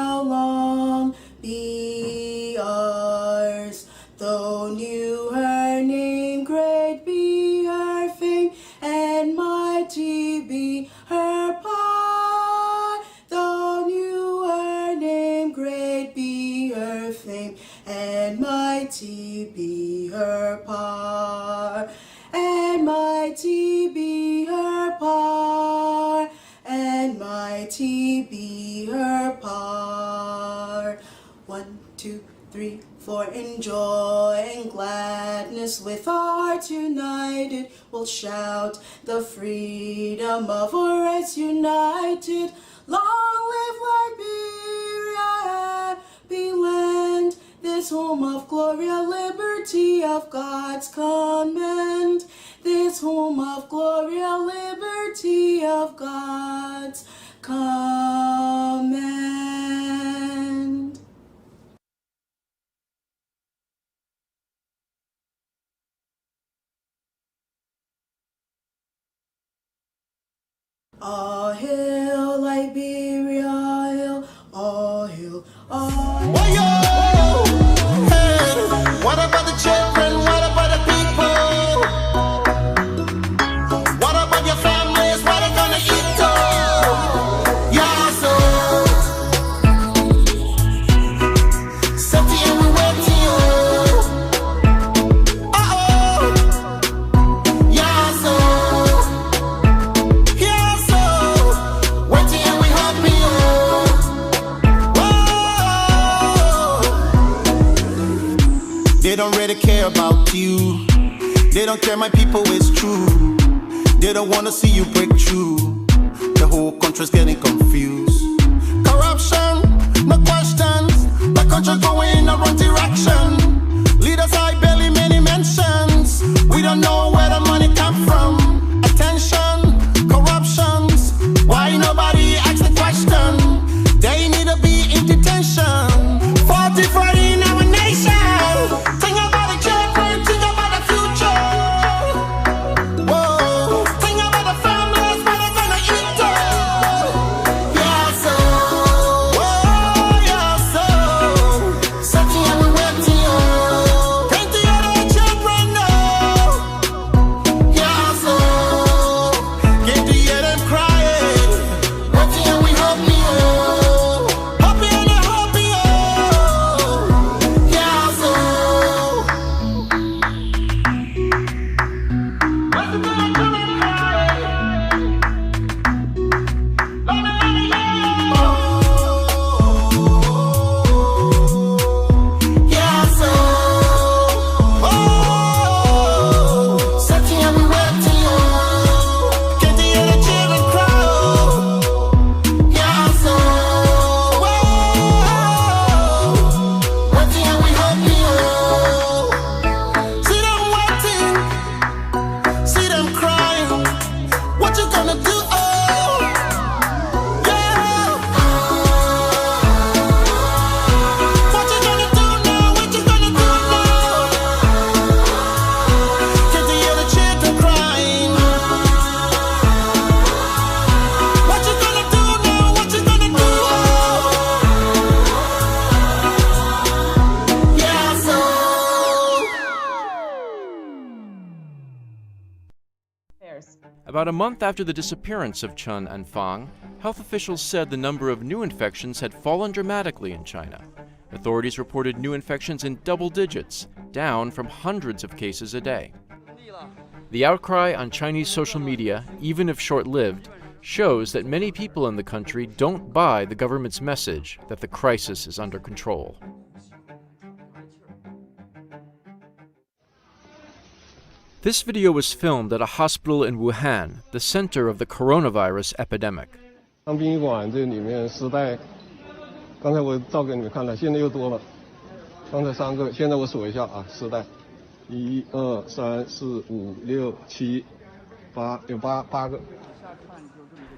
how long be ours. Though new her name, great be her fame, and mighty be her power. Though new her name, great be her fame, and mighty be her power. And mighty be her power, and mighty be her power. 1, 2, 3, 4, in joy and gladness, with our hearts united, we'll shout the freedom of our rights united. Long live Liberia, happy land, this home of glory, liberty of God's command. This home of glory, liberty of God's command. All hail Liberia, hail, all hail, all hail. Hey, what about the children? What about the people? What about your families? What are they gonna eat? Yeah, so Septi and we waiting. Yeah, so waiting and we happy. They don't really care about you. They don't care, my people, it's true. They don't want to see you break through. The whole country's getting confused. Corruption, no questions. The country going in the wrong direction. Leaders I barely many mentions. We don't know where the money come from. Attention, corruptions. Why nobody asks the question? They need to be in detention. 40 in our nation. Think about the children, think about the future. Whoa, think about the families, what they're gonna eat. Yeah, so, whoa, yeah, so, something and we waiting. Can't the other children know? Yeah, so, can't you hear them crying? Waiting and we happy. Happy and they happy. Yeah, so. Yeah, so. Something and we waiting. Can't you hear the children cry? Yeah, so. Waiting and we happy. See them waiting. See them crying. What you gonna do? Yeah. What you gonna do now? What you gonna do now? Can't you hear the children crying? What you gonna do now? What you gonna do? Yeah, so. About a month after the disappearance of Chen and Fang, health officials said the number of new infections had fallen dramatically in China. Authorities reported new infections in double digits, down from hundreds of cases a day. The outcry on Chinese social media, even if short-lived, shows that many people in the country don't buy the government's message that the crisis is under control. This video was filmed at a hospital in Wuhan, the center of the coronavirus epidemic. 当殡仪馆这里面尸袋，刚才我照给你们看了，现在又多了。刚才3个，现在我数一下啊，尸袋，1、2、3、4、5、6、7、8，有8个。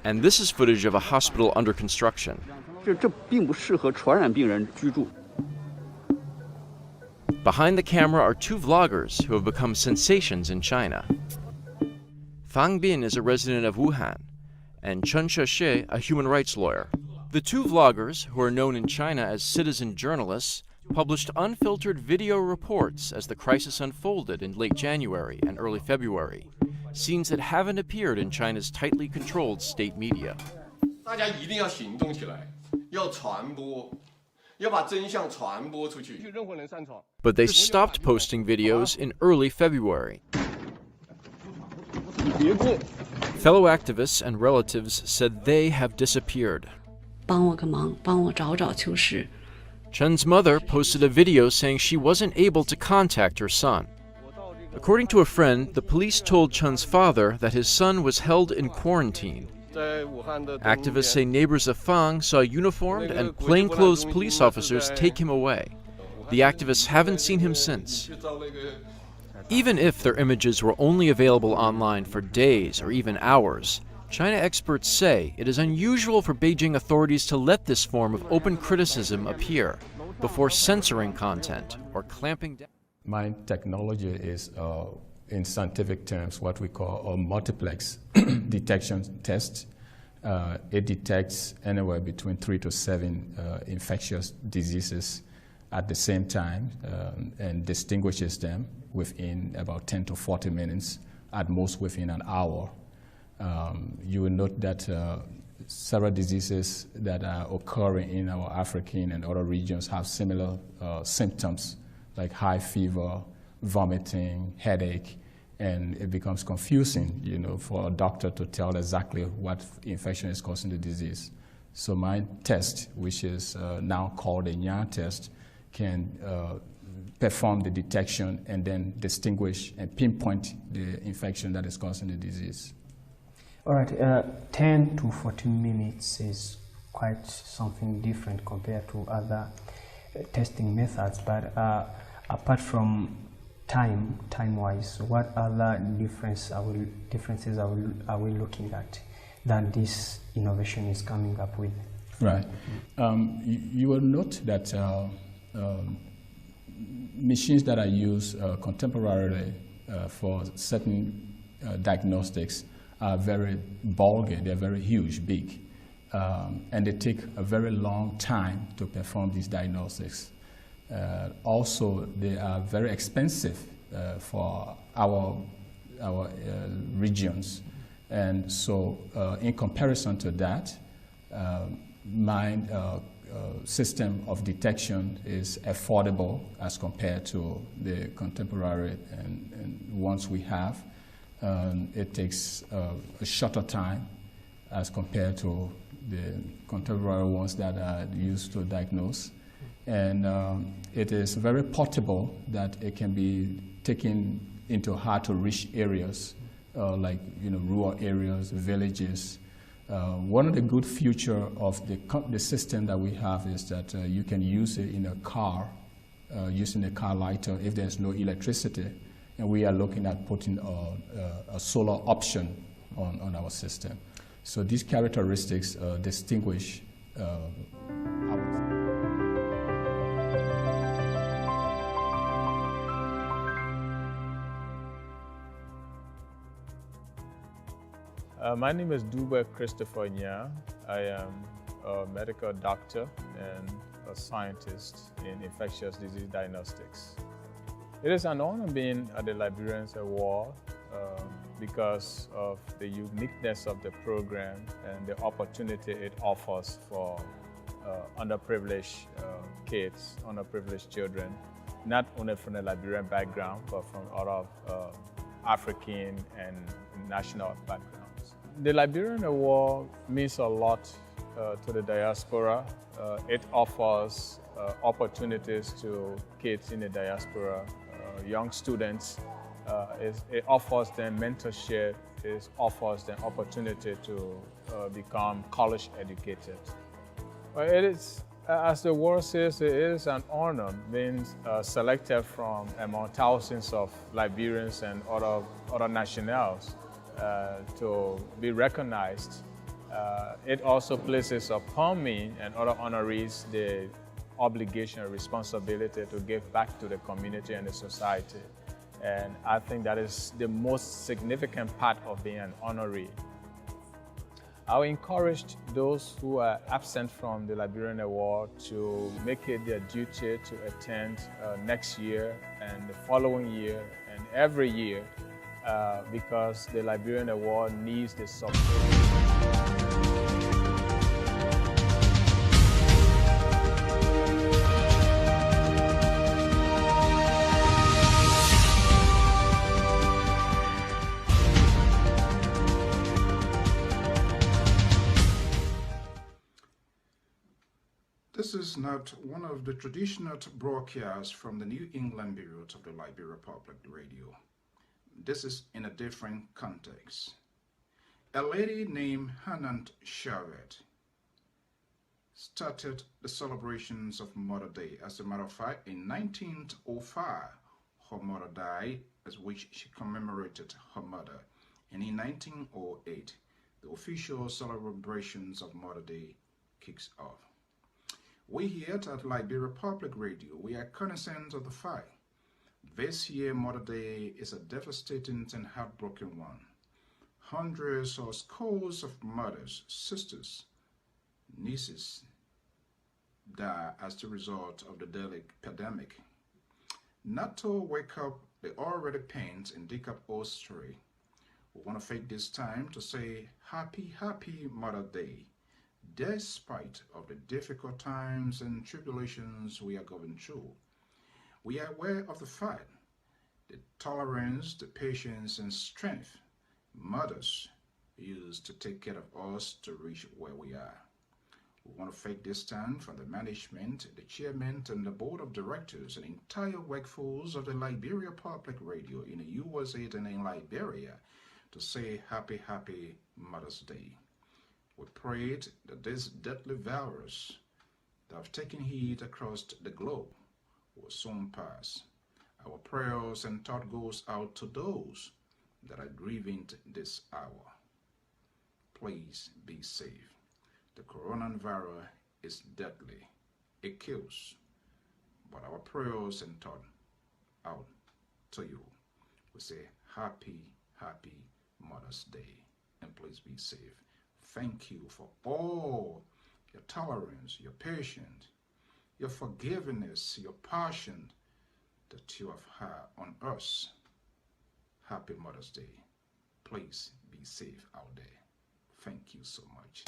And this is footage of a hospital under construction. 这并不适合传染病人居住。 Behind the camera are two vloggers who have become sensations in China. Fang Bin is a resident of Wuhan, and Chen Shexie, a human rights lawyer. The two vloggers, who are known in China as citizen journalists, published unfiltered video reports as the crisis unfolded in late January and early February, scenes that haven't appeared in China's tightly controlled state media. 大家一定要行动起来，要传播，要把真相传播出去。任何人擅闯。 But they stopped posting videos in early February. Fellow activists and relatives said they have disappeared. 帮我个忙，帮我找找秋实。 Chen's mother posted a video saying she wasn't able to contact her son. According to a friend, the police told Chen's father that his son was held in quarantine. Activists say neighbors of Fang saw uniformed and plainclothes police officers take him away. The activists haven't seen him since. Even if their images were only available online for days or even hours, China experts say it is unusual for Beijing authorities to let this form of open criticism appear before censoring content or clamping down. My technology is, in scientific terms, what we call a multiplex detection test. It detects anywhere between 3 to 7 infectious diseases at the same time and distinguishes them within about 10 to 40 minutes, at most within an hour. You will note that several diseases that are occurring in our African and other regions have similar symptoms, like high fever, vomiting, headache, and it becomes confusing, for a doctor to tell exactly what infection is causing the disease. So my test, which is now called a NIA test, can perform the detection and then distinguish and pinpoint the infection that is causing the disease. All right, 10 to 14 minutes is quite something different compared to other testing methods, but apart from time-wise, what other differences are we looking at that this innovation is coming up with? Right. You will note that machines that are used contemporarily for certain diagnostics are very bulky, they're very huge, big, and they take a very long time to perform these diagnostics. Also, they are very expensive for our regions, and so in comparison to that, my system of detection is affordable as compared to the contemporary and ones we have. It takes a shorter time as compared to the contemporary ones that are used to diagnose. And it is very portable, that it can be taken into hard-to-reach areas, like rural areas, villages. One of the good features of the system that we have is that you can use it in a car, using a car lighter if there's no electricity. And we are looking at putting a solar option on our system. So these characteristics distinguish our. My name is Dube Christopher Nya. I am a medical doctor and a scientist in infectious disease diagnostics. It is an honor being at the Liberians Award because of the uniqueness of the program and the opportunity it offers for underprivileged kids, underprivileged children, not only from the Liberian background, but from other African and national backgrounds. The Liberian Award means a lot to the diaspora. It offers opportunities to kids in the diaspora, young students. It offers them mentorship. It offers them opportunity to become college educated. It is, as the word says, it is an honor being selected from among thousands of Liberians and other nationals to be recognized. It also places upon me and other honorees the obligation and responsibility to give back to the community and the society. And I think that is the most significant part of being an honoree. I encouraged those who are absent from the Liberian Award to make it their duty to attend next year and the following year and every year because the Liberian Award needs the support. This is not one of the traditional broadcasts from the New England Bureau of the Liberia Public Radio. This is in a different context. A lady named Hannah Charlotte started the celebrations of Mother Day. As a matter of fact, in 1905, her mother died, as which she commemorated her mother. And in 1908, the official celebrations of Mother Day kicks off. We here at Liberia Public Radio, we are cognizant of the fact this year Mother Day is a devastating and heartbroken one. Hundreds or scores of mothers, sisters, nieces die as the result of the deadly pandemic. Not to wake up the already pained and decap story, we want to take this time to say happy Mother Day. Despite of the difficult times and tribulations we are going through, we are aware of the fact, the tolerance, the patience and strength mothers use to take care of us to reach where we are. We want to take this time from the management, the chairman and the board of directors and entire workforce of the Liberia Public Radio in the USA and in Liberia to say happy Mother's Day. We prayed that this deadly virus that have taken heat across the globe will soon pass. Our prayers and thought goes out to those that are grieving this hour. Please be safe. The coronavirus is deadly. It kills. But our prayers and thought out to you. We say happy Mother's Day. And please be safe. Thank you for all your tolerance, your patience, your forgiveness, your passion that you have had on us. Happy Mother's Day. Please be safe out there. Thank you so much.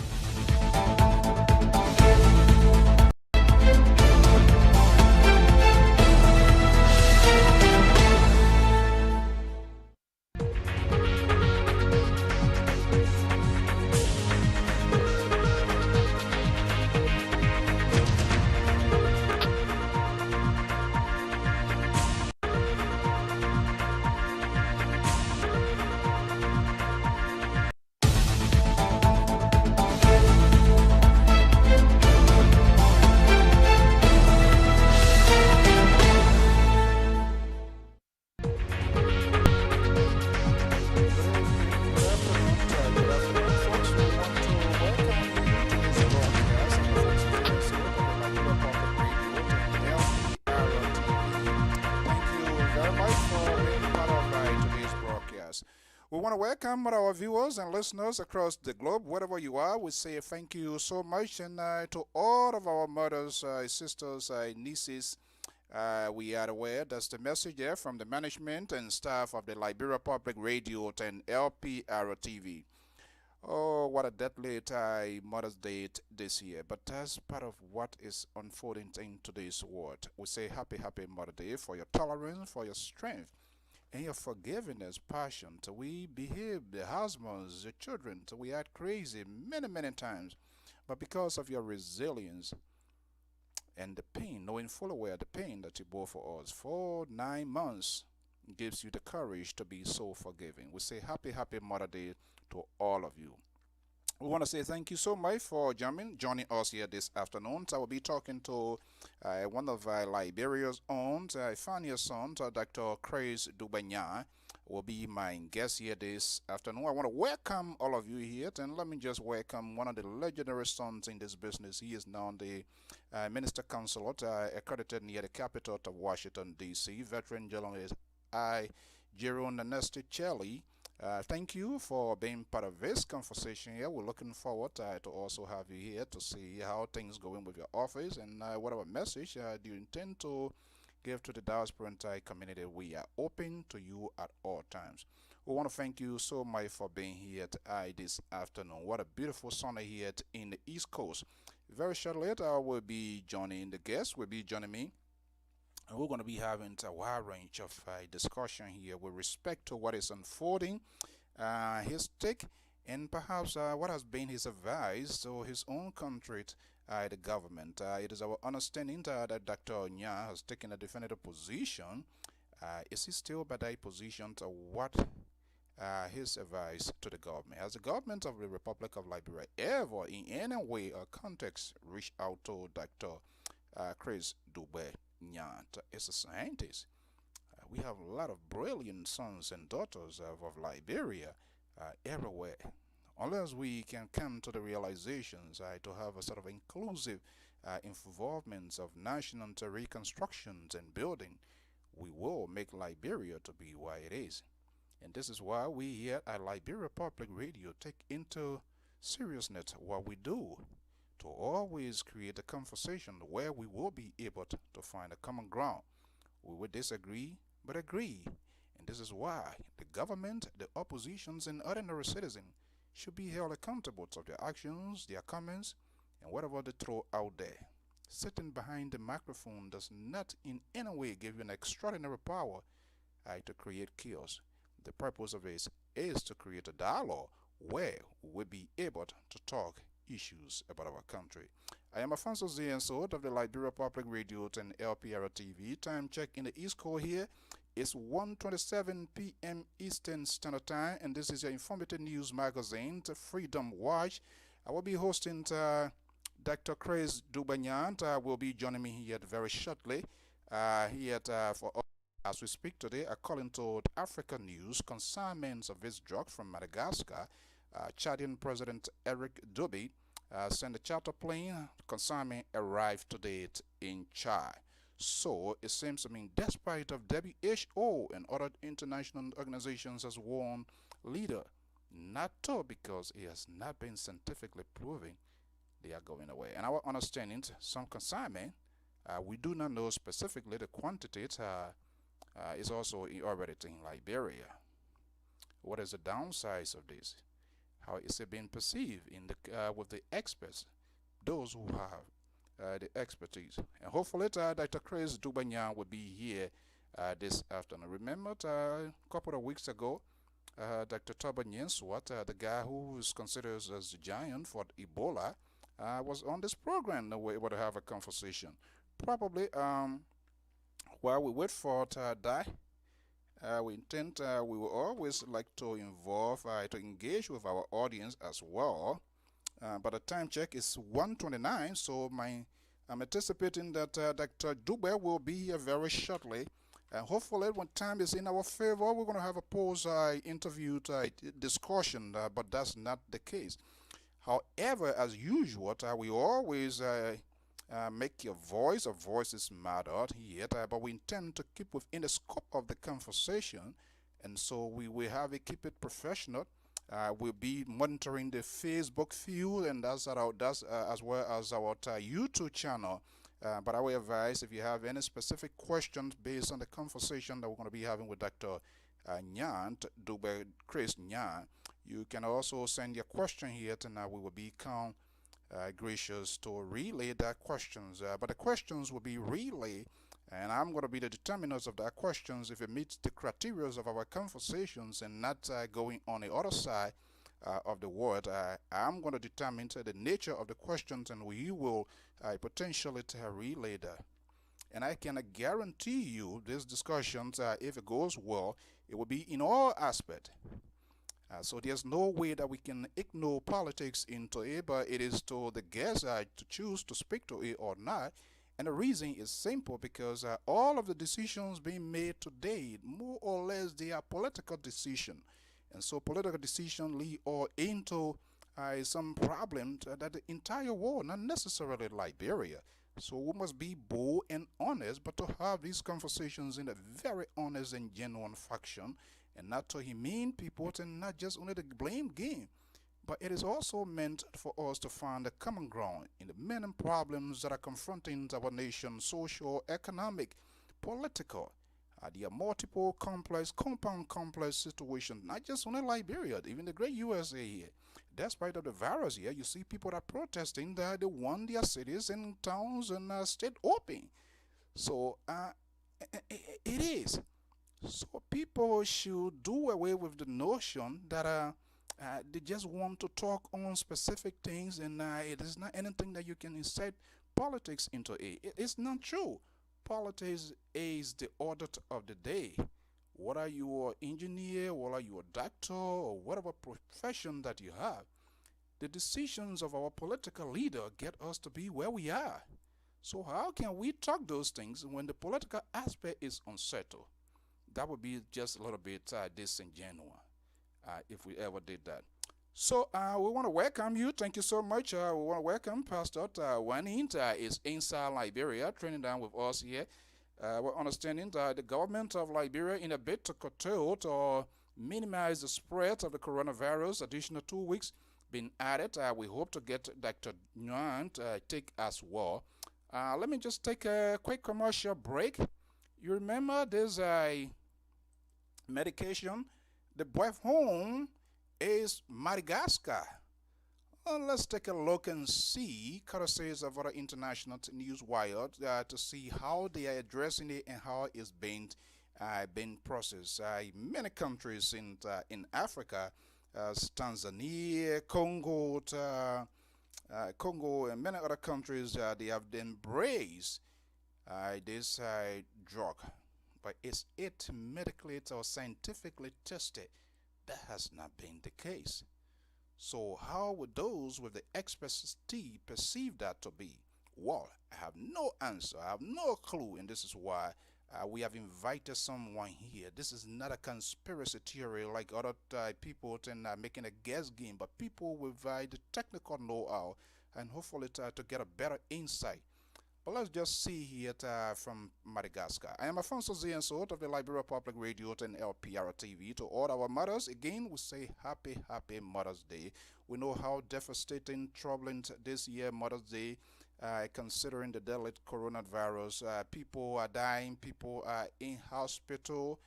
We want to welcome our viewers and listeners across the globe, wherever you are. We say thank you so much, and to all of our mothers, sisters, nieces. We are aware that's the message there from the management and staff of the Liberia Public Radio and LPR TV. Oh, what a deadly Mother's Day this year. But as part of what is unfolding in today's world, we say happy Mother's Day for your tolerance, for your strength, and your forgiveness, passion. Till we behave, the husbands, the children, till we act crazy many times. But because of your resilience and the pain, knowing fully well the pain that you bore for us for 9 months, gives you the courage to be so forgiving. We say happy Mother's Day to all of you. We want to say thank you so much for joining us here this afternoon. I will be talking to one of Liberia's own, funnier son, Dr. Chris Dubanya, will be my guest here this afternoon. I want to welcome all of you here, and let me just welcome one of the legendary sons in this business. He is now the Minister Consulate, accredited near the capital of Washington, D.C., veteran journalist Jerome Nesty Chelly. Thank you for being part of this conversation here. We're looking forward to also have you here to see how things going with your office and whatever message do you intend to give to the diaspora community. We are open to you at all times. We want to thank you so much for being here this afternoon. What a beautiful Sunday here in the East Coast. Very shortly later, we'll be joining the guests. Will be joining me. And we're going to be having a wide range of discussion here with respect to what is unfolding, his take, and perhaps what has been his advice to his own country, the government. It is our understanding that Dr. Nya has taken a definitive position. Is he still by that position to what his advice to the government? Has the government of the Republic of Liberia ever in any way or context reached out to Dr. Chris Dube Nyant is a scientist? We have a lot of brilliant sons and daughters of Liberia everywhere. Unless we can come to the realizations to have a sort of inclusive involvement of national reconstructions and building, we will make Liberia to be what it is. And this is why we here at Liberia Public Radio take into seriousness what we do, to always create a conversation where we will be able to find a common ground. We will disagree, but agree. And this is why the government, the oppositions, and ordinary citizens should be held accountable to their actions, their comments, and whatever they throw out there. Sitting behind the microphone does not in any way give you an extraordinary power to create chaos. The purpose of it is to create a dialogue where we'll be able to talk issues about our country. I am Afonso Zienso of the Liberia Public Radio and LPR TV. Time check in the East Coast here. It's 1:27 p.m. Eastern Standard Time, and this is your informative news magazine, Freedom Watch. I will be hosting Dr. Chris Dube Nyant will be joining me here very shortly. As we speak today, according to African News, consignments of this drug from Madagascar, Chadian President Eric Dube sent a charter plane. Consignment arrived today in Chad. So it seems, despite of WHO and other international organizations has warned leader not to, because it has not been scientifically proven, they are going away. And our understanding, some consignment, we do not know specifically the quantity is also already in Liberia. What is the downside of this? How is it being perceived in the with the experts, those who have the expertise? And hopefully Dr. Chris Dube Nyant will be here this afternoon. Remember a couple of weeks ago, Dr. Toba Nyenswat, the guy who is considered as the giant for Ebola, was on this program. We were able to have a conversation. Probably while we wait for that, we will always like to involve, to engage with our audience as well. But the time check is 1:29, so I'm anticipating that Dr. Dube will be here very shortly. And hopefully when time is in our favor, we're going to have a post interview discussion, but that's not the case. However, as usual, we always make your voice. Our voices matter here, but we intend to keep within the scope of the conversation, and so we will keep it professional. We'll be monitoring the Facebook feed, and that's as well as our YouTube channel. But I will advise, if you have any specific questions based on the conversation that we're going to be having with Dr. Nyant, Dube Chris Nyant, you can also send your question here, and we will become gracious to relay that questions. But the questions will be relayed, and I'm going to be the determiners of that questions if it meets the criteria of our conversations and not going on the other side of the word. I'm going to determine the nature of the questions, and we will potentially relay that. And I can guarantee you these discussions, if it goes well, it will be in all aspects. So there's no way that we can ignore politics into it, but it is to the guests to choose to speak to it or not. And the reason is simple, because all of the decisions being made today, more or less, they are political decisions. And so political decisions lead all into some problem that the entire world, not necessarily Liberia. So we must be bold and honest, but to have these conversations in a very honest and genuine fashion. and not to humane people and not just only the blame game, but it is also meant for us to find a common ground in the many problems that are confronting our nation, social, economic, political. There are multiple compound complex situations, not just only Liberia, even the great USA here. Despite of the virus here, you see people that are protesting that they want their cities and towns and state open. So it is. So people should do away with the notion that they just want to talk on specific things, and it is not anything that you can insert politics into it. It's not true. Politics is the order of the day. Whether you are an engineer, whether you are a doctor, or whatever profession that you have, the decisions of our political leader get us to be where we are. So how can we talk those things when the political aspect is unsettled? That would be just a little bit disingenuous if we ever did that. So we want to welcome you. Thank you so much. We want to welcome Pastor Wanin is inside Liberia, training down with us here. We're understanding that the government of Liberia, in a bid to curtail or minimize the spread of the coronavirus, additional 2 weeks been added. We hope to get Dr. Nguyen to take as well. Let me just take a quick commercial break. You remember there's a medication, the birth home is Madagascar. Well, let's take a look and see, courtesies of other international news wired, to see how they are addressing it and how it's being processed. Many countries in Africa, Tanzania, Congo, and many other countries, they have embraced this drug. But is it medically or scientifically tested? That has not been the case. So how would those with the expertise perceive that to be? Well, I have no answer. I have no clue, and this is why we have invited someone here. This is not a conspiracy theory like other people making a guess game, but people with the technical know-how and hopefully to get a better insight. But let's just see here from Madagascar. I am Afonso Zienso of the Liberia Public Radio and LPR TV. To all our mothers, again, we say happy Mother's Day. We know how devastating, troubling this year Mother's Day, considering the deadly coronavirus. People are dying, people are in hospital.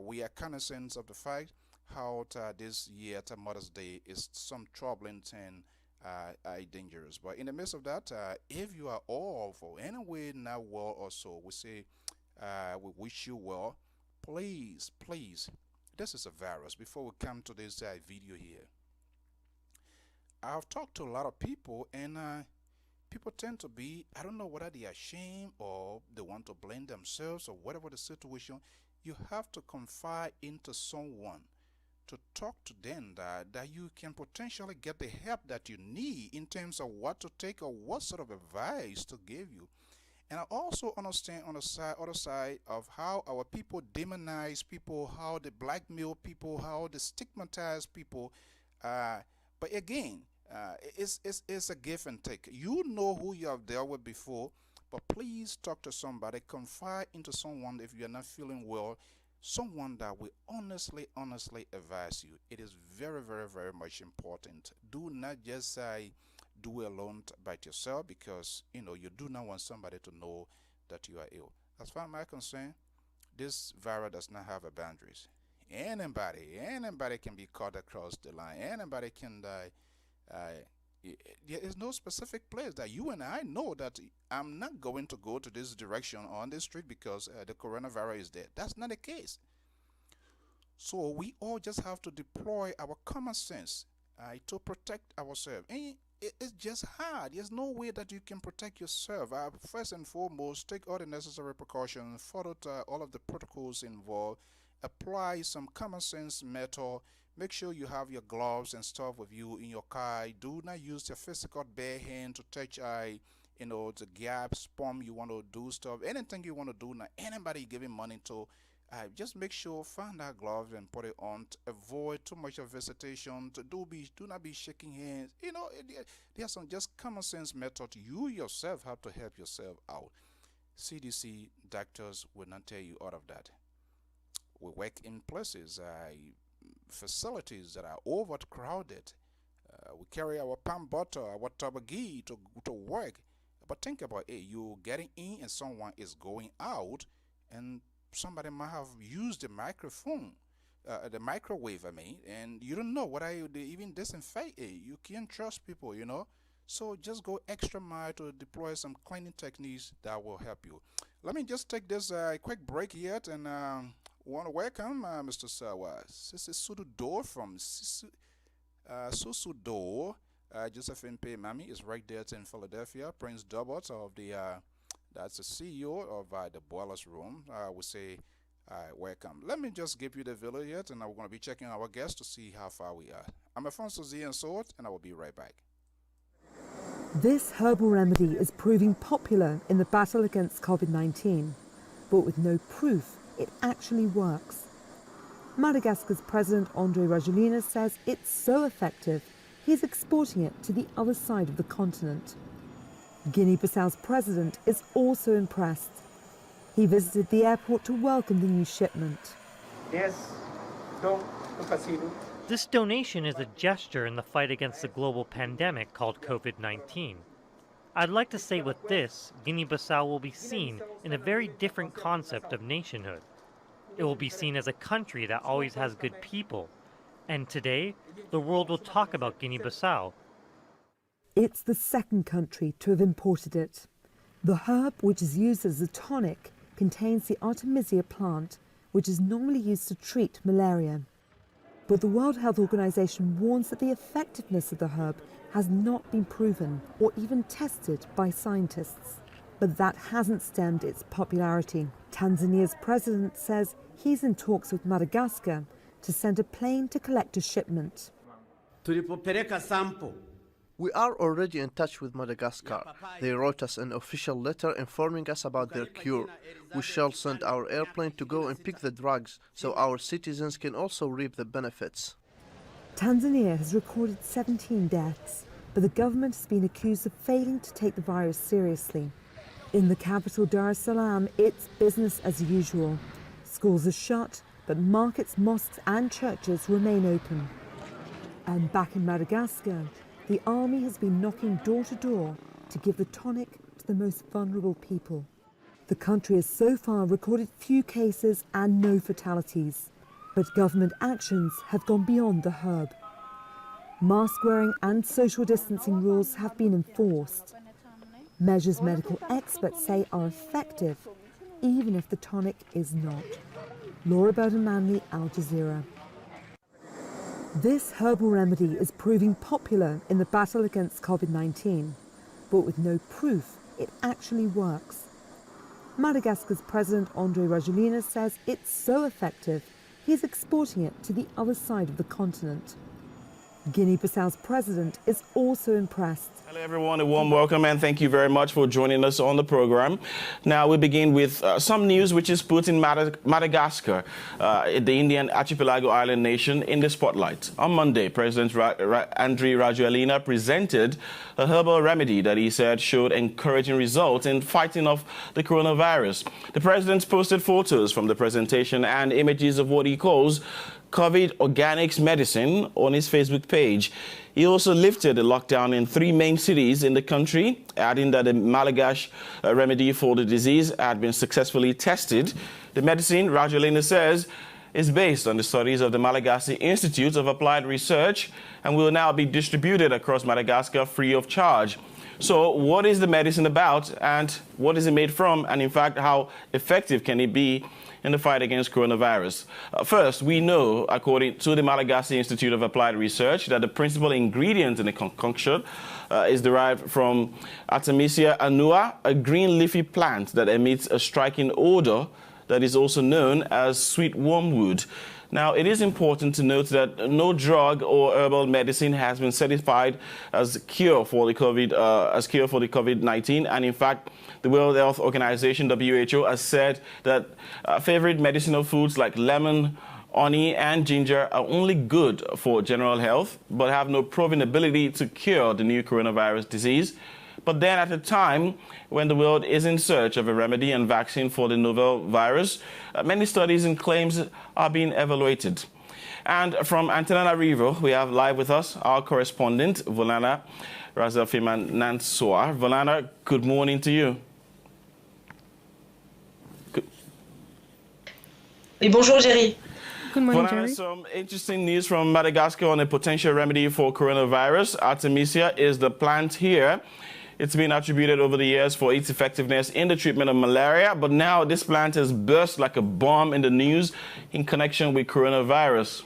We are cognizant of the fact how this year Mother's Day is some troubling thing. Dangerous. But in the midst of that, if you are all for any way not well or so, we say we wish you well. Please, this is a virus. Before we come to this video here, I've talked to a lot of people, and people tend to be, I don't know whether they are ashamed or they want to blame themselves or whatever the situation. You have to confide into someone to talk to them that you can potentially get the help that you need in terms of what to take or what sort of advice to give you. And I also understand on the other side of how our people demonize people, how they blackmail people, how they stigmatize people. But again, it's a give and take. You know who you have dealt with before, but please talk to somebody, confide into someone if you're not feeling well. Someone that will honestly advise you. It is very much important. Do not just do it alone by yourself, because you do not want somebody to know that you are ill. As far as I'm concerned, this virus does not have a boundaries. Anybody can be caught across the line. Anybody can die. There is no specific place that you and I know that I'm not going to go to this direction on this street because the coronavirus is there. That's not the case. So we all just have to deploy our common sense to protect ourselves. And it's just hard. There's no way that you can protect yourself. First and foremost, take all the necessary precautions, follow all of the protocols involved, apply some common sense method. Make sure you have your gloves and stuff with you in your car. Do not use your physical bare hand to touch the gap, sperm you want to do stuff. Anything you want to do now, anybody giving money to, just make sure, find that gloves and put it on. To avoid too much of visitation. Do not be shaking hands. There's some just common sense method. You yourself have to help yourself out. CDC doctors will not tell you all of that. We work in places, facilities that are overcrowded. We carry our palm butter, our tabagi to work. But think about it, you're getting in and someone is going out, and somebody might have used the the microwave, and you don't know whether they even disinfect it. You can't trust people, So just go extra mile to deploy some cleaning techniques that will help you. Let me just take this quick break here, and want to welcome Mr. Sawa. This is Sududor from Susudor. Josephine P. Mami is right there in Philadelphia. Prince Dobot of that's the CEO of the Boilers Room. We say welcome. Let me just give you the video yet, and I'm going to be checking our guests to see how far we are. I'm Alfonso Z and Sword, and I will be right back. This herbal remedy is proving popular in the battle against COVID-19, but with no proof it actually works. Madagascar's President André Rajoelina says it's so effective he's exporting it to the other side of the continent. Guinea-Bissau's president is also impressed. He visited the airport to welcome the new shipment. This donation is a gesture in the fight against the global pandemic called COVID-19. I'd like to say with this, Guinea-Bissau will be seen in a very different concept of nationhood. It will be seen as a country that always has good people. And today, the world will talk about Guinea-Bissau. It's the second country to have imported it. The herb, which is used as a tonic, contains the Artemisia plant, which is normally used to treat malaria. But the World Health Organization warns that the effectiveness of the herb has not been proven or even tested by scientists. But that hasn't stemmed its popularity. Tanzania's president says he's in talks with Madagascar to send a plane to collect a shipment. We are already in touch with Madagascar. They wrote us an official letter informing us about their cure. We shall send our airplane to go and pick the drugs so our citizens can also reap the benefits. Tanzania has recorded 17 deaths, but the government has been accused of failing to take the virus seriously. In the capital Dar es Salaam, it's business as usual. Schools are shut, but markets, mosques and churches remain open. And back in Madagascar, the army has been knocking door to door to give the tonic to the most vulnerable people. The country has so far recorded few cases and no fatalities, but government actions have gone beyond the herb. Mask wearing and social distancing rules have been enforced. Measures medical experts say are effective, even if the tonic is not. Laura Burden-Manley, Al Jazeera. This herbal remedy is proving popular in the battle against COVID-19, but with no proof it actually works. Madagascar's President André Rajoelina says it's so effective he's exporting it to the other side of the continent. Guinea-Bissau's president is also impressed. Hello everyone, a warm welcome and thank you very much for joining us on the program. Now we begin with some news which is put in Madagascar, the Indian archipelago island nation, in the spotlight. On Monday, President André Rajoelina presented a herbal remedy that he said showed encouraging results in fighting off the coronavirus. The president posted photos from the presentation and images of what he calls COVID organics medicine on his Facebook page. He also lifted the lockdown in 3 main cities in the country, adding that the Malagasy remedy for the disease had been successfully tested. The medicine, Rajoelina says, is based on the studies of the Malagasy Institute of Applied Research and will now be distributed across Madagascar free of charge. So what is the medicine about and what is it made from, and in fact how effective can it be in the fight against coronavirus? First, we know, according to the Malagasy Institute of Applied Research, that the principal ingredient in the concoction is derived from Artemisia annua, a green leafy plant that emits a striking odor that is also known as sweet wormwood. Now, it is important to note that no drug or herbal medicine has been certified as cure for the COVID-19, and in fact, the World Health Organization (WHO) has said that favorite medicinal foods like lemon, honey, and ginger are only good for general health, but have no proven ability to cure the new coronavirus disease. But then at a time when the world is in search of a remedy and vaccine for the novel virus, many studies and claims are being evaluated. And from Antananarivo, we have live with us our correspondent, Volana Razafiman Nansoa. Volana, good morning to you. Bonjour, Jerry. Good morning, Jerry. Some interesting news from Madagascar on a potential remedy for coronavirus. Artemisia is the plant here. It's been attributed over the years for its effectiveness in the treatment of malaria, but now this plant has burst like a bomb in the news in connection with coronavirus.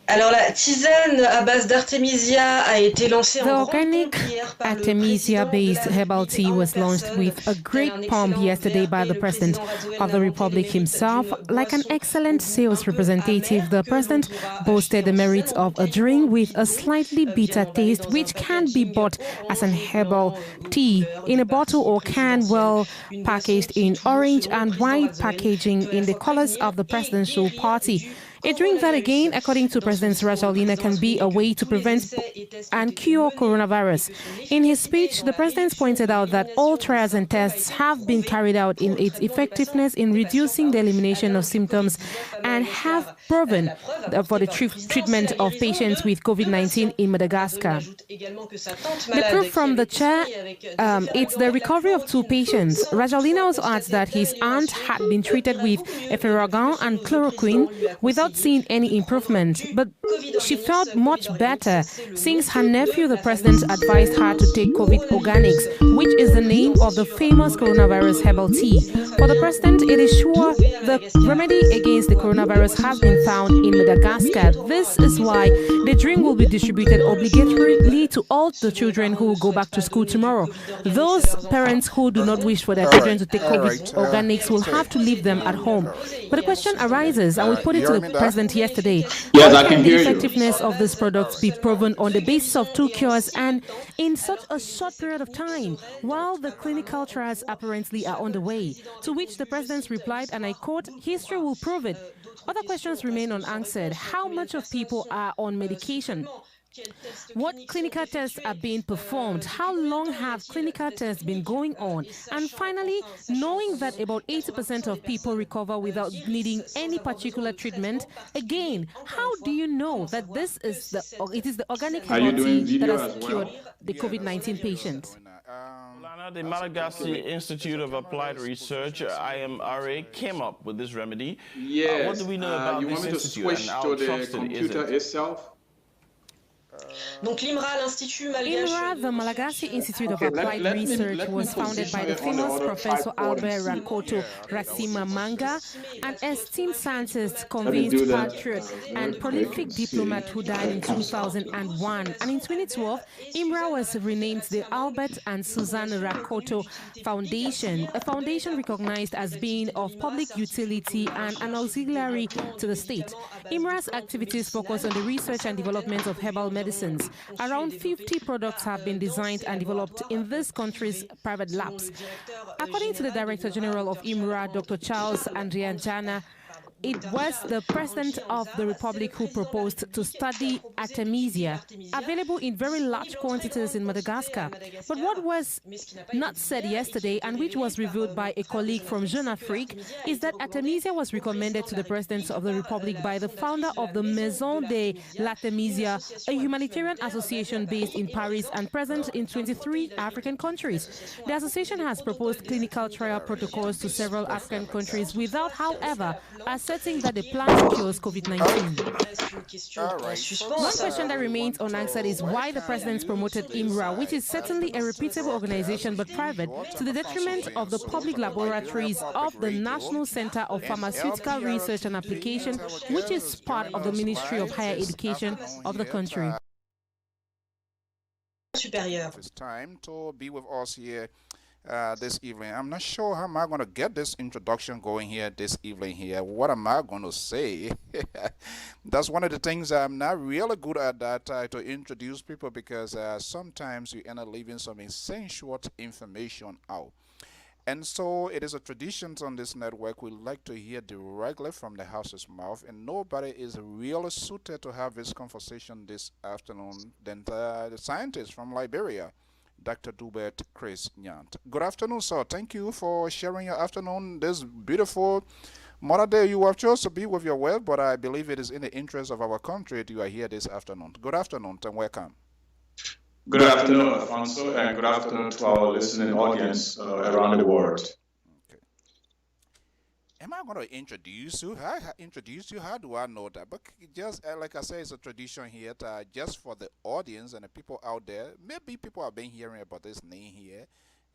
Alors la tisane à base d'Artemisia a été lancée The organic Artemisia-based herbal tea was launched with a great pomp yesterday by the President of the Republic himself. Like an excellent sales representative, the President boasted the merits of a drink with a slightly bitter taste, which can be bought as an herbal tea in a bottle or can, well packaged in orange and white packaging in the colors of the presidential party. A drink that, again, according to President Rajoelina, can be a way to prevent and cure coronavirus. In his speech, the President pointed out that all trials and tests have been carried out in its effectiveness in reducing the elimination of symptoms and have proven for the treatment of patients with COVID-19 in Madagascar. The proof from the chair, it's the recovery of 2 patients. Rajoelina also adds that his aunt had been treated with effervescent and chloroquine without seeing any improvement, but she felt much better since her nephew, the President, advised her to take COVID Organics, which is the name of the famous coronavirus herbal tea. For the President, it is sure the remedy against the coronavirus has been found in Madagascar. This is why the drink will be distributed obligatorily to all the children who will go back to school tomorrow. Those parents who do not wish for their children to take COVID Organics will have to leave them at home. But the question arises, and we put it to the President yesterday. Yes, how I can the hear you. effectiveness of these products be proven on the basis of 2 cures and in such a short period of time, while the clinical trials apparently are on the way? To which the President replied, and I quote, "History will prove it." Other questions remain unanswered. How much of people are on medication? What clinical tests are being performed? How long have clinical tests been going on? And finally, knowing that about 80% of people recover without needing any particular treatment, again, how do you know that it is the organic herbal tea that has cured the COVID-19 patient? The Malagasy Institute of Applied Research, IMRA, came up with this remedy. Yes. What do we know about you this want me to institute switch and how to the trusted computer is it? itself? Donc l'IMRA, l'Institut Malgache. IMRA, the Malagasy Institute of Okay, Applied let me Research, was founded by the position it on the famous other Professor typeboard and Albert see. Rakoto Racima Manga, an esteemed scientist, do convinced that. patriot, and prolific diplomat who died in 2001. And in 2012, IMRA was renamed the Albert and Suzanne Rakoto Foundation, a foundation recognized as being of public utility and an auxiliary to the state. IMRA's activities focus on the research and development of herbal medicines. Around 50 products have been designed and developed in this country's private labs. According to the Director General of IMRA, Dr. Charles Andrianjana, it was the President of the Republic who proposed to study Artemisia, available in very large quantities in Madagascar. But what was not said yesterday, and which was revealed by a colleague from Jeune Afrique, is that Artemisia was recommended to the President of the Republic by the founder of the Maison de l'Artemisia, a humanitarian association based in Paris and present in 23 African countries. The association has proposed clinical trial protocols to several African countries without, however, asserting that the plant cures COVID-19. One question that remains unanswered is why the President promoted IMRA, which is certainly a reputable organization but private, to the detriment of the public laboratories of the National Center of Pharmaceutical Research and Application, which is part of the Ministry of Higher Education of the country. It's time to be with us here this evening. I'm not sure how am I going to get this introduction going here this evening here. What am I going to say? That's one of the things I'm not really good at, that to introduce people, because sometimes you end up leaving some essential information out. And so it is a tradition on this network. We like to hear directly from the house's mouth, and nobody is really suited to have this conversation this afternoon than the scientist from Liberia, Dr. Dubert Chris Nyant. Good afternoon, sir. Thank you for sharing your afternoon. This beautiful Mother Day. You have chosen to be with your wife, but I believe it is in the interest of our country that you are here this afternoon. Good afternoon and welcome. Good afternoon, Alfonso, and good afternoon to our listening audience around the world. Okay. Am I going to introduce you? How do I know that? But just like I say, it's a tradition here, just for the audience and the people out there. Maybe people have been hearing about this name here,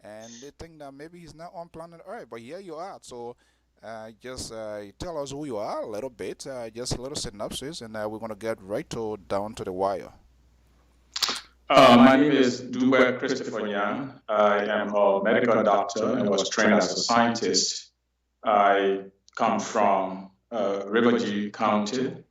and they think that maybe he's not on planet Earth, but here you are. So just tell us who you are a little bit, just a little synopsis, and we're going to get down to the wire. My name is Dubert Christopher Yang. I am a medical doctor and was trained as a scientist. I come from Riverview County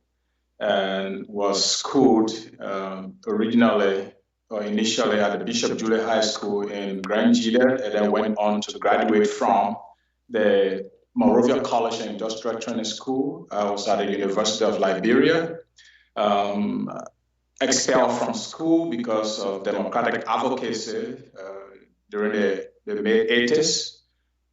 and was schooled initially at the Bishop Julie High School in Grand Gita, and then went on to graduate from the Monrovia College and Industrial Training School. I was at the University of Liberia. Expelled from school because of democratic advocacy during the mid-80s,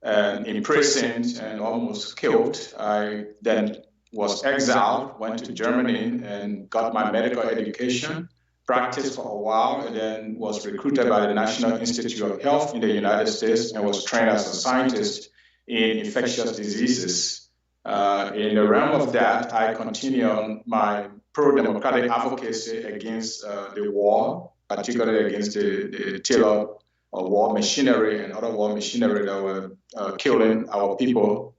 and imprisoned and almost killed. I then was exiled, went to Germany and got my medical education, practiced for a while, and then was recruited by the National Institute of Health in the United States and was trained as a scientist in infectious diseases. In the realm of that, I continue on my pro-democratic advocacy against the war, particularly against the Taylor war machinery and other war machinery that were killing our people,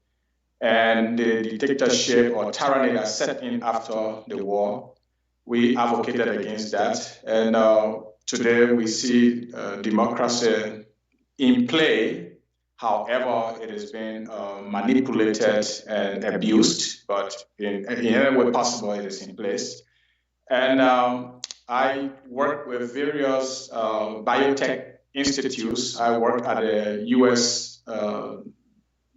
and the dictatorship or tyranny that set in after the war. We advocated against that, and today we see democracy in play. However, it has been manipulated and abused, but in any way possible, it is in place. And I work with various biotech institutes. I work at the U.S.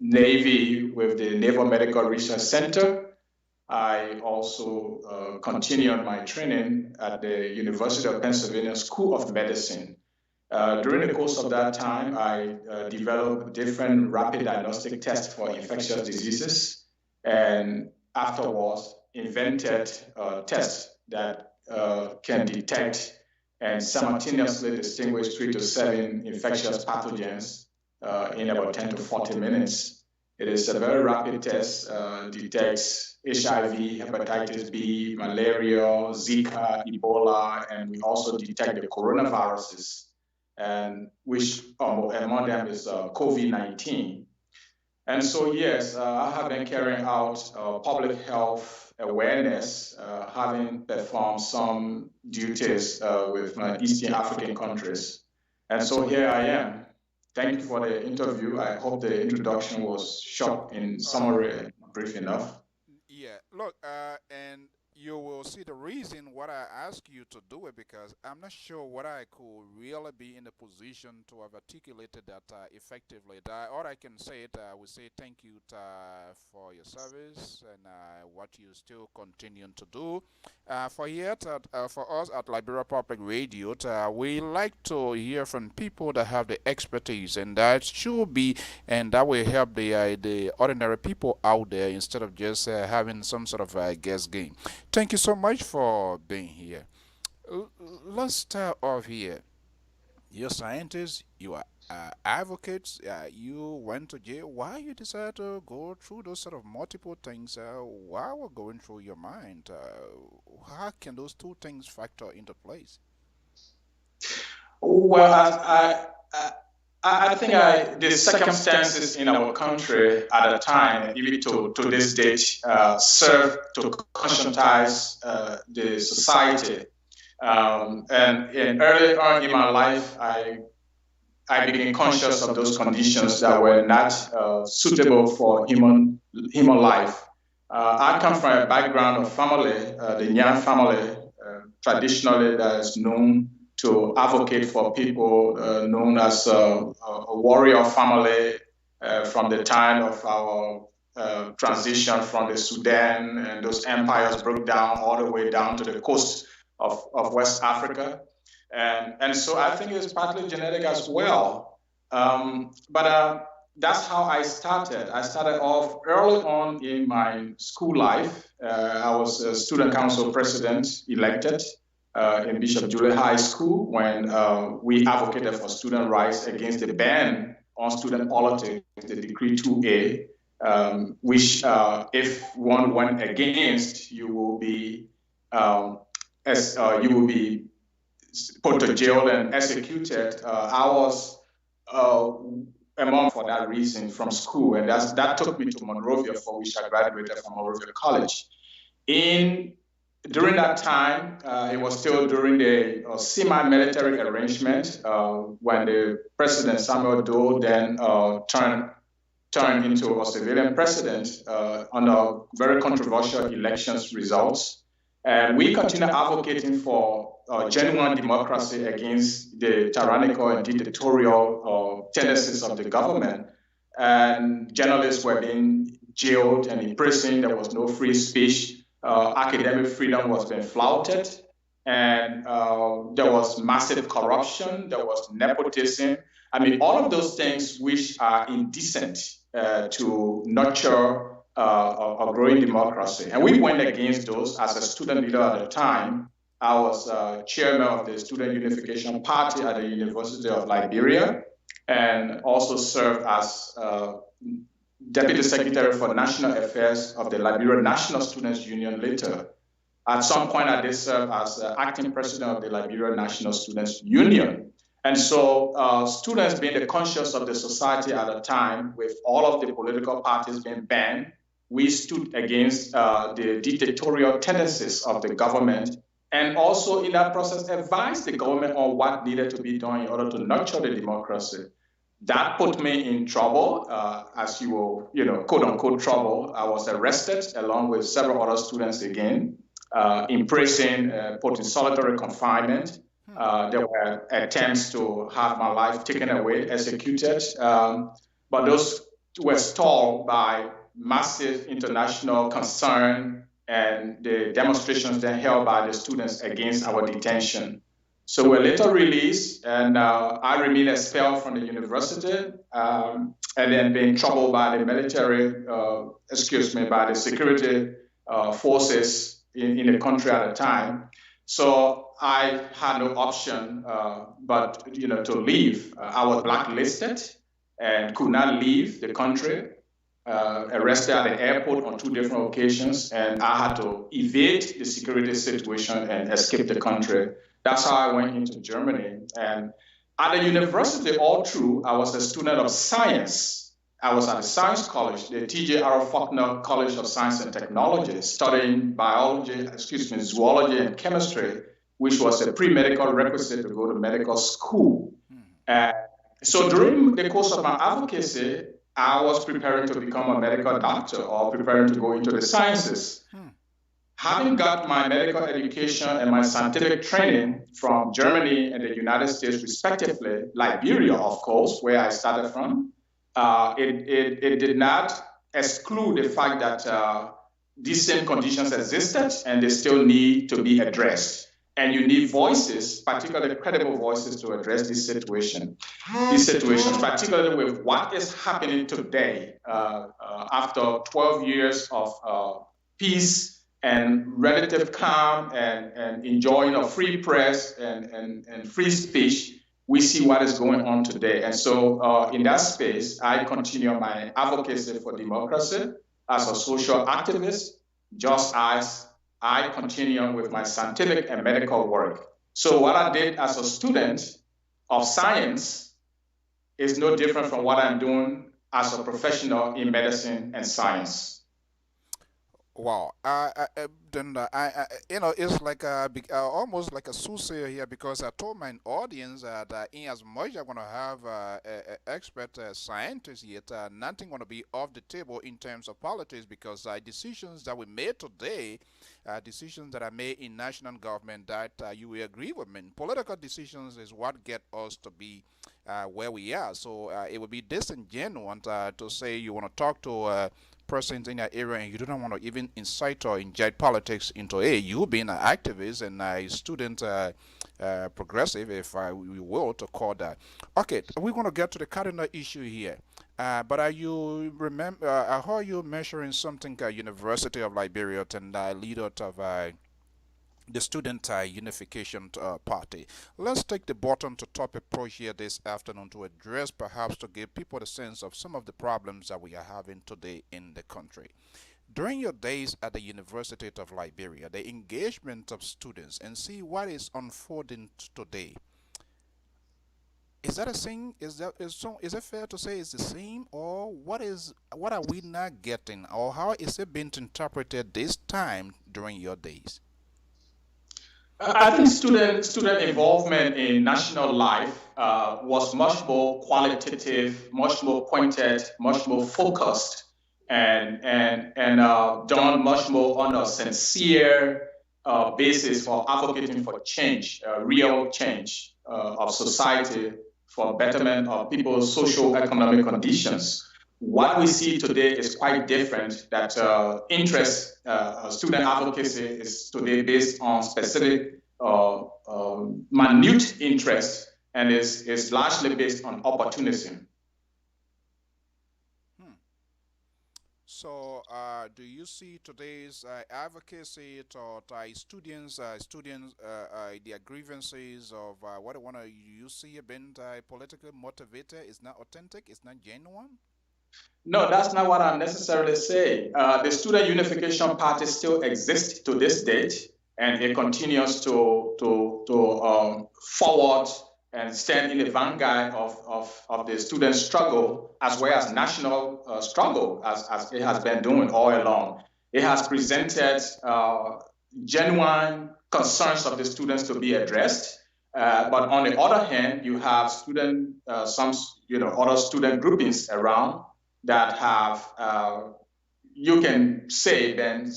Navy with the Naval Medical Research Center. I also continue on my training at the University of Pennsylvania School of Medicine. During the course of that time, I developed different rapid diagnostic tests for infectious diseases, and afterwards invented tests that can detect and simultaneously distinguish 3 to 7 infectious pathogens in about 10 to 40 minutes. It is a very rapid test, detects HIV, hepatitis B, malaria, Zika, Ebola, and we also detect the coronaviruses, and which among them is COVID-19. And so, yes, I have been carrying out public health awareness, having performed some duties with my Eastern African countries. And so here I am. Thank you for the interview. I hope the introduction was short in summary, brief enough. Yeah, look, and you will see the reason why I ask you to do it, because I'm not sure what I could really be in the position to have articulated that effectively. All I can say is we say thank you for your service and what you still continue to do. For us at Liberia Public Radio, we like to hear from people that have the expertise, and that should be, and that will help the ordinary people out there instead of just having some sort of guess game. Thank you so much for being here. Let's start off here. You're scientists, you are advocates, you went to jail. Why you decided to go through those sort of multiple things? Why were going through your mind? How can those two things factor into place? Well, I think the circumstances in our country at the time, even to this date, serve to conscientize the society. And early on in my life, I became conscious of those conditions that were not suitable for human life. I come from a background of family, the Nyan family, traditionally that is known to advocate for people, known as a warrior family, from the time of our transition from the Sudan, and those empires broke down all the way down to the coast of West Africa. And so I think it's partly genetic as well. But that's how I started. I started off early on in my school life. I was a student council president elected in Bishop Julie High School when we advocated for student rights against the ban on student politics, the Decree 2A, which if one went against, you will be put to jail and executed. I was among for that reason from school, and that took me to Monrovia, for which I graduated from Monrovia College. During that time, it was still during the semi-military arrangement when the President Samuel Doe then turned into a civilian president under very controversial elections results. And we continue advocating for genuine democracy against the tyrannical and dictatorial tendencies of the government. And journalists were being jailed and imprisoned. There was no free speech. Academic freedom was being flouted. And there was massive corruption. There was nepotism. I mean, all of those things which are indecent to nurture a growing democracy. And we went against those. As a student leader at the time, I was chairman of the Student Unification Party at the University of Liberia, and also served as Deputy Secretary for National Affairs of the Liberia National Students Union later. At some point, I did serve as acting president of the Liberia National Students Union. And so students being the conscience of the society at the time, with all of the political parties being banned, we stood against the dictatorial tendencies of the government, and also in that process advised the government on what needed to be done in order to nurture the democracy. That put me in trouble, as you will, quote unquote trouble. I was arrested along with several other students again, imprisoned, put in solitary confinement. There were attempts to have my life taken away, executed, but those were stalled by massive international concern and the demonstrations then held by the students against our detention. So we're later released, and I remained expelled from the university, and then being troubled by the military, by the security forces in the country at the time. So I had no option but to leave. I was blacklisted and could not leave the country. Arrested at the airport on 2 different occasions, and I had to evade the security situation and escape the country. That's how I went into Germany. And at the university, all through, I was a student of science. I was at the Science College, the T.J. R. Faulkner College of Science and Technology, studying zoology and chemistry, which was a pre-medical requisite to go to medical school. So during the course of my advocacy, I was preparing to become a medical doctor or preparing to go into the sciences. Having got my medical education and my scientific training from Germany and the United States respectively, Liberia, of course, where I started from, it did not exclude the fact that these same conditions existed and they still need to be addressed. And you need voices, particularly credible voices, to address this situation. These situations, particularly with what is happening today, after 12 years of peace and relative calm and enjoying a free press and free speech, we see what is going on today. And so in that space, I continue my advocacy for democracy as a social activist, just as I continue with my scientific and medical work. So what I did as a student of science is no different from what I'm doing as a professional in medicine and science. Wow. Then it's like almost like a soothsayer here because I told my audience that in as much I'm gonna have expert scientists yet, nothing gonna be off the table in terms of politics because decisions that we made today, decisions that are made in national government that you will agree with me. Political decisions is what get us to be where we are. So it would be disingenuous to say you want to talk to persons in that area and you don't want to even incite or inject politics into it. You being an activist and a student progressive, if we will, to call that. Okay, we're going to get to the cardinal issue here. But are you remember? How are you measuring something? University of Liberia and leader of the Student Unification Party. Let's take the bottom to top approach here this afternoon to address, perhaps to give people a sense of some of the problems that we are having today in the country. During your days at the University of Liberia, the engagement of students and see what is unfolding today. Is that a thing? Is it fair to say it's the same, or what are we not getting, or how is it being interpreted this time during your days? I think student involvement in national life was much more qualitative, much more pointed, much more focused, and done much more on a sincere basis for advocating for change, real change of society for betterment of people's social economic conditions. What we see today is quite different. That student advocacy is today based on specific minute interest and is largely based on opportunism. So, do you see today's advocacy toward students, their grievances of what they want to you see being politically motivated? It's not authentic. It's not genuine. No, that's not what I'm necessarily saying. The Student Unification Party still exists to this date, and it continues to forward and stand in the vanguard of the student struggle as well as national struggle, as it has been doing all along. It has presented genuine concerns of the students to be addressed. But on the other hand, you have other student groupings around that have, you can say, been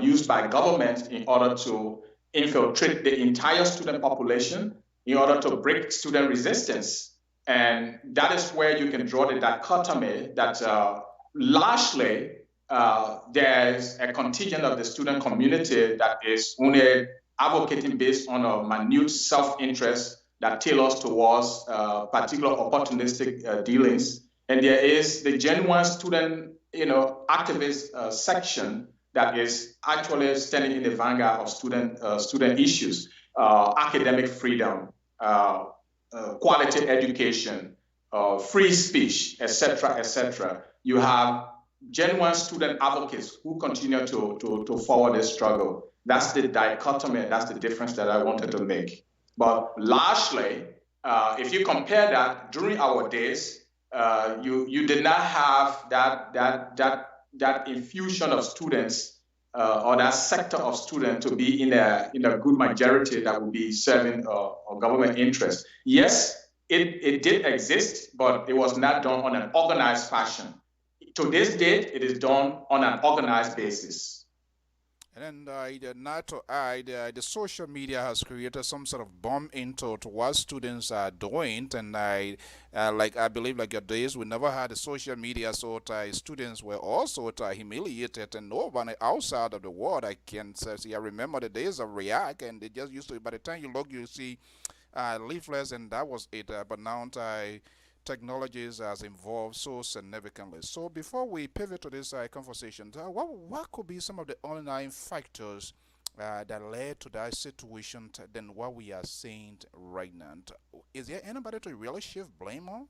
used by government in order to infiltrate the entire student population in order to break student resistance. And that is where you can draw the dichotomy that largely there's a contingent of the student community that is only advocating based on a minute self-interest that tailors towards particular opportunistic dealings. And there is the genuine student, activist section that is actually standing in the vanguard of student issues, academic freedom, quality education, free speech, etc., etc. You have genuine student advocates who continue to forward this struggle. That's the dichotomy, that's the difference that I wanted to make. But largely, if you compare that during our days, you did not have that infusion of students or that sector of students to be in a good majority that would be serving a government interest. Yes, it did exist, but it was not done on an organized fashion. To this date, it is done on an organized basis. And then, not to add, the social media has created some sort of bomb into to what students are doing. And I believe, like your days, we never had the social media, so students were also humiliated, and nobody outside of the world I can say. I remember the days of React, and they just used to. By the time you look, you see leaflets, and that was it. But now technologies has evolved so significantly. So before we pivot to this conversation, what could be some of the underlying factors that led to that situation than what we are seeing right now? Is there anybody to really shift blame on?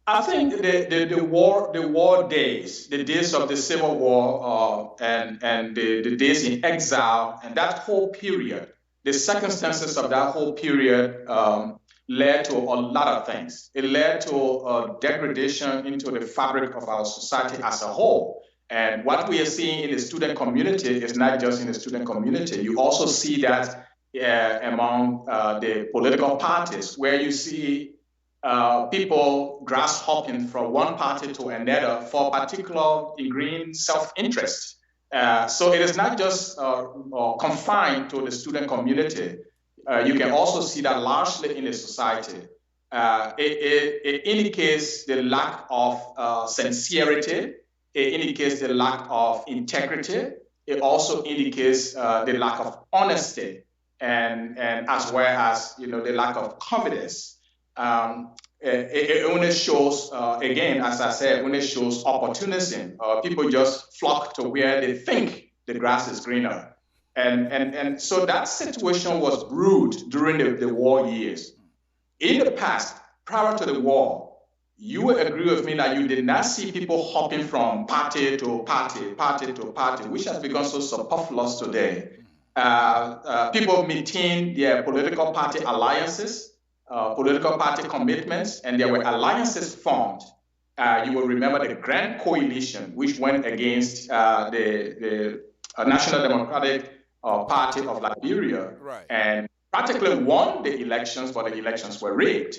I think the war days, the days of the Civil War, and the days in exile, and that whole period, the circumstances of that whole period led to a lot of things. It led to a degradation into the fabric of our society as a whole. And what we are seeing in the student community is not just in the student community. You also see that among the political parties, where you see people grasshopping from one party to another for particular ingrained self-interest. So it is not just confined to the student community. You can also see that largely in the society. It indicates the lack of sincerity. It indicates the lack of integrity. It also indicates the lack of honesty, and as well as the lack of confidence. It only shows, again, as I said, when it shows opportunism. People just flock to where they think the grass is greener. And so that situation was brewed during the war years. In the past, prior to the war, you will agree with me that you did not see people hopping from party to party, party to party, which has become so superfluous today. People maintain their political party alliances, political party commitments, and there were alliances formed. You will remember the Grand Coalition, which went against the National Democratic Party of Liberia, and practically won the elections, but the elections were rigged.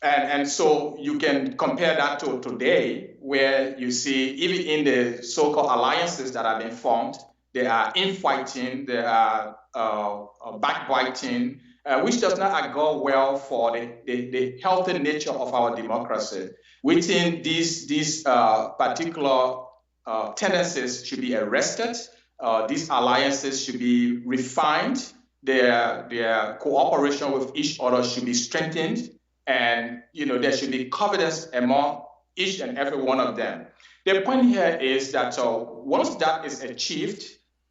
And so you can compare that to today, where you see even in the so-called alliances that have been formed, there are infighting, there are backbiting, which does not go well for the healthy nature of our democracy. We think these particular tendencies should be arrested. These alliances should be refined. Their cooperation with each other should be strengthened. And there should be confidence among each and every one of them. The point here is that once that is achieved,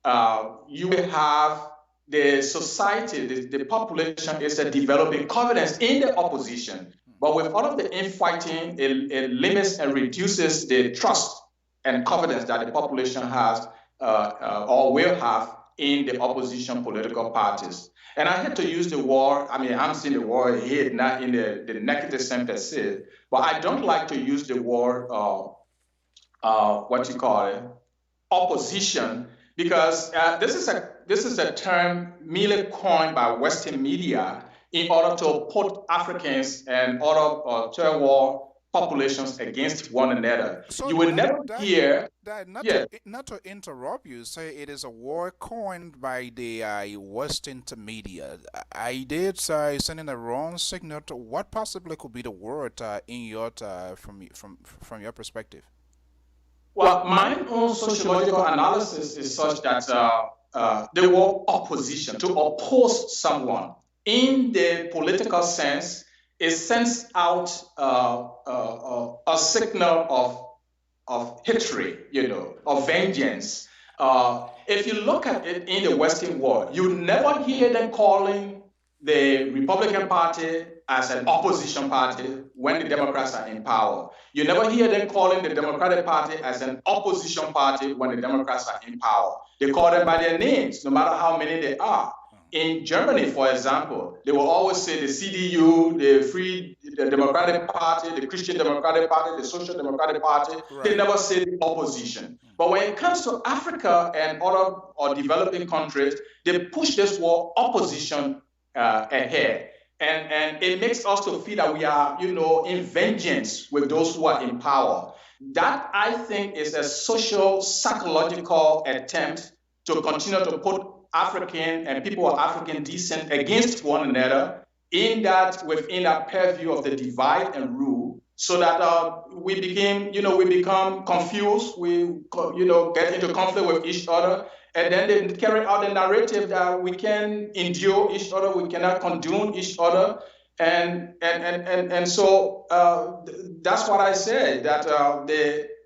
you will have the society, the population is developing confidence in the opposition. But with all of the infighting, it limits and reduces the trust and confidence that the population has or will have in the opposition political parties. And I hate to use the word, I'm seeing the word hate, not in the negative sense per se, but I don't like to use the word, opposition, because this is a term merely coined by Western media in order to put Africans and other third world populations against one another. So you will never hear. Not to interrupt you, say it is a word coined by the Western media. I did sending a wrong signal. To what possibly could be the word in your from your perspective? Well, my own sociological analysis is such that the word opposition, to oppose someone in the political sense, it sends out a signal of hatred, of vengeance. If you look at it in the Western world, you never hear them calling the Republican Party as an opposition party when the Democrats are in power. You never hear them calling the Democratic Party as an opposition party when the Democrats are in power. They call them by their names, no matter how many they are. In Germany, for example, they will always say the CDU, the Democratic Party, the Christian Democratic Party, the Social Democratic Party. Right. They never say the opposition. But when it comes to Africa and other or developing countries, they push this word opposition ahead. And it makes us to feel that we are, in vengeance with those who are in power. That, I think, is a social, psychological attempt to continue to put African and people of African descent against one another within that purview of the divide and rule, so that we become confused, we get into conflict with each other, and then they carry out the narrative that we can endure each other, we cannot condone each other, and so that's what I said, that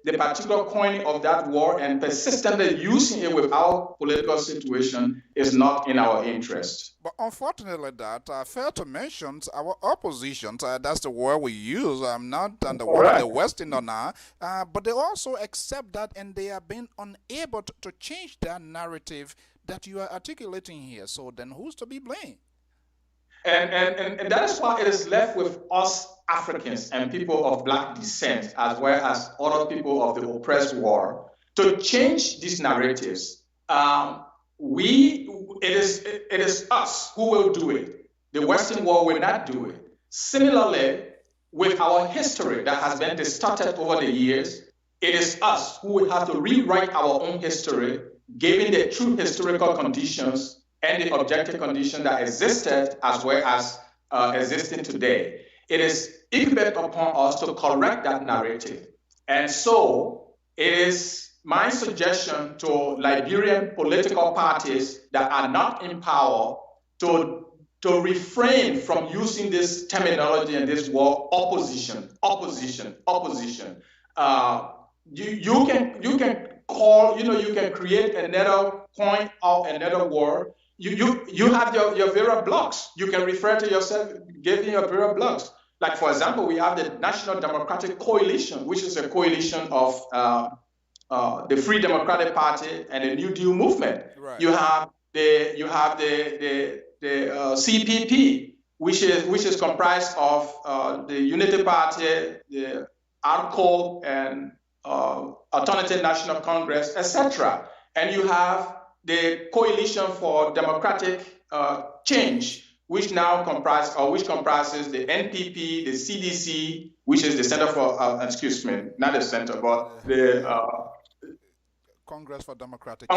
the particular coining of that word and persistently using it without political situation is not in our interest. But unfortunately, that fair to mention our opposition, that's the word we use, not on the word of the Western or not, but they also accept that, and they have been unable to change that narrative that you are articulating here. So then who's to be blamed? And that is why it is left with us Africans and people of black descent, as well as other people of the oppressed world, to change these narratives. It is us who will do it. The Western world will not do it. Similarly, with our history that has been distorted over the years, it is us who will have to rewrite our own history, given the true historical conditions and the objective condition that existed as well as existing today. It is incumbent upon us to correct that narrative. And so it is my suggestion to Liberian political parties that are not in power to refrain from using this terminology and this word opposition. You can call, you can create another point of another word. You have your various blocks. You can refer to yourself giving your various blocks. Like, for example, we have the National Democratic Coalition, which is a coalition of the Free Democratic Party and the New Deal movement. Right. You have the CPP, which is comprised of the Unity Party, the ARCO, and Alternative National Congress, etc. And you have the Coalition for Democratic Change, which comprises the NPP, the CDC, which is the Center for, not the Center, but the Congress for Democratic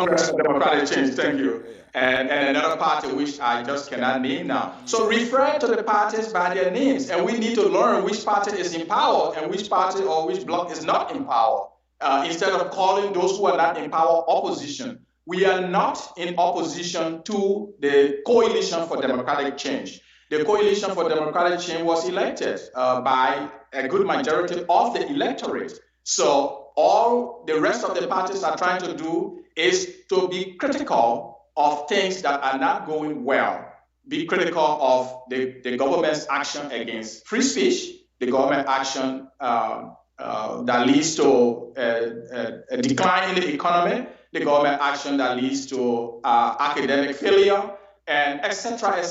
Change, thank you. And another party which I just cannot name now. So refer to the parties by their names, and we need to learn which party is in power and which party or which bloc is not in power, instead of calling those who are not in power opposition. We are not in opposition to the Coalition for Democratic Change. The Coalition for Democratic Change was elected by a good majority of the electorate. So all the rest of the parties are trying to do is to be critical of things that are not going well. Be critical of the government's action against free speech, the government action that leads to a decline in the economy, the government action that leads to academic failure, and et cetera,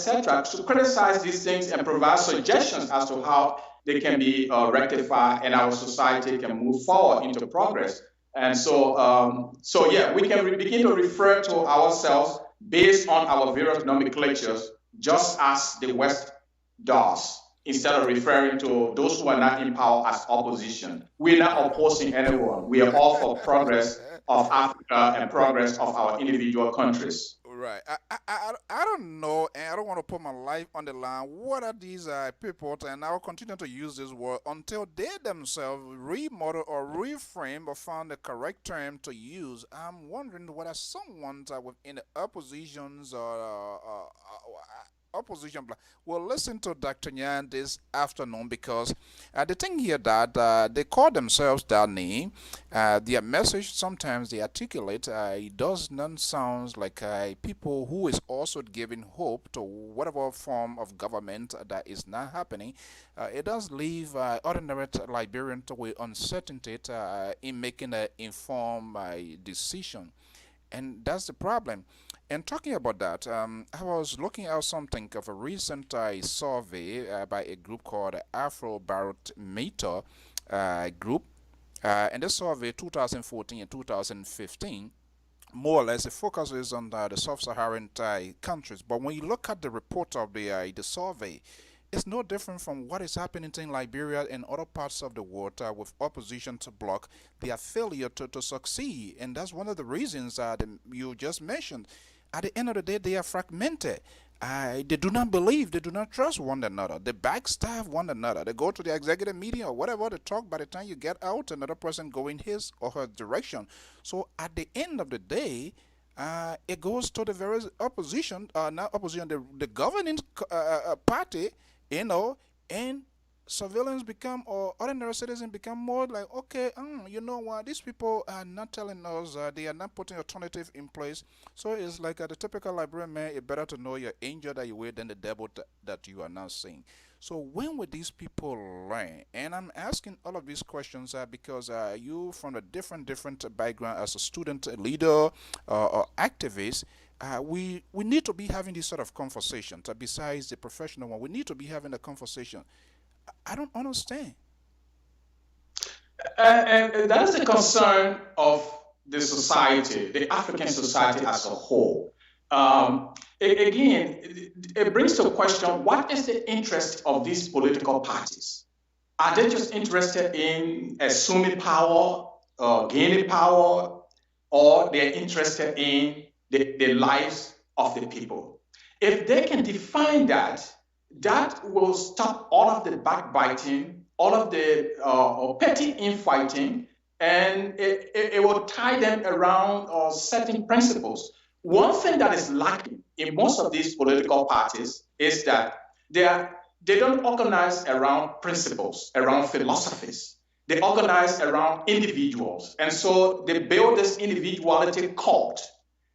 to criticize these things and provide suggestions as to how they can be rectified and our society can move forward into progress. And so, we can begin to refer to ourselves based on our various nomenclatures, just as the West does, instead of referring to those who are not in power as opposition. We're not opposing anyone. We are all for progress of Africa and progress of our individual countries. Right. I don't know, and I don't want to put my life on the line. What are these people, and I will continue to use this word until they themselves remodel or reframe or find the correct term to use. I'm wondering whether someone within the oppositions or opposition will listen to Dr. Nyan this afternoon, because the thing here that they call themselves that name, their message sometimes they articulate, it does not sound like people who is also giving hope to whatever form of government that is not happening. It does leave ordinary Liberians with uncertainty in making an informed decision, and that's the problem. And talking about that, I was looking at something of a recent survey by a group called Afrobarometer group. And this survey, 2014 and 2015, more or less it focuses on the sub-Saharan countries. But when you look at the report of the survey, it's no different from what is happening in Liberia and other parts of the world with opposition to bloc their failure to succeed. And that's one of the reasons that you just mentioned. At the end of the day, they are fragmented. They do not believe, they do not trust one another. They backstab one another. They go to the executive meeting or whatever to talk. By the time you get out, another person go in his or her direction. So at the end of the day, it goes to the very opposition, not opposition, the governing party, and civilians become, or ordinary citizens become more like, okay, you know what, these people are not telling us, they are not putting alternative in place. So it's like the typical Liberian man, it's better to know your angel that you with than the devil that you are not seeing. So when will these people learn? And I'm asking all of these questions because you from a different background as a student, a leader, or activist. We need to be having this sort of conversations besides the professional one. We need to be having a conversation. I don't understand. And that is the concern of the society, the African society as a whole. Again, it brings to question, what is the interest of these political parties? Are they just interested in assuming power, gaining power, or they're interested in the lives of the people? If they can define that, that will stop all of the backbiting, all of the petty infighting, and it will tie them around certain principles. One thing that is lacking in most of these political parties is that they don't organize around principles, around philosophies. They organize around individuals. And so they build this individuality cult.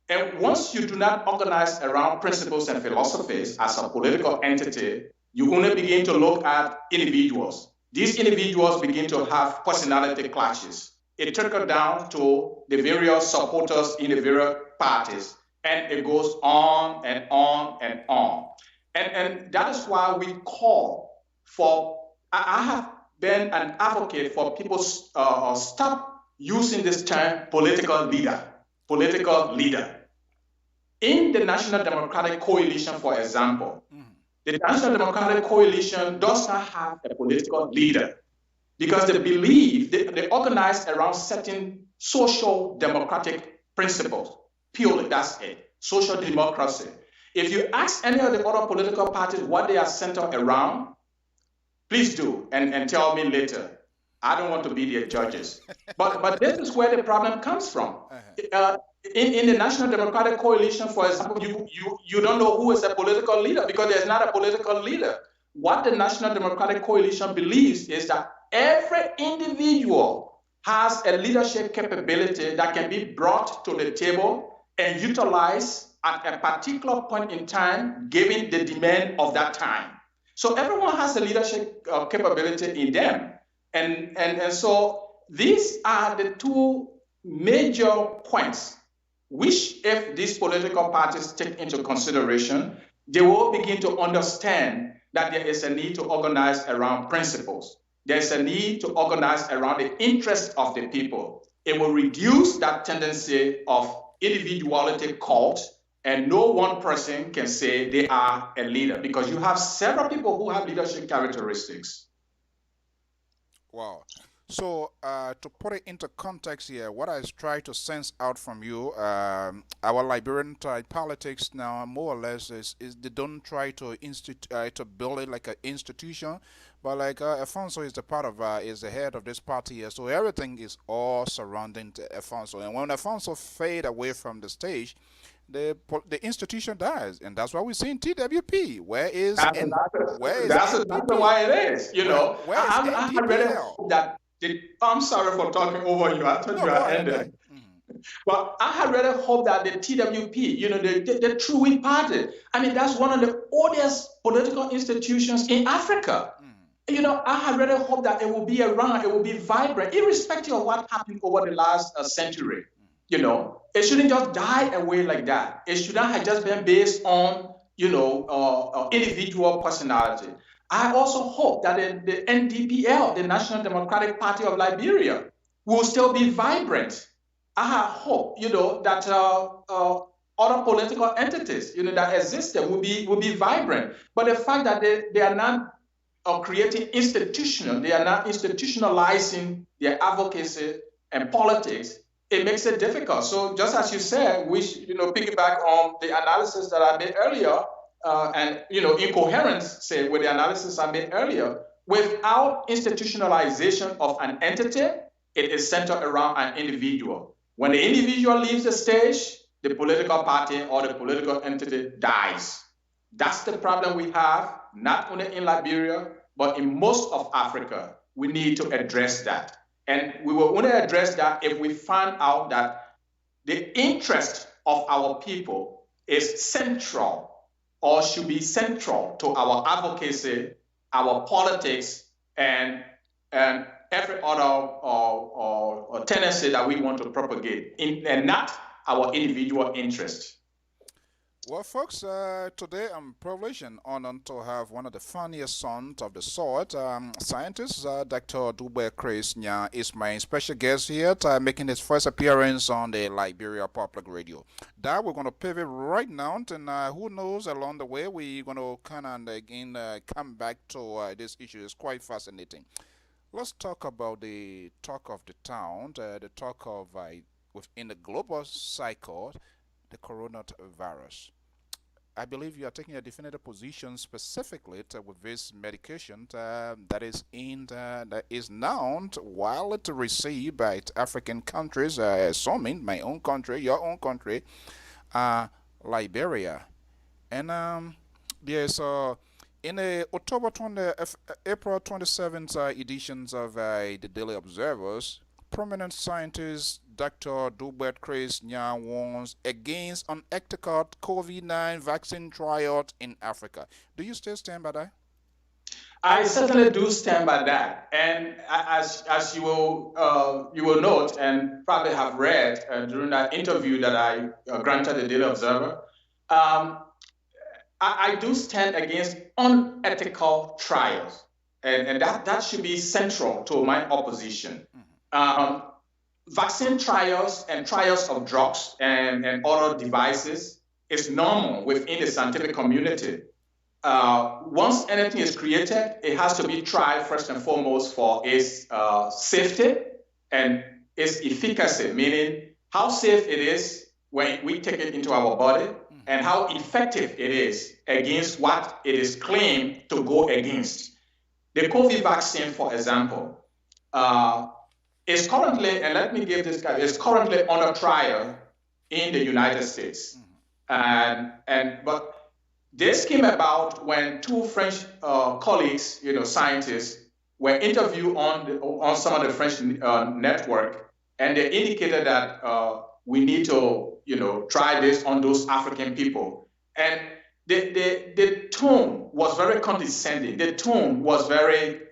And once you do not organize around principles and philosophies as a political entity, you only begin to look at individuals. These individuals begin to have personality clashes. It trickles down to the various supporters in the various parties, and it goes on and on and on. And that is why we call for, I have been an advocate for people stop using this term political leader. In the National Democratic Coalition, for example, the National Democratic Coalition does not have a political leader because they believe they organize around certain social democratic principles. Purely, that's it. Social democracy. If you ask any of the other political parties what they are centered around, please do and tell me later. I don't want to be their judges. But this is where the problem comes from. In the National Democratic Coalition, for example, you don't know who is a political leader because there's not a political leader. What the National Democratic Coalition believes is that every individual has a leadership capability that can be brought to the table and utilized at a particular point in time, given the demand of that time. So everyone has a leadership capability in them. And so these are the two major points which, if these political parties take into consideration, they will begin to understand that there is a need to organize around principles. There's a need to organize around the interests of the people. It will reduce that tendency of individuality cult, and no one person can say they are a leader because you have several people who have leadership characteristics. Wow. So to put it into context here, what I try to sense out from you, our Liberian politics now more or less is they don't try to to build it like an institution, but like Alfonso is the part of is the head of this party here, so everything is all surrounding Alfonso, and when Alfonso fade away from the stage, the institution dies, and that's why we see in TWP. Where is that's exactly why it is. You know, I had really hoped that. I'm sorry for talking over you. I thought you were ended. But I had really hoped that the TWP, you know, the True Wing Party, I mean, that's one of the oldest political institutions in Africa. You know, I had really hoped that it will be around, it will be vibrant, irrespective of what happened over the last century. You know, it shouldn't just die away like that. It shouldn't have just been based on, you know, individual personality. I also hope that the NDPL, the National Democratic Party of Liberia, will still be vibrant. I hope, you know, that other political entities, you know, that existed will be vibrant. But the fact that they are not creating they are not institutionalizing their advocacy and politics, it makes it difficult. So just as you said, we should, you know, piggyback on the analysis that I made earlier, and, you know, in coherence, say, with the analysis I made earlier, without institutionalization of an entity, it is centered around an individual. When the individual leaves the stage, the political party or the political entity dies. That's the problem we have, not only in Liberia, but in most of Africa. We need to address that. And we will only address that if we find out that the interest of our people is central or should be central to our advocacy our politics, and every other tendency that we want to propagate, and not our individual interest. Well, folks, today I'm privileged and honored to have one of the funniest sons of the sort. Scientist Dr. Dube Chris Nya is my special guest here, making his first appearance on the Liberia Public Radio. That we're going to pivot right now, and who knows, along the way, we're going to kind of again come back to this issue. It's quite fascinating. Let's talk about the talk of the town, the talk of within the global cycle, the coronavirus. I believe you are taking a definitive position specifically with this medication that is known while it received by African countries, assuming my own country, your own country, Liberia, and yes, in the April 27th editions of the Daily Observers, prominent scientist Dr. Dubert Chris Nya warns against unethical COVID-19 vaccine trials in Africa. Do you still stand by that? I certainly do stand by that, and as you will note and probably have read during that interview that I granted the Daily Observer, I do stand against unethical trials, and that should be central to my opposition. Vaccine trials and trials of drugs and other devices is normal within the scientific community. Once anything is created, it has to be tried first and foremost for its safety and its efficacy, meaning how safe it is when we take it into our body and how effective it is against what it is claimed to go against. The COVID vaccine, for example, is currently, and let me give this guy, is currently under trial in the United States. But this came about when two French colleagues, scientists, were interviewed on some of the French network, and they indicated that we need to, try this on those African people. And the tone was very condescending. The tone was very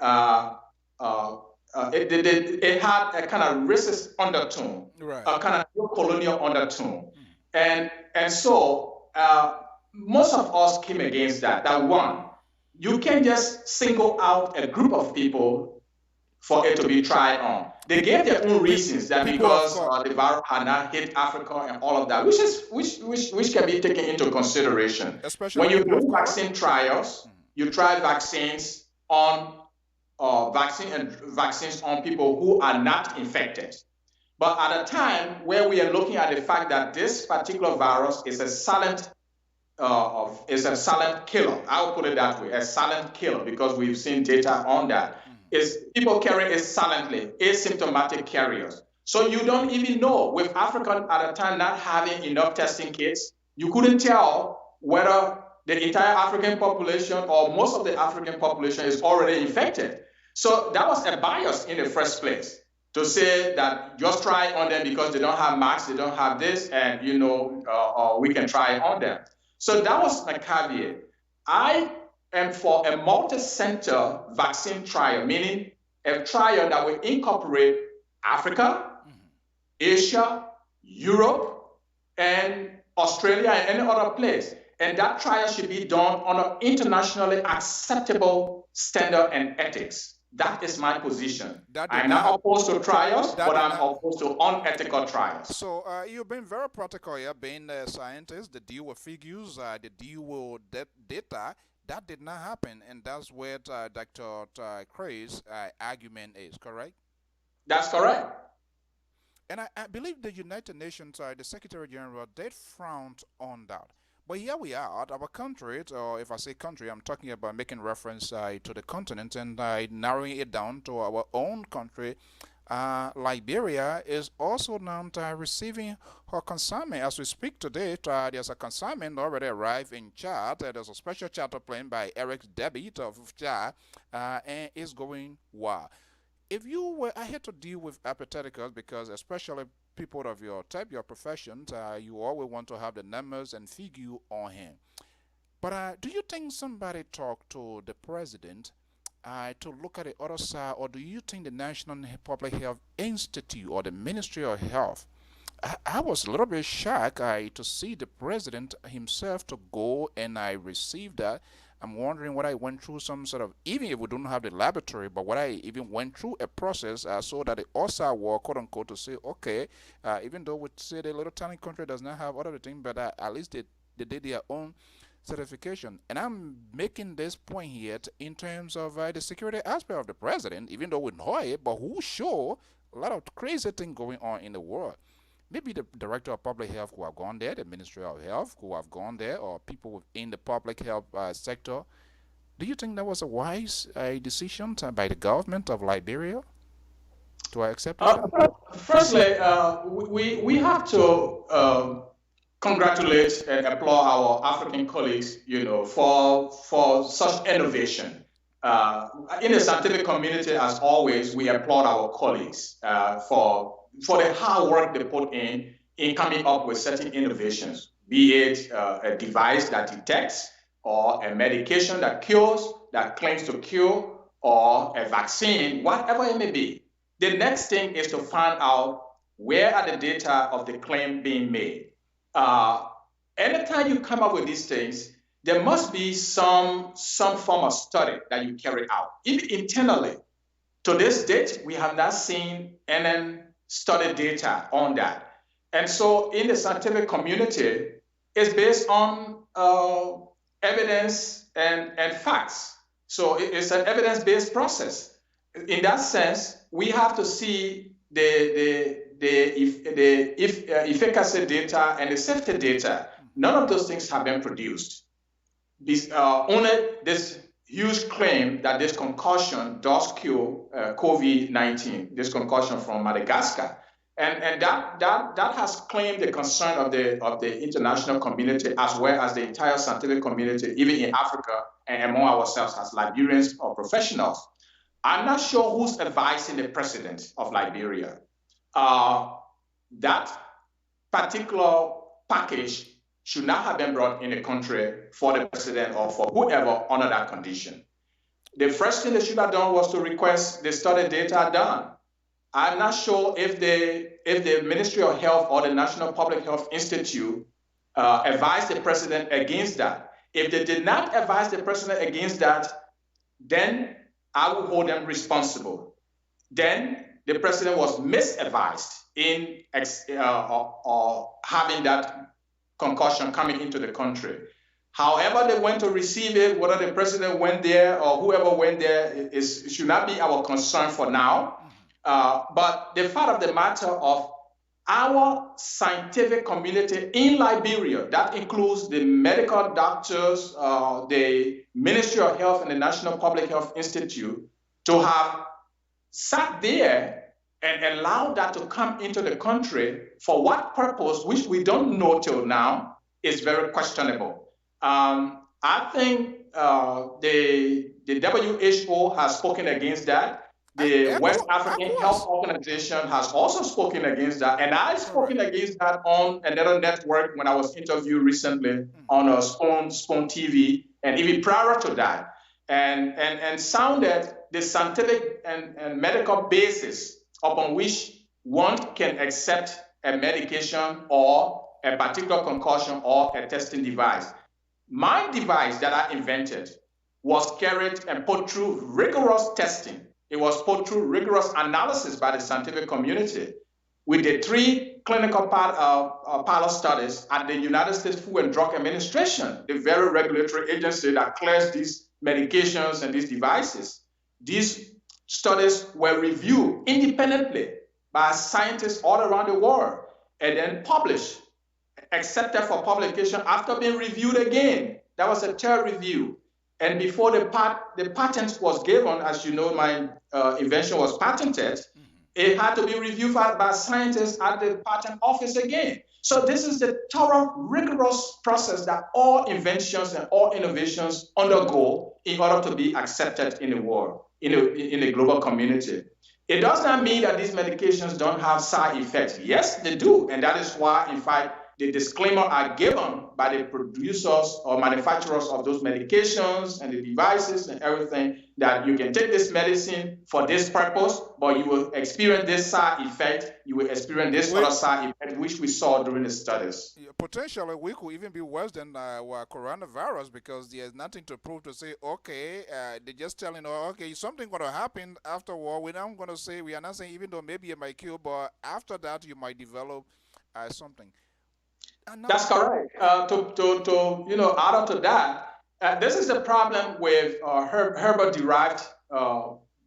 it had a kind of racist undertone, right, a kind of colonial undertone. And so most of us came against that. That one, you can't just single out a group of people for it to be tried on. They gave their own reasons that because the virus had not hit Africa and all of that, which can be taken into consideration. Especially when you do vaccine trials, you try vaccines on vaccines on people who are not infected. But at a time where we are looking at the fact that this particular virus is a silent killer, I'll put it that way, a silent killer, because we've seen data on that. Is people carry it silently, asymptomatic carriers. So you don't even know, with Africa at a time not having enough testing kits, you couldn't tell whether the entire African population or most of the African population is already infected. So that was a bias in the first place, to say that just try on them because they don't have masks, they don't have this, and we can try on them. So that was my caveat. I am for a multi-center vaccine trial, meaning a trial that will incorporate Africa, Asia, Europe, and Australia, and any other place. And that trial should be done on an internationally acceptable standard and ethics. That is my position. I'm not opposed to trials, but I'm opposed to unethical trials. So you've been very practical here, being a scientist, the deal with figures, the deal with data. That did not happen, and that's where Dr. Cray's argument is, correct? That's correct. And I believe the United Nations, the Secretary General, did frown on that. But here we are, our country, or if I say country, I'm talking about making reference to the continent and narrowing it down to our own country. Liberia is also now receiving her consignment. As we speak today, there's a consignment already arrived in Chad. There's a special charter plane by Eric Debit of Chad, and it's going well. If you were, I had to deal with hypotheticals because especially people of your type, your profession, you always want to have the numbers and figure on hand. But do you think somebody talked to the president to look at the other side, or do you think the National Public Health Institute or the Ministry of Health? I was a little bit shocked to see the president himself to go, and I received that. I'm wondering what I went through some sort of, even if we don't have the laboratory, but what I even went through a process so that the OSA were, quote unquote, to say, okay, even though we say the little tiny country does not have other things, but at least they did their own certification. And I'm making this point here in terms of the security aspect of the president, even though we know it, but who show a lot of crazy things going on in the world. Maybe the director of public health who have gone there, the Ministry of Health who have gone there, or people in the public health sector. Do you think that was a wise decision by the government of Liberia to accept it? Firstly, we have to congratulate and applaud our African colleagues, for such innovation. In the scientific community, as always, we applaud our colleagues for the hard work they put in coming up with certain innovations, be it a device that detects, or a medication that cures, that claims to cure, or a vaccine, whatever it may be. The next thing is to find out where are the data of the claim being made. Anytime you come up with these things, there must be some form of study that you carry out, even internally. To this date, we have not seen any study data on that. And so in the scientific community, it's based on evidence and facts. So it's an evidence-based process. In that sense, we have to see the efficacy data and the safety data. None of those things have been produced. Only this huge claim that this concoction does cure COVID-19, this concoction from Madagascar. And that has claimed the concern of the international community, as well as the entire scientific community, even in Africa and among ourselves as Liberians or professionals. I'm not sure who's advising the president of Liberia. That particular package should not have been brought in the country for the president or for whoever under that condition. The first thing they should have done was to request the study data done. I'm not sure if the Ministry of Health or the National Public Health Institute advised the president against that. If they did not advise the president against that, then I will hold them responsible. Then the president was misadvised in having that concussion coming into the country. However they went to receive it, whether the president went there or whoever went there, it should not be our concern for now. But the fact of the matter of our scientific community in Liberia, that includes the medical doctors, the Ministry of Health and the National Public Health Institute, to have sat there and allowed that to come into the country for what purpose, which we don't know till now, is very questionable. I think the WHO has spoken against that. The West African Health Organization has also spoken against that. And I've spoken against that on another network when I was interviewed recently on Spoon TV, and even prior to that, and sounded the scientific and medical basis upon which one can accept a medication or a particular concussion or a testing device. My device that I invented was carried and put through rigorous testing. It was put through rigorous analysis by the scientific community. We did 3 clinical pilot studies at the United States Food and Drug Administration, the very regulatory agency that clears these medications and these devices. These studies were reviewed independently by scientists all around the world and then published, accepted for publication after being reviewed again. That was a third review. And before the patent was given, as you know, my invention was patented, it had to be reviewed by scientists at the patent office again. So this is the thorough, rigorous process that all inventions and all innovations undergo in order to be accepted in the world, in the global community. It does not mean that these medications don't have side effects. Yes, they do. And that is why, in fact, the disclaimer are given by the producers or manufacturers of those medications and the devices and everything, that you can take this medicine for this purpose, but you will experience this side effect, you will experience this other side effect, which we saw during the studies. Potentially, we could even be worse than coronavirus, because there's nothing to prove to say, okay, they're just telling, oh, okay, something going to happen afterward. We're not going to say, we are not saying, even though maybe it might kill, but after that, you might develop something. That's correct. Add to that, this is the problem with herbal-derived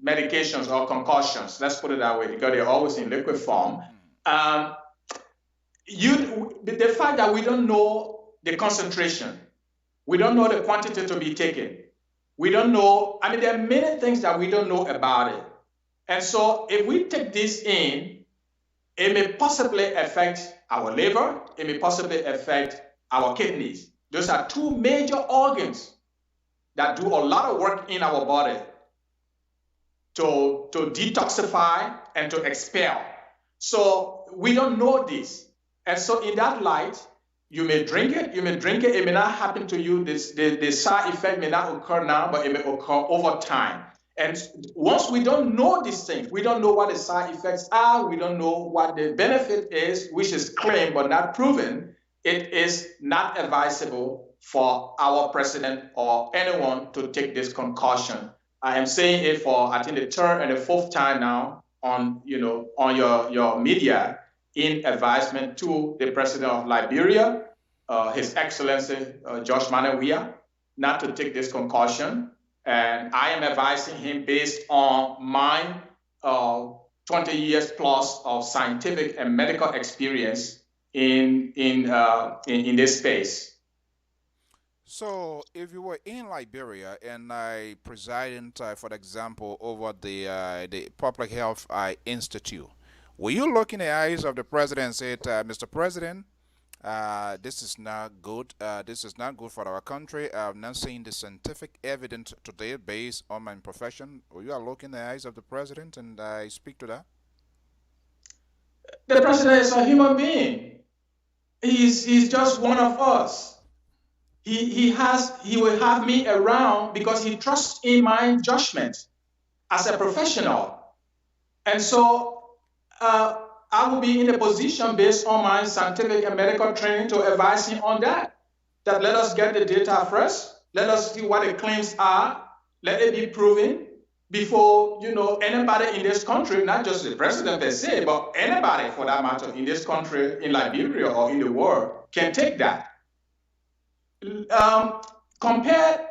medications or concoctions. Let's put it that way, because they're always in liquid form. The fact that we don't know the concentration, we don't know the quantity to be taken, we don't know. I mean, there are many things that we don't know about it, and so if we take this in, it may possibly affect our liver, it may possibly affect our kidneys. Those are two major organs that do a lot of work in our body to detoxify and to expel. So we don't know this. And so in that light, you may drink it, it may not happen to you. The side effect may not occur now, but it may occur over time. And once we don't know these things, we don't know what the side effects are, we don't know what the benefit is, which is claimed but not proven, it is not advisable for our president or anyone to take this concoction. I am saying it for, I think, the third and the fourth time now on your media, in advisement to the president of Liberia, His Excellency Josh Manawia, not to take this concoction. And I am advising him based on my 20 years plus of scientific and medical experience in this space. So, if you were in Liberia and I presiding, for example, over the Public Health Institute, will you look in the eyes of the president and say, Mr. President, this is not good. This is not good for our country. I'm not seeing the scientific evidence today based on my profession. Will you look in the eyes of the president and I speak to that? The president is a human being. He's just one of us. He will have me around because he trusts in my judgment as a professional. And so I will be in a position based on my scientific and medical training to advise him on that. That let us get the data first. Let us see what the claims are. Let it be proven before anybody in this country, not just the president per se, but anybody for that matter in this country, in Liberia or in the world, can take that. Compare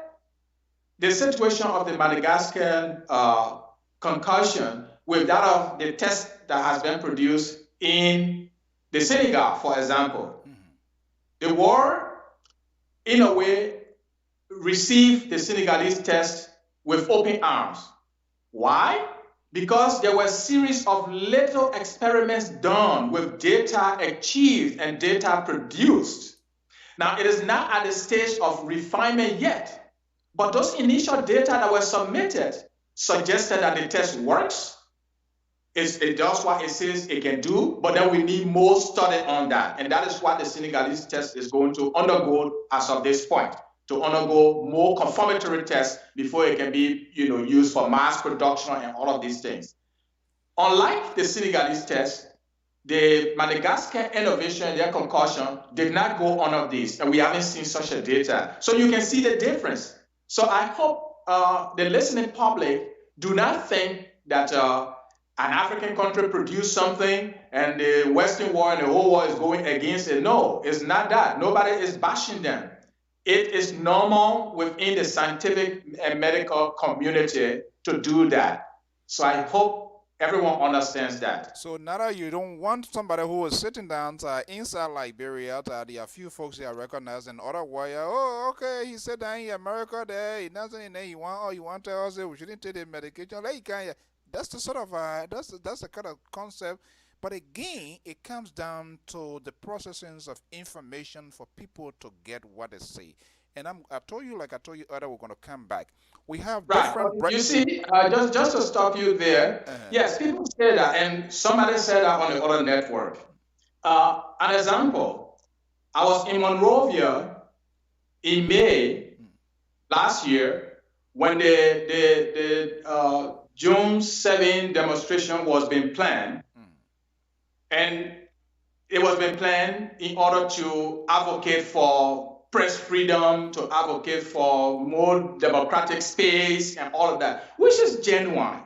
the situation of the Madagascar concussion with that of the test that has been produced in the Senegal, for example. The world, in a way, received the Senegalese test with open arms. Why? Because there were a series of little experiments done with data achieved and data produced. Now, it is not at the stage of refinement yet, but those initial data that were submitted suggested that the test works. It does what it says it can do, but then we need more study on that. And that is what the Senegalese test is going to undergo as of this point, to undergo more confirmatory tests before it can be used for mass production and all of these things. Unlike the Senegalese test, the Madagascar innovation, their concussion, did not go on of this, and we haven't seen such a data. So you can see the difference. So I hope the listening public do not think that an African country produced something and the Western world and the whole world is going against it. No, it's not that. Nobody is bashing them. It is normal within the scientific and medical community to do that. So I hope everyone understands that. So Nara, you don't want somebody who is sitting down inside Liberia. There are a few folks here recognized and other warrior. Oh, okay, he said that in America there, he doesn't in there. You want to tell us that we shouldn't take the medication. Like, that's the sort of that's the kind of concept. But again, it comes down to the processing of information for people to get what they say. And I told you earlier, we're going to come back. We have different. You see, just to stop you there. Yes, people say that, and somebody said that on the other network. An example: I was in Monrovia in May last year when the June 7 demonstration was being planned, and it was being planned in order to advocate for press freedom, to advocate for more democratic space and all of that, which is genuine.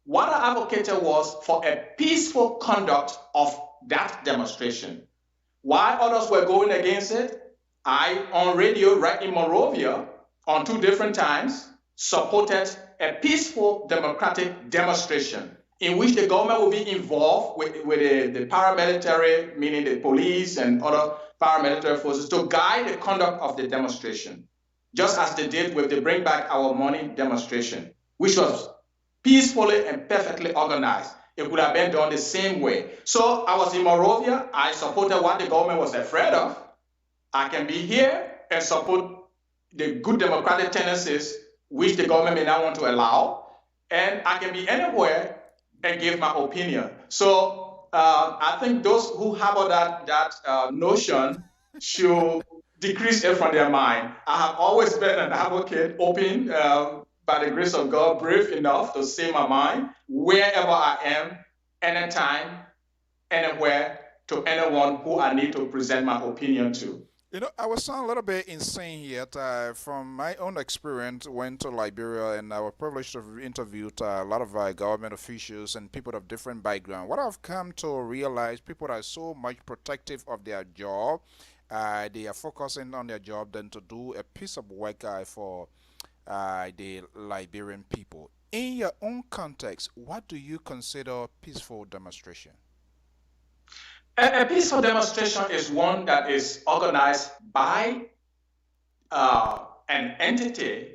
What I advocated was for a peaceful conduct of that demonstration. Why others were going against it, I, on radio right in Monrovia, on 2 different times, supported a peaceful democratic demonstration in which the government will be involved with the paramilitary, meaning the police and other paramilitary forces, to guide the conduct of the demonstration, just as they did with the Bring Back Our Money demonstration, which was peacefully and perfectly organized. It could have been done the same way. So I was in Monrovia. I supported what the government was afraid of. I can be here and support the good democratic tendencies which the government may not want to allow. And I can be anywhere and give my opinion. So I think those who harbor that notion should decrease it from their mind. I have always been an advocate, open, by the grace of God, brave enough to say my mind wherever I am, anytime, anywhere, to anyone who I need to present my opinion to. You know, I was sound a little bit insane here. From my own experience, went to Liberia and I was privileged to interview a lot of government officials and people of different background. What I've come to realize, people are so much protective of their job. They are focusing on their job than to do a piece of work for the Liberian people. In your own context, what do you consider peaceful demonstration? A peaceful demonstration is one that is organized by an entity,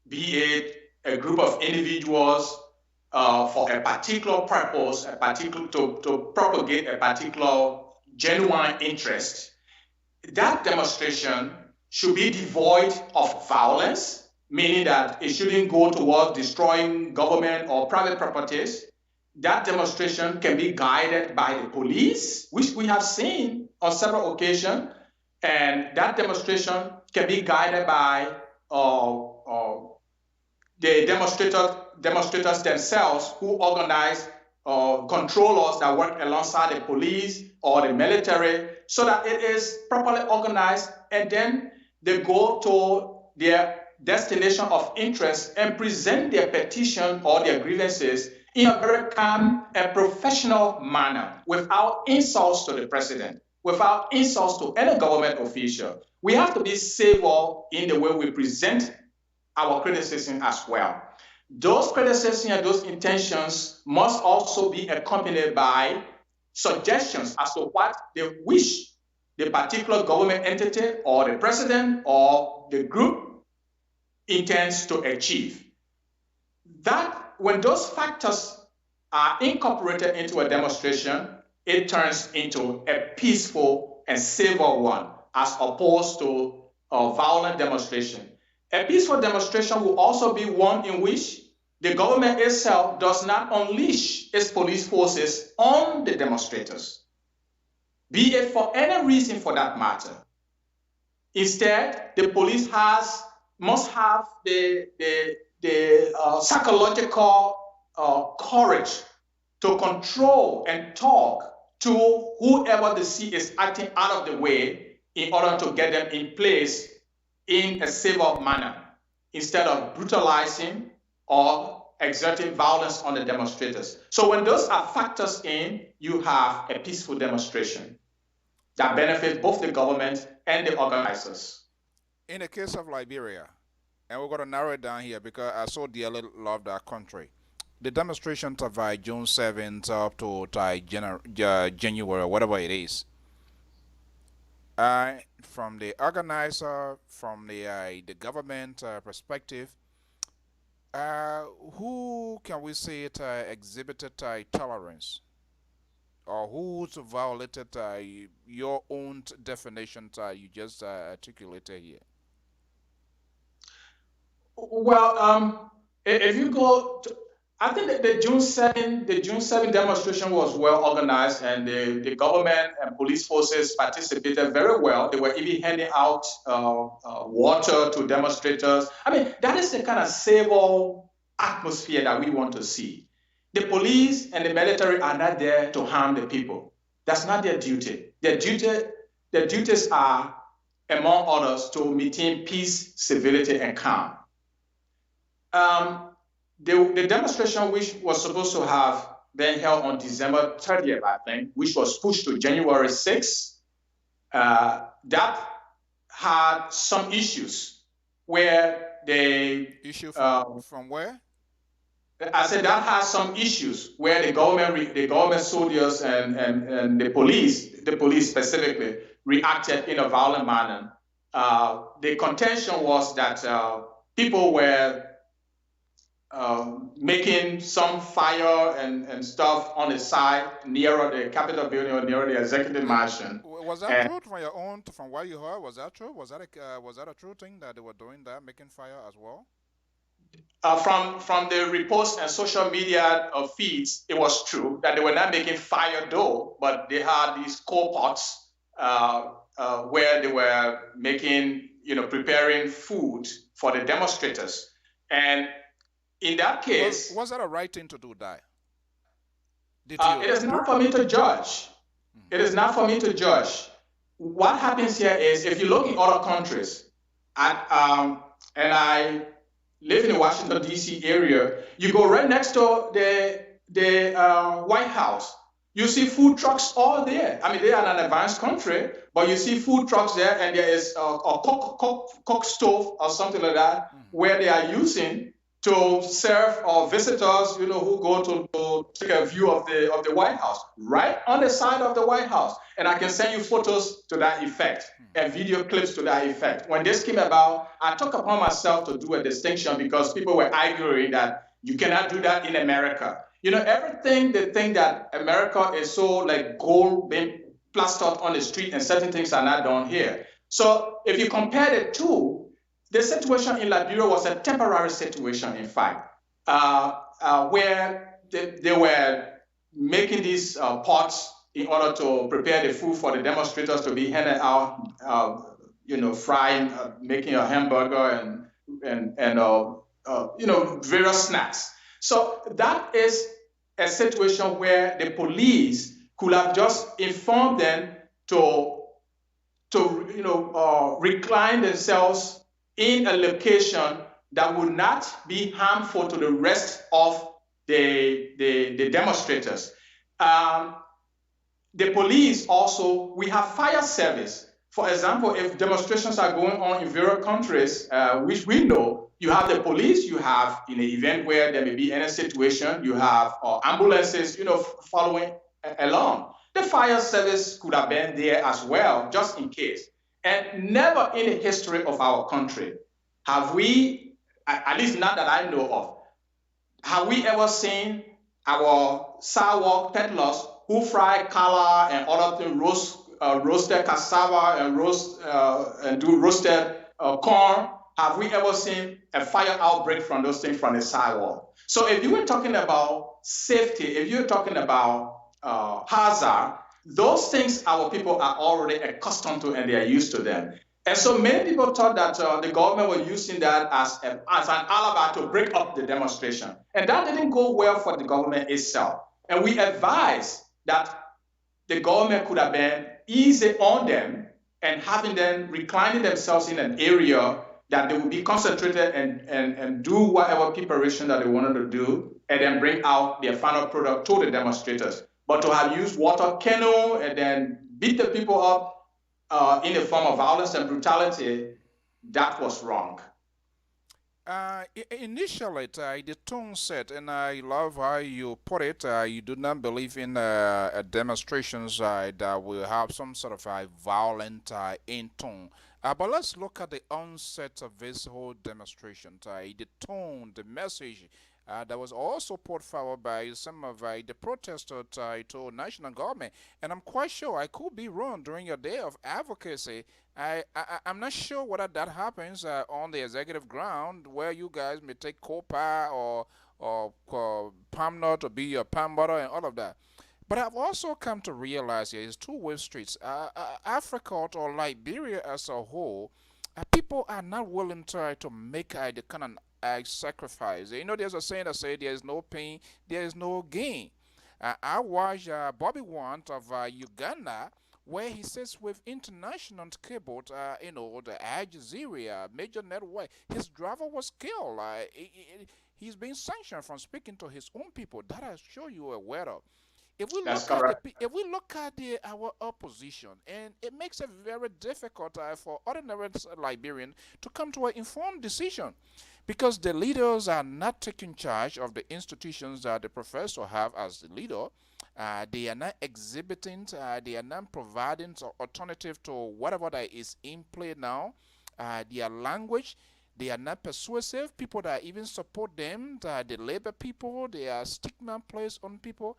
be it a group of individuals for a particular purpose, to propagate a particular genuine interest. That demonstration should be devoid of violence, meaning that it shouldn't go towards destroying government or private properties. That demonstration can be guided by the police, which we have seen on several occasions, and that demonstration can be guided by the demonstrators themselves, who organize controllers that work alongside the police or the military, so that it is properly organized, and then they go to their destination of interest and present their petition or their grievances in a very calm and professional manner, without insults to the president, without insults to any government official. We have to be civil in the way we present our criticism as well. Those criticisms and those intentions must also be accompanied by suggestions as to what they wish the particular government entity or the president or the group intends to achieve. That, when those factors are incorporated into a demonstration, it turns into a peaceful and civil one, as opposed to a violent demonstration. A peaceful demonstration will also be one in which the government itself does not unleash its police forces on the demonstrators, be it for any reason for that matter. Instead, the police must have the psychological courage to control and talk to whoever they see is acting out of the way, in order to get them in place in a civil manner, instead of brutalizing or exerting violence on the demonstrators. So when those are factors in, you have a peaceful demonstration that benefits both the government and the organizers. In the case of Liberia, and we're going to narrow it down here because I so dearly love that country. The demonstrations of June 7th up to January, whatever it is, from the organizer, from the government perspective, who can we say it exhibited tolerance, or who's violated your own definition you just articulated here? Well, if you go to, I think that the June 7 demonstration was well organized, and the government and police forces participated very well. They were even handing out water to demonstrators. I mean, that is the kind of civil atmosphere that we want to see. The police and the military are not there to harm the people. That's not their duty. Their duties are, among others, to maintain peace, civility, and calm. The demonstration, which was supposed to have been held on December 30th, I think, which was pushed to January 6th, that had some issues where they... Issue from where? I said that has some issues where the government soldiers and the police specifically, reacted in a violent manner. The contention was that people were making some fire and stuff on the side nearer the Capitol building or near the executive mansion. Was that true from what you heard? Was that true? Was that a true thing that they were doing that, making fire as well? From the reports and social media feeds, it was true that they were not making fire though, but they had these coal pots where they were making, preparing food for the demonstrators. And in that case, was that a right thing to do, that? It is not for me to judge. It is not for me to judge. What happens here is, if you look in other countries, and I live in the Washington, D.C. area, you go right next to the White House. You see food trucks all there. I mean, they are an advanced country, but you see food trucks there, and there is a cook stove or something like that, where they are using to serve visitors, who go to take a view of the White House, right on the side of the White House. And I can send you photos to that effect and video clips to that effect. When this came about, I took upon myself to do a distinction because people were arguing that you cannot do that in America. Everything they think that America is so like gold being plastered on the street and certain things are not done here. So if you compare the two, the situation in Liberia was a temporary situation, in fact, where they were making these pots in order to prepare the food for the demonstrators to be handed out, frying, making a hamburger and various snacks. So that is a situation where the police could have just informed them to recline themselves in a location that would not be harmful to the rest of the demonstrators. The police also, we have fire service. For example, if demonstrations are going on in various countries, which we know, you have the police, you have in an event where there may be any situation, you have ambulances, following along. The fire service could have been there as well, just in case. And never in the history of our country have we, at least not that I know of, have we ever seen our sidewalk peddlers who fry kala and other things, roasted cassava and do roasted corn? Have we ever seen a fire outbreak from those things from the sidewalk? So if you were talking about safety, if you're talking about hazard, those things our people are already accustomed to and they are used to them. And so many people thought that the government was using that as an alibi to break up the demonstration. And that didn't go well for the government itself. And we advised that the government could have been easy on them and having them reclining themselves in an area that they would be concentrated and do whatever preparation that they wanted to do and then bring out their final product to the demonstrators. But to have used water canoe and then beat the people up in the form of violence and brutality, that was wrong. Initially, the tone set, and I love how you put it, you do not believe in demonstrations that will have some sort of a violent in tone. But let's look at the onset of this whole demonstration, the tone, the message that was also put forward by some of the protesters to national government. And I'm quite sure, I could be wrong, during your day of advocacy, I'm not sure whether that happens on the executive ground where you guys may take COPA or or palm nut or be your palm butter and all of that. But I've also come to realize here is two-way streets. Africa or Liberia as a whole, people are not willing to make the kind of sacrifice. You know, there's a saying that says there is no pain, there is no gain. I watched Bobby Want of Uganda, where he says with international cable, the Al Jazeera major network, his driver was killed. He's been sanctioned from speaking to his own people. That I show you aware of. If we look at our opposition, and it makes it very difficult for ordinary Liberians to come to an informed decision, because the leaders are not taking charge of the institutions that they profess to have as the leader. They are not exhibiting, they are not providing alternative to whatever that is in play now. Their language, they are not persuasive. People that even support them, the labor people, they are stigma placed on people.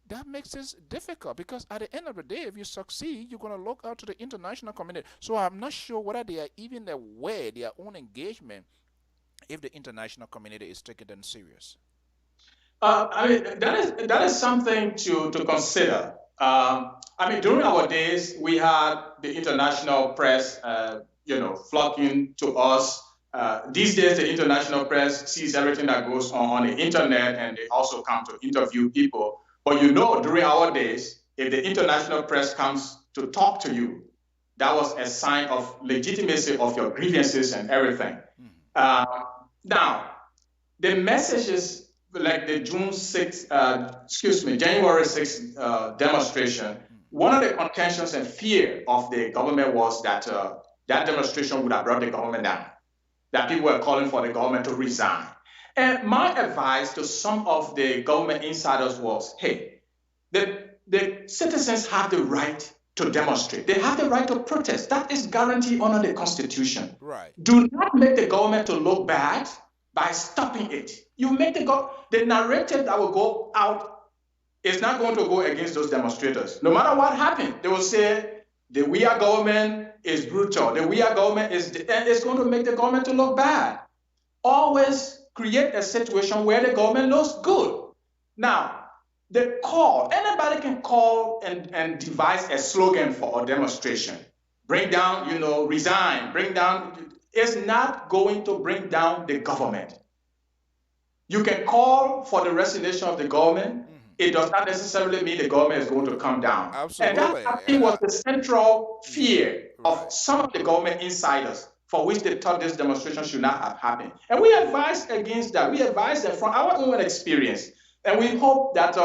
That makes it difficult, because at the end of the day, if you succeed, you're going to look out to the international community. So I'm not sure whether they are even aware their own engagement if the international community is taking them serious. I mean, that is something to consider. I mean, during our days, we had the international press, flocking to us. These days, the international press sees everything that goes on the internet, and they also come to interview people. But during our days, if the international press comes to talk to you, that was a sign of legitimacy of your grievances and everything. Now, the messages like the January 6th demonstration, one of the contentions and fear of the government was that that demonstration would have brought the government down, that people were calling for the government to resign. And my advice to some of the government insiders was, hey, the citizens have the right to demonstrate. They have the right to protest. That is guaranteed under the Constitution. Right. Do not make the government to look bad by stopping it. You make the narrative that will go out is not going to go against those demonstrators. No matter what happened, they will say the we are government is brutal. The we are government and it's going to make the government to look bad. Always create a situation where the government looks good. Now, anybody can call and devise a slogan for a demonstration. Bring down, resign, bring down. It's not going to bring down the government. You can call for the resignation of the government. It does not necessarily mean the government is going to come down. Absolutely. And that, I think, was the central fear of some of the government insiders, for which they thought this demonstration should not have happened. And we advised against that. We advised them from our own experience. And we hope that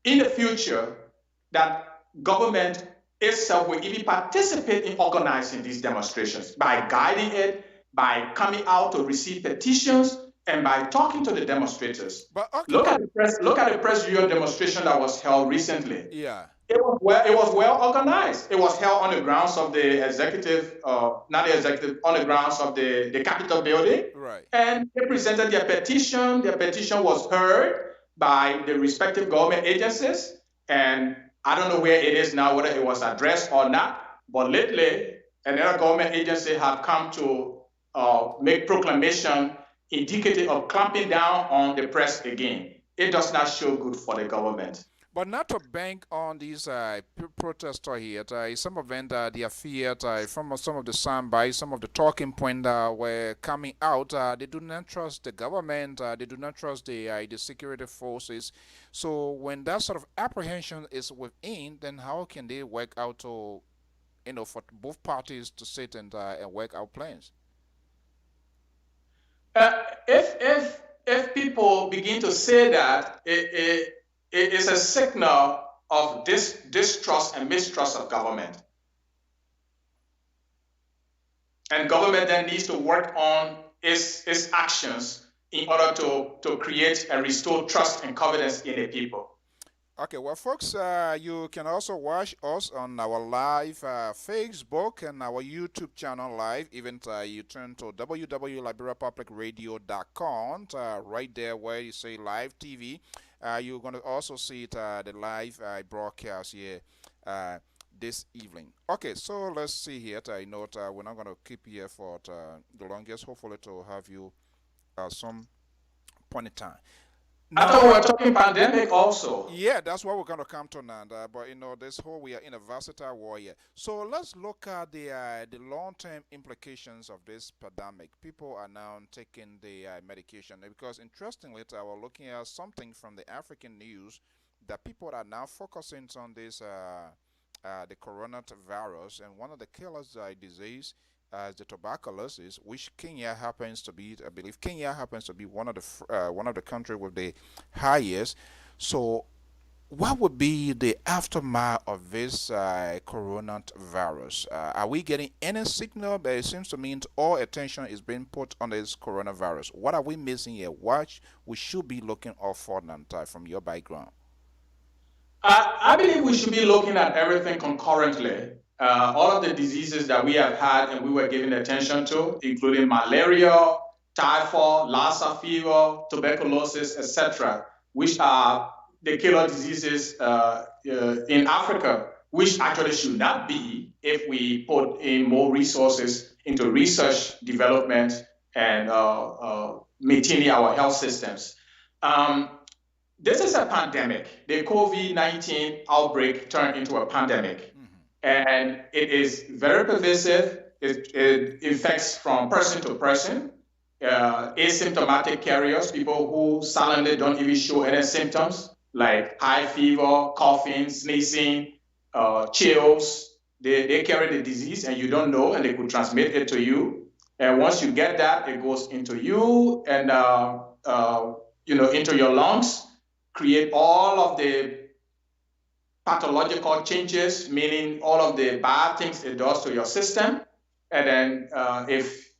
in the future, that government itself will even participate in organizing these demonstrations by guiding it, by coming out to receive petitions, and by talking to the demonstrators. Look at the press union demonstration that was held recently. Yeah. It was well organized. It was held on the grounds of the executive, not the executive, on the grounds of the Capitol building. Right. And they presented their petition. Their petition was heard by the respective government agencies. And I don't know where it is now, whether it was addressed or not. But lately, another government agency have come to make proclamation indicative of clamping down on the press again. It does not show good for the government. But not to bank on these protesters here. Some of them, they are feared from some of the soundbites, some of the talking points were coming out. They do not trust the government. They do not trust the security forces. So when that sort of apprehension is within, then how can they work out to, for both parties to sit and work out plans? If people begin to say that, it is a signal of distrust and mistrust of government. And government then needs to work on its actions in order to create and restore trust and confidence in the people. Okay, well, folks, you can also watch us on our live Facebook and our YouTube channel live. Even you turn to www.liberiapublicradio.com, right there where you say live TV. You're going to also see the live broadcast here this evening. Okay, so let's see here. I know we're not going to keep here for the longest. Hopefully to have you some point in time. I thought we were talking pandemic also. Yeah, that's what we're going to come to now. But this whole we are in a versatile war here. So let's look at the long-term implications of this pandemic. People are now taking the medication because, interestingly, I was looking at something from the African news that people are now focusing on this the coronavirus, and one of the killers disease the tuberculosis, which Kenya happens to be. I believe Kenya happens to be one of the country with the highest. So, what would be the aftermath of this coronavirus? Are we getting any signal? But it seems to me all attention is being put on this coronavirus. What are we missing here? What we should be looking out for, Nantai, from your background? I believe we should be looking at everything concurrently. All of the diseases that we have had and we were giving attention to, including malaria, typhoid, Lassa fever, tuberculosis, etc., which are the killer diseases in Africa, which actually should not be if we put in more resources into research, development, and maintaining our health systems. This is a pandemic. The COVID-19 outbreak turned into a pandemic. And it is very pervasive. It infects from person to person. Asymptomatic carriers, people who silently don't even show any symptoms, like high fever, coughing, sneezing, chills. They carry the disease and you don't know, and they could transmit it to you. And once you get that, it goes into you and into your lungs, create all of the pathological changes, meaning all of the bad things it does to your system. And then if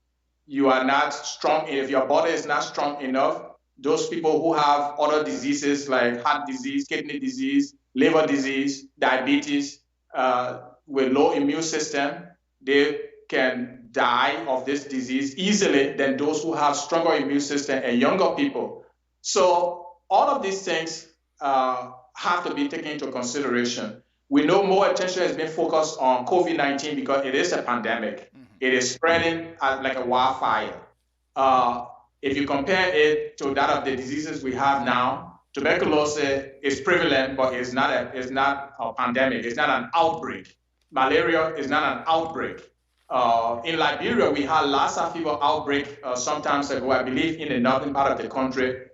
you are not strong, if your body is not strong enough, those people who have other diseases like heart disease, kidney disease, liver disease, diabetes, with low immune system, they can die of this disease easily than those who have stronger immune system and younger people. So all of these things have to be taken into consideration. We know more attention has been focused on COVID-19 because it is a pandemic. It is spreading like a wildfire. If you compare it to that of the diseases we have now, tuberculosis is prevalent, but it's not a pandemic. It's not an outbreak. Malaria is not an outbreak. In Liberia, we had Lassa fever outbreak some time ago, I believe, in the northern part of the country,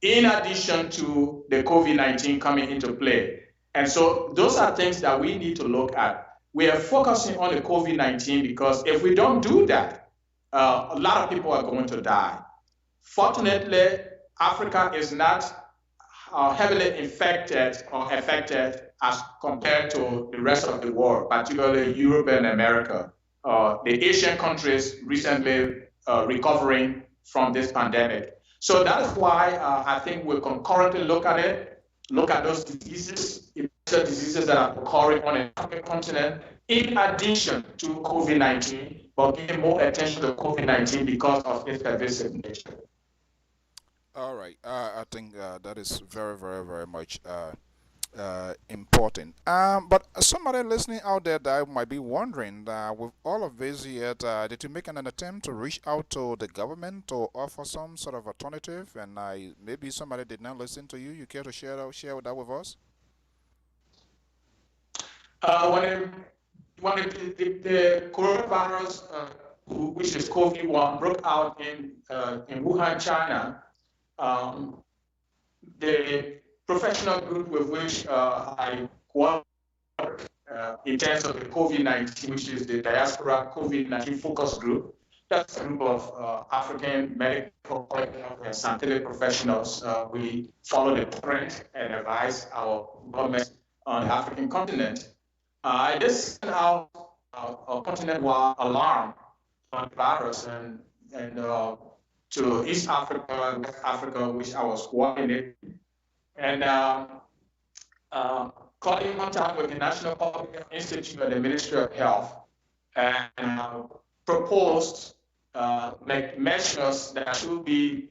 in addition to the COVID-19 coming into play. And so those are things that we need to look at. We are focusing on the COVID-19 because if we don't do that, a lot of people are going to die. Fortunately, Africa is not heavily infected or affected as compared to the rest of the world, particularly Europe and America. The Asian countries recently recovering from this pandemic. So that is why I think we'll concurrently look at it, look at those diseases, diseases that are occurring on the African continent, in addition to COVID-19, but give more attention to COVID-19 because of its pervasive nature. All right. I think that is very, very, very much important. But somebody listening out there that might be wondering, with all of this here, did you make an attempt to reach out to the government to offer some sort of alternative? And maybe somebody did not listen to you. You care to share that with us? When the coronavirus, which is COVID-1, broke out in Wuhan, China, the professional group with which I work in terms of the COVID-19, which is the Diaspora COVID-19 Focus Group, that's a group of African medical and scientific professionals. We follow the trend and advise our government on the African continent. This sent out a continent-wide alarm on the virus and to East Africa and West Africa, which I was coordinating, and got in contact with the National Public Health Institute and the Ministry of Health, and proposed measures that should be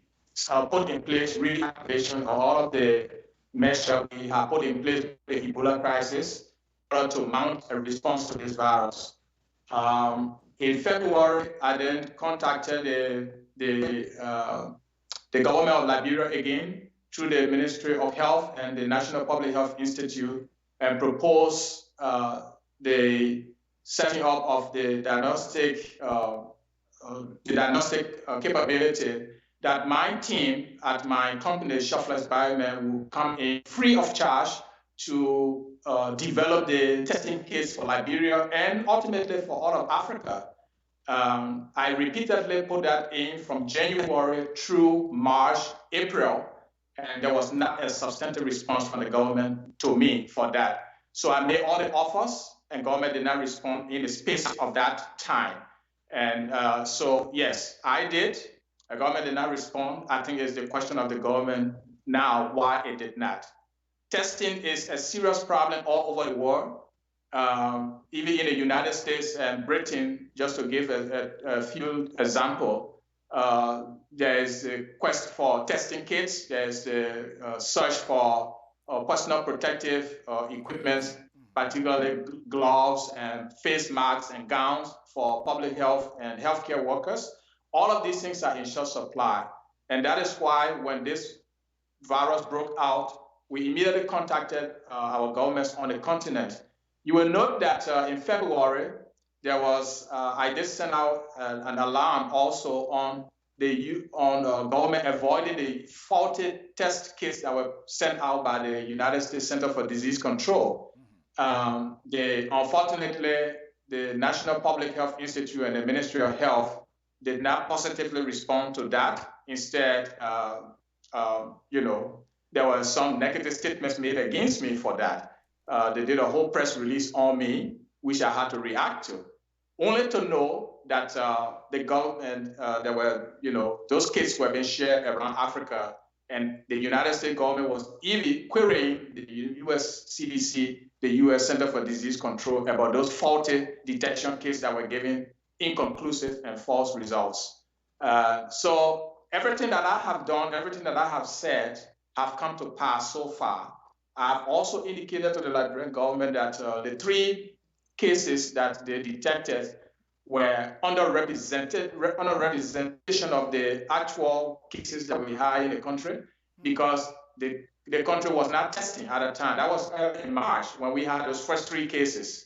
put in place, reactivation of all of the measures we have put in place with the Ebola crisis to mount a response to this virus. In February, I then contacted the the government of Liberia again, through the Ministry of Health and the National Public Health Institute, and propose the setting up of the diagnostic capability that my team at my company, Shufflers Biomed, will come in free of charge to develop the testing kits for Liberia and ultimately for all of Africa. I repeatedly put that in from January through March, April, and there was not a substantive response from the government to me for that. So I made all the offers, and government did not respond in the space of that time. And so, yes, I did. The government did not respond. I think it's the question of the government now why it did not. Testing is a serious problem all over the world. Even in the United States and Britain, just to give a few examples, there is a quest for testing kits. There's a search for personal protective equipment, particularly gloves and face masks and gowns for public health and healthcare workers. All of these things are in short supply. And that is why when this virus broke out, we immediately contacted our governments on the continent. You will note that in February, there was, I did send out an alarm also on the government avoiding the faulty test kits that were sent out by the United States Center for Disease Control. Unfortunately, the National Public Health Institute and the Ministry of Health did not positively respond to that. Instead, there were some negative statements made against me for that. They did a whole press release on me, which I had to react to, only to know that the government, there were, those kits were being shared around Africa, and the United States government was even querying the US CDC, the US Center for Disease Control, about those faulty detection kits that were giving inconclusive and false results. So everything that I have done, everything that I have said, have come to pass so far. I've also indicated to the Liberian government that the 3 cases that they detected were underrepresentation of the actual cases that we had in the country, because the country was not testing at the time. That was in March when we had those first 3 cases,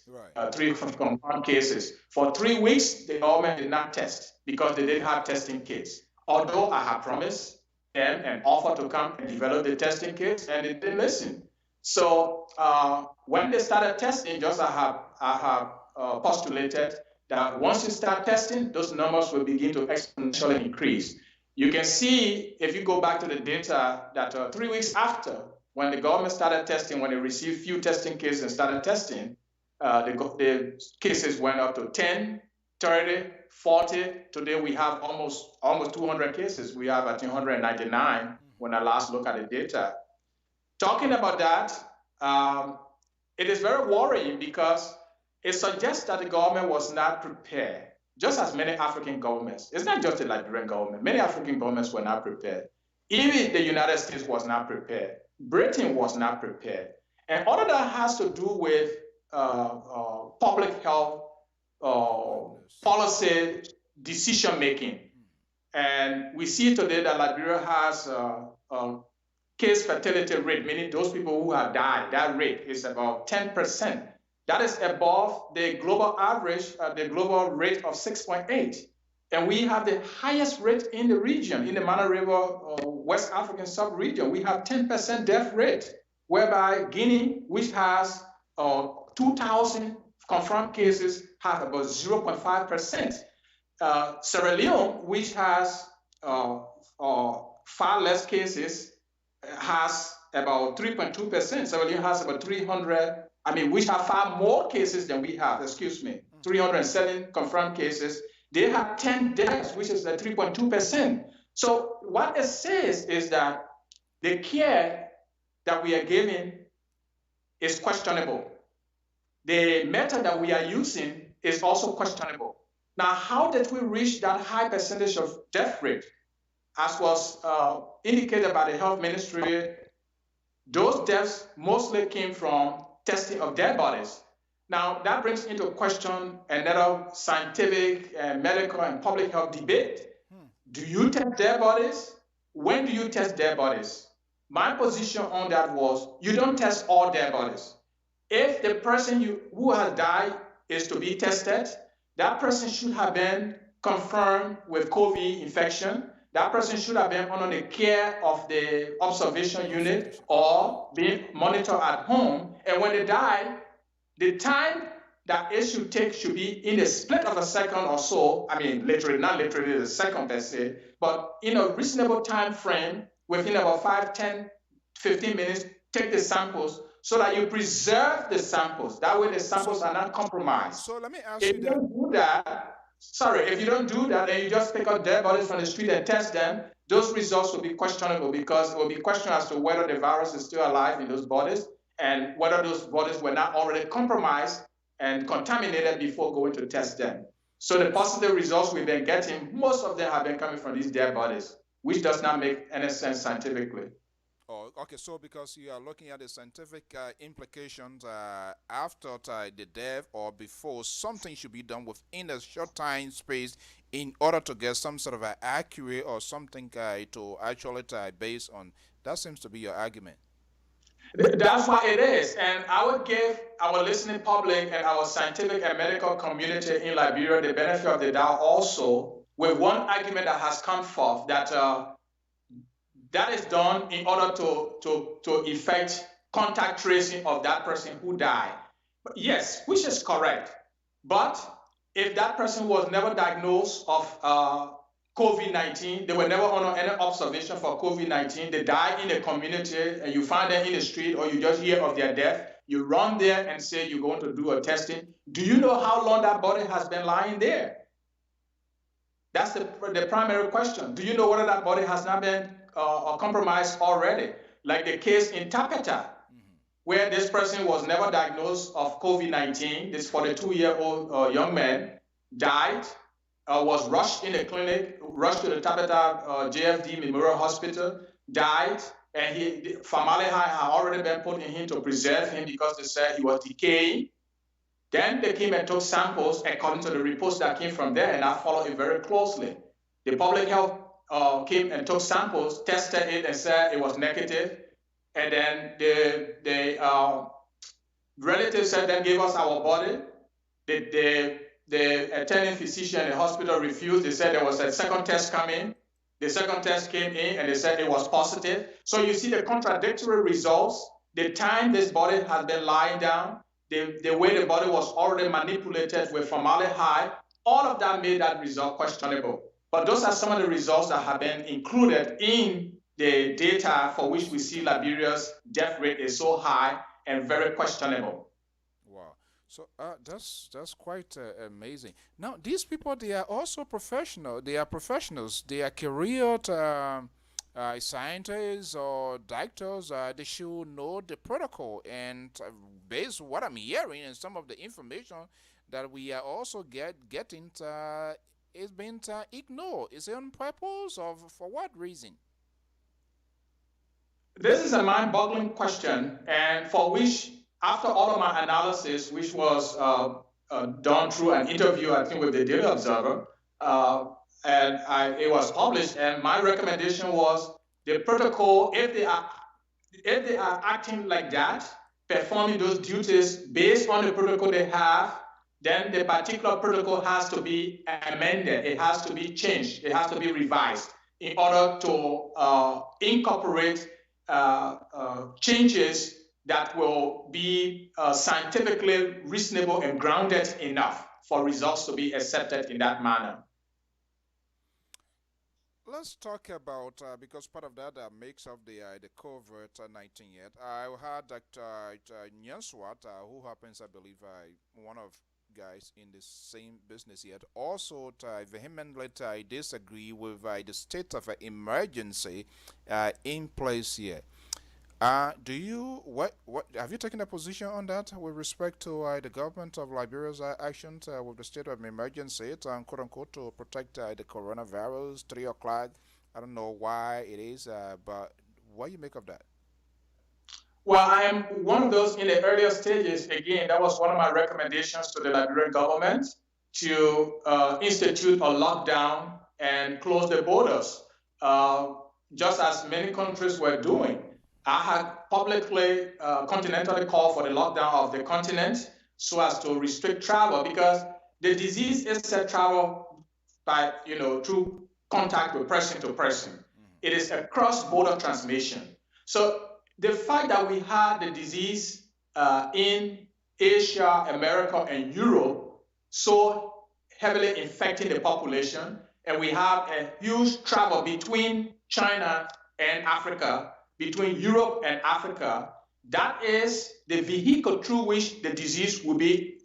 3 confirmed cases. For 3 weeks, the government did not test because they didn't have testing kits. Although I had promised them and offered to come and develop the testing kits, and they didn't listen. So when they started testing, just I have postulated that once you start testing, those numbers will begin to exponentially increase. You can see, if you go back to the data, that 3 weeks after, when the government started testing, when they received few testing cases and started testing, the cases went up to 10, 30, 40. Today we have almost 200 cases. We have, I think, 199 when I last looked at the data. Talking about that, it is very worrying because it suggests that the government was not prepared, just as many African governments. It's not just the Liberian government. Many African governments were not prepared. Even the United States was not prepared. Britain was not prepared. And all of that has to do with public health policy decision-making. And we see today that Liberia has case fatality rate, meaning those people who have died, that rate is about 10%. That is above the global average, the global rate of 6.8. And we have the highest rate in the region, in the Mana River, West African sub-region. We have 10% death rate, whereby Guinea, which has 2,000 confirmed cases, have about 0.5%. Sierra Leone, which has far less cases, has about 3.2%. Sierra Leone has about 300, which have far more cases than we have, 307 confirmed cases. They have 10 deaths, which is 3.2%. So what it says is that the care that we are giving is questionable. The method that we are using is also questionable. Now, how did we reach that high percentage of death rate? As was indicated by the health ministry, those deaths mostly came from testing of dead bodies. Now, that brings into question another scientific, medical, and public health debate. Do you test dead bodies when do you test dead bodies? My position on that was you don't test all dead bodies. If the person who has died is to be tested, that person should have been confirmed with COVID infection. That person should have been under the care of the observation unit or being monitored at home. And when they die, the time that it should take should be in a split of a second or so. I mean, literally, not literally a second per se, but in a reasonable time frame, within about 5, 10, 15 minutes, take the samples so that you preserve the samples. That way the samples are not compromised. So let me ask If you you that. don't do that, if you don't do that and you just pick up dead bodies from the street and test them, those results will be questionable because it will be questioned as to whether the virus is still alive in those bodies and whether those bodies were not already compromised and contaminated before going to test them. So the positive results we've been getting, most of them have been coming from these dead bodies, which does not make any sense scientifically. Oh, okay. So because you are looking at the scientific implications after the death or before, something should be done within a short time space in order to get some sort of accurate or something to actually base on. That seems to be your argument. That's what it is. And I would give our listening public and our scientific and medical community in Liberia the benefit of the doubt also with one argument that has come forth that that is done in order to effect contact tracing of that person who died. Yes, which is correct. But if that person was never diagnosed of COVID-19, they were never under any observation for COVID-19, they die in the community and you find them in the street or you just hear of their death, you run there and say you're going to do a testing. Do you know how long that body has been lying there? That's the primary question. Do you know whether that body has not been compromised already? Like the case in Tapeta, where this person was never diagnosed of COVID-19. This 42-year-old young man died, was rushed in the clinic, rushed to the Tapeta JFD Memorial Hospital, died, and formaldehyde had already been put in him to preserve him because they said he was decaying. Then they came and took samples according to the reports that came from there, and I followed it very closely. The public health came and took samples, tested it, and said it was negative. And then the relatives said, then gave us our body. The attending physician in the hospital refused. They said there was a second test coming. The second test came in, and they said it was positive. So you see the contradictory results, the time this body has been lying down, the way the body was already manipulated with formaldehyde, all of that made that result questionable. But those are some of the results that have been included in the data for which we see Liberia's death rate is so high and very questionable. Wow. So that's quite amazing. Now, these people, they are also professional. They are professionals. They are career scientists or doctors. They should know the protocol. And based on what I'm hearing and some of the information that we are also getting, it's been ignored. Is it on purpose or for what reason? This is a mind-boggling question, and for which, after all of my analysis, which was done through an interview, I think, with the Daily Observer, it was published, and my recommendation was the protocol, if they are acting like that, performing those duties based on the protocol they have, then the particular protocol has to be amended. It has to be changed. It has to be revised in order to incorporate changes that will be scientifically reasonable and grounded enough for results to be accepted in that manner. Let's talk about, because part of that makes up the COVID-19 yet. I had Dr. Nyanswat, who happens, I believe, one of guys in the same business yet, also vehemently disagree with the state of emergency in place here. Have you taken a position on that with respect to the government of Liberia's actions with the state of emergency, quote unquote, to protect the coronavirus, 3 o'clock? I don't know why it is, but what do you make of that? Well, I am one of those in the earlier stages. Again, that was one of my recommendations to the Liberian government to institute a lockdown and close the borders. just as many countries were doing. I had publicly, continentally called for the lockdown of the continent so as to restrict travel because the disease is said travel by, through contact with person to person. It is a cross-border transmission. So the fact that we had the disease in Asia, America, and Europe so heavily infecting the population, and we have a huge travel between China and Africa, between Europe and Africa, that is the vehicle through which the disease will be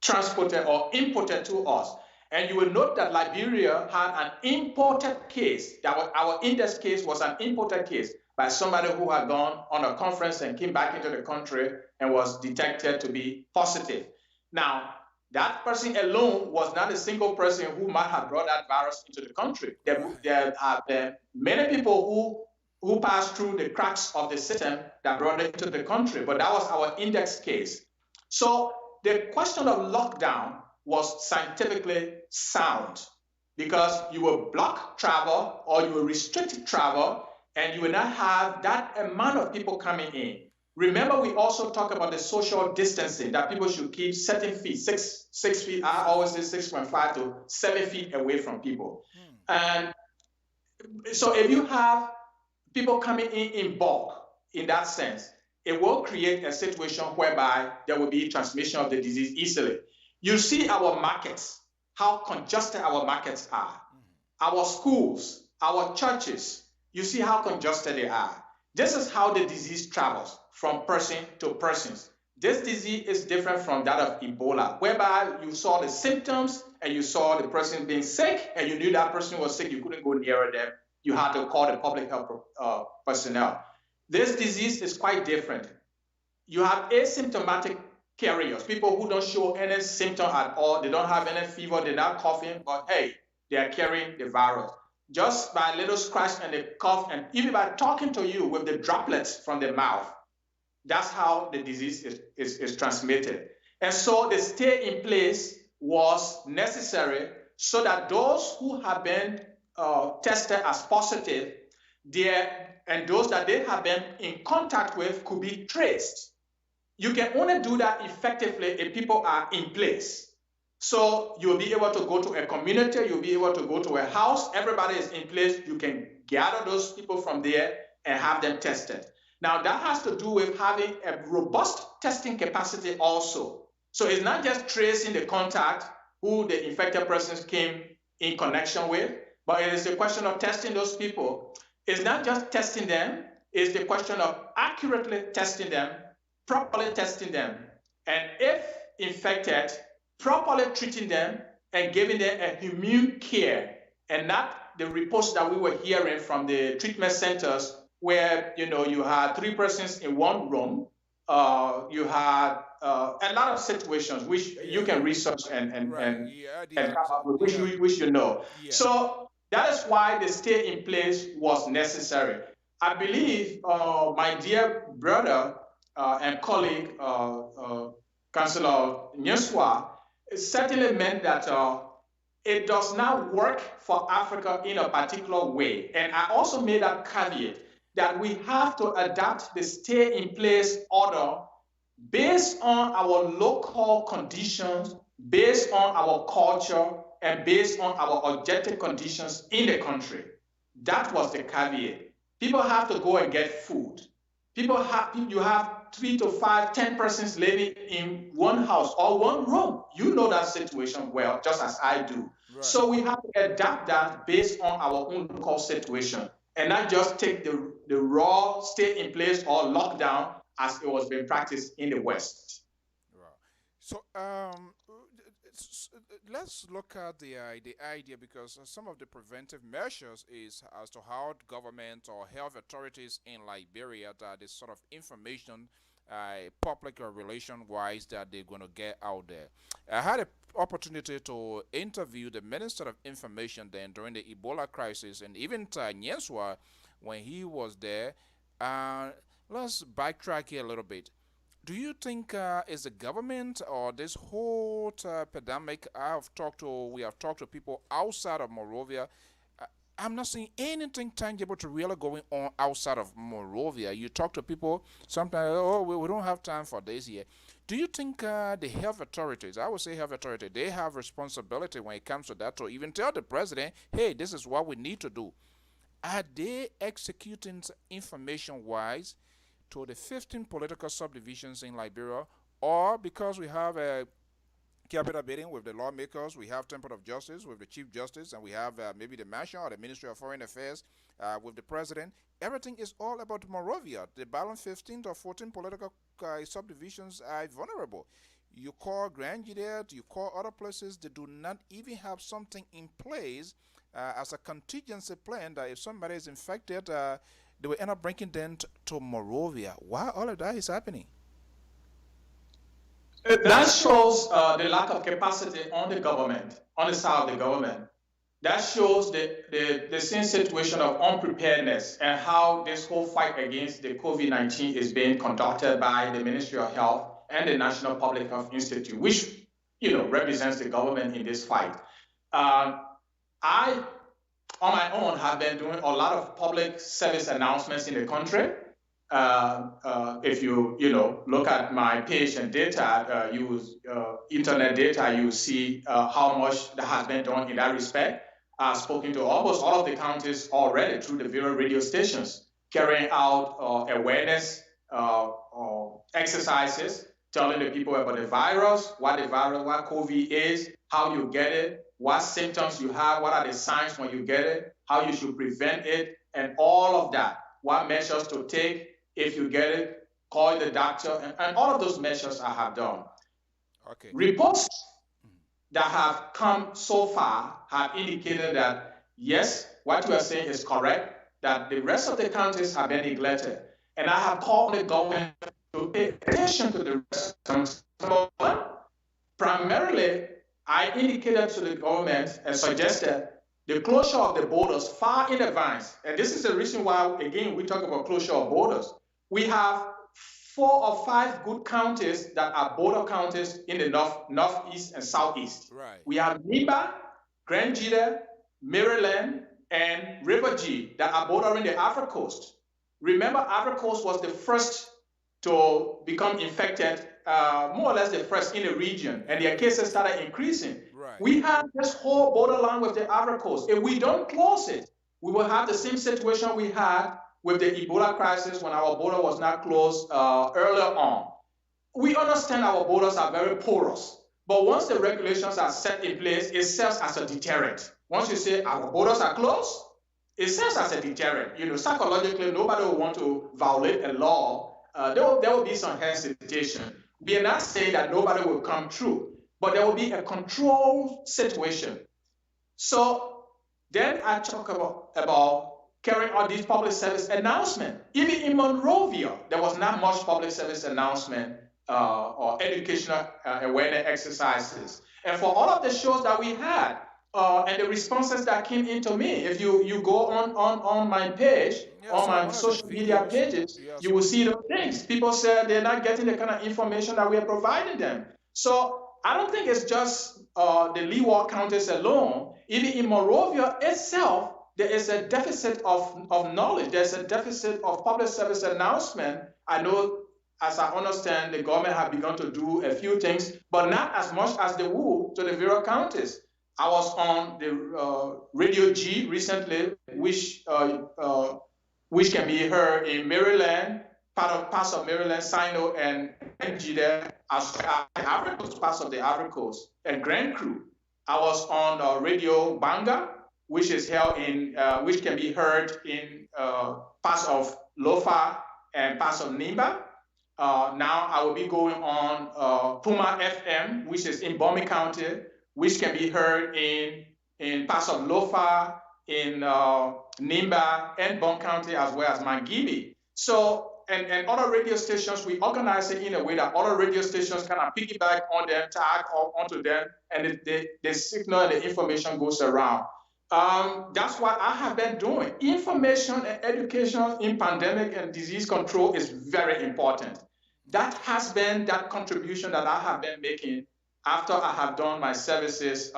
transported or imported to us. And you will note that Liberia had an imported case. Our index case was an imported case by somebody who had gone on a conference and came back into the country and was detected to be positive. Now, that person alone was not a single person who might have brought that virus into the country. There have been many people who passed through the cracks of the system that brought it into the country, but that was our index case. So the question of lockdown was scientifically sound because you will block travel or you will restrict travel and you will not have that amount of people coming in. Remember, we also talk about the social distancing, that people should keep certain feet, six feet, I always say 6.5 to 7 feet away from people. And so if you have people coming in bulk in that sense, it will create a situation whereby there will be transmission of the disease easily. You see our markets, how congested our markets are. Our schools, our churches, you see how congested they are. This is how the disease travels from person to person. This disease is different from that of Ebola, whereby you saw the symptoms and you saw the person being sick and you knew that person was sick, you couldn't go near them. You had to call the public health personnel. This disease is quite different. You have asymptomatic carriers, people who don't show any symptom at all. They don't have any fever, they're not coughing, but hey, they are carrying the virus. Just by a little scratch and a cough, and even by talking to you with the droplets from the mouth, that's how the disease is transmitted. And so the stay in place was necessary so that those who have been tested as positive, and those that they have been in contact with could be traced. You can only do that effectively if people are in place. So you'll be able to go to a community, you'll be able to go to a house, everybody is in place, you can gather those people from there and have them tested. Now that has to do with having a robust testing capacity also. So it's not just tracing the contact, who the infected persons came in connection with, but it is a question of testing those people. It's not just testing them, it's the question of accurately testing them, properly testing them, and if infected, properly treating them and giving them a immune care, and not the reports that we were hearing from the treatment centers where you had 3 persons in one room. You had a lot of situations which you can research and come up with, which you know. So that is why the stay in place was necessary. I believe my dear brother and colleague, Councillor Nyeswa, certainly meant that it does not work for Africa in a particular way. And I also made a caveat that we have to adapt the stay in place order based on our local conditions, based on our culture, and based on our objective conditions in the country. That was the caveat. People have to go and get food. You have 3 to 5, 10 persons living in one house or one room. You know that situation well, just as I do. Right. So we have to adapt that based on our own local situation and not just take the raw stay in place or lockdown as it was being practiced in the West. Right. So let's look at the idea, because some of the preventive measures is as to how government or health authorities in Liberia, that is sort of information, public relation wise, that they're going to get out there. I had an opportunity to interview the Minister of Information then during the Ebola crisis, and even Nyeswa when he was there. Let's backtrack here a little bit. Do you think is the government or this whole pandemic? We have talked to people outside of Monrovia. I'm not seeing anything tangible to really going on outside of Monrovia. You talk to people, sometimes, oh, we don't have time for this yet. Do you think the health authorities, I would say health authority, they have responsibility when it comes to that to even tell the president, hey, this is what we need to do? Are they executing information-wise to the 15 political subdivisions in Liberia, or because we have a capital bidding with the lawmakers, we have Temple of Justice with the Chief Justice, and we have maybe the National or the Ministry of Foreign Affairs with the President. Everything is all about Monrovia. The balance 15 or 14 political subdivisions are vulnerable. You call Grand Juliet, you call other places, they do not even have something in place as a contingency plan that if somebody is infected, they will end up bringing them to Monrovia. Why all of that is happening? That shows the lack of capacity on the government, on the side of the government. That shows the same situation of unpreparedness and how this whole fight against the COVID-19 is being conducted by the Ministry of Health and the National Public Health Institute, which represents the government in this fight. I, on my own, have been doing a lot of public service announcements in the country. If you look at my page and data, use internet data, you see how much that has been done in that respect. I've spoken to almost all of the counties already through the various radio stations, carrying out awareness exercises, telling the people about the virus, what COVID is, how you get it, what symptoms you have, what are the signs when you get it, how you should prevent it, and all of that. What measures to take if you get it, call the doctor, and all of those measures I have done. Okay. Reports that have come so far have indicated that, yes, what you are saying is correct, that the rest of the counties have been neglected. And I have called the government to pay attention to the rest of the counties. Primarily, I indicated to the government and suggested the closure of the borders far in advance. And this is the reason why, again, we talk about closure of borders. We have 4 or 5 good counties that are border counties in the northeast and southeast. Right. We have Nimba, Grand Jita, Maryland, and River G that are bordering the Africa coast. Remember, Africa coast was the first to become infected, more or less the first in the region, and their cases started increasing. Right. We have this whole borderline with the Africa coast. If we don't close it, we will have the same situation we had with the Ebola crisis when our border was not closed earlier on. We understand our borders are very porous, but once the regulations are set in place, it serves as a deterrent. Once you say our borders are closed, it serves as a deterrent. Psychologically, nobody will want to violate a law. There will be some hesitation. We are not saying that nobody will come through, but there will be a controlled situation. So then I talk about carrying out these public service announcements. Even in Monrovia, there was not much public service announcement or educational awareness exercises. And for all of the shows that we had and the responses that came into me, if you go on my page, on my social media pages, you will see those things. People said they're not getting the kind of information that we are providing them. So I don't think it's just the Leeward counties alone. Even in Monrovia itself, there is a deficit of knowledge. There's a deficit of public service announcement. I know, as I understand, the government have begun to do a few things, but not as much as they would to the various counties. I was on the Radio G recently, which can be heard in Maryland, parts of Maryland, Sino, and Jita, as parts of the Ivory Coast, and Grand Cru. I was on Radio Banga, which is held in, which can be heard in parts of Lofa and parts of Nimba. Now I will be going on Puma FM, which is in Bomi County, which can be heard in parts of Lofa, in Nimba and Bon County, as well as Mangibi. So, and other radio stations, we organize it in a way that other radio stations kind of piggyback on them, tag onto them, and the signal and the information goes around. That's what I have been doing. Information and education in pandemic and disease control is very important. That has been that contribution that I have been making after I have done my services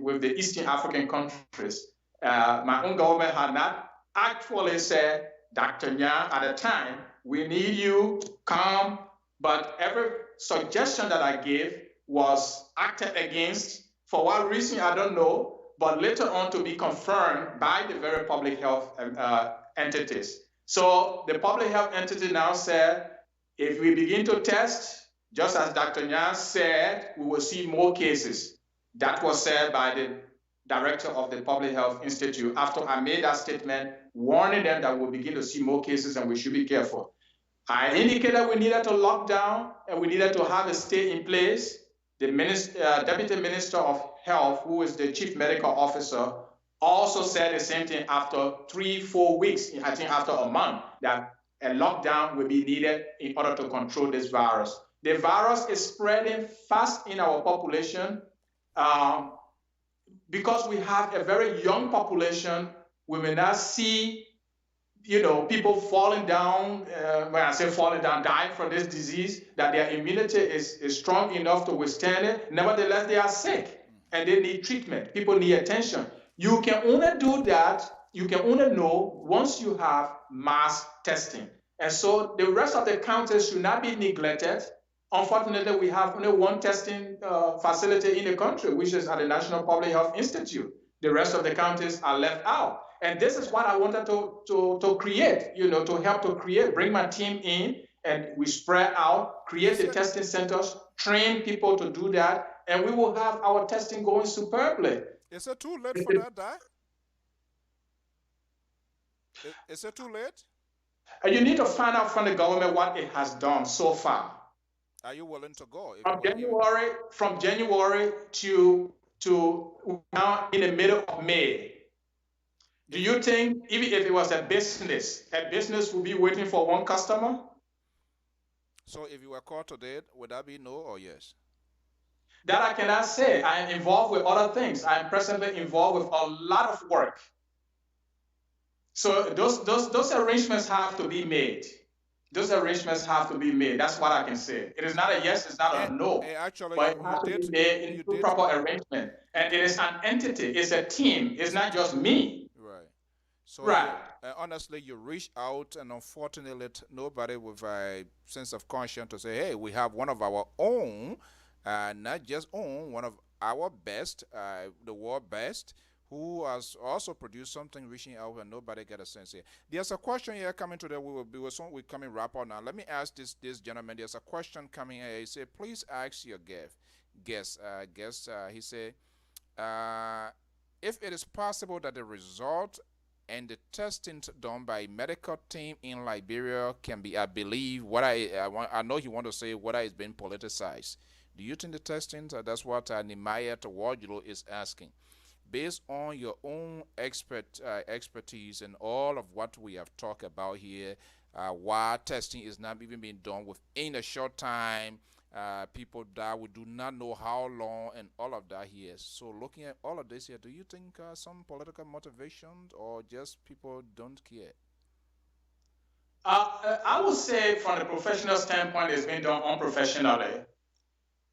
with the Eastern African countries. My own government had not actually said, Dr. Nya, at the time, we need you, come, but every suggestion that I gave was acted against. For what reason, I don't know, but later on to be confirmed by the very public health entities. So the public health entity now said, if we begin to test, just as Dr. Nya said, we will see more cases. That was said by the director of the Public Health Institute after I made that statement, warning them that we'll begin to see more cases and we should be careful. I indicated we needed to lock down and we needed to have a stay in place. The Deputy Minister of Health, who is the Chief Medical Officer, also said the same thing after 3-4 weeks, I think after a month, that a lockdown will be needed in order to control this virus. The virus is spreading fast in our population. Because we have a very young population, we may not see, people falling down, when I say falling down, dying from this disease, that their immunity is strong enough to withstand it. Nevertheless, they are sick and they need treatment. People need attention. You can only do that, you can only know once you have mass testing. And so the rest of the counties should not be neglected. Unfortunately, we have only one testing facility in the country, which is at the National Public Health Institute. The rest of the counties are left out. And this is what I wanted to create, to help to create, bring my team in, and we spread out, create the testing centers, train people to do that, and we will have our testing going superbly. Is it too late for that, Dai? Is it too late? You need to find out from the government what it has done so far. Are you willing to go? From January to now in the middle of May, do you think even if it was a business would be waiting for one customer? So if you were called today, would that be no or yes? That I cannot say. I am involved with other things. I am presently involved with a lot of work. So those arrangements have to be made. Those arrangements have to be made. That's what I can say. It is not a yes, it's not a no. Actually, but it has to be made in proper arrangement. And it is an entity. It's a team. It's not just me. Right. So right. Honestly, you reach out, and unfortunately, nobody with a sense of conscience to say, hey, we have one of our own, not just own, one of our best, the world best, who has also produced something reaching out and nobody get a sense here. There's a question here coming today. We're coming wrap up now. Let me ask this gentleman. There's a question coming here. He said, please ask your guest. He said, if it is possible that the result and the testing done by medical team in Liberia can be, I believe, what I know he want to say, whether it's been politicized. Do you think the testing, that's what Nimaya Tawajulo is asking. Based on your own expertise and all of what we have talked about here, why testing is not even being done within a short time, people die, we do not know how long, and all of that here. So looking at all of this here, do you think some political motivations or just people don't care? I would say from the professional standpoint, it's been done unprofessionally.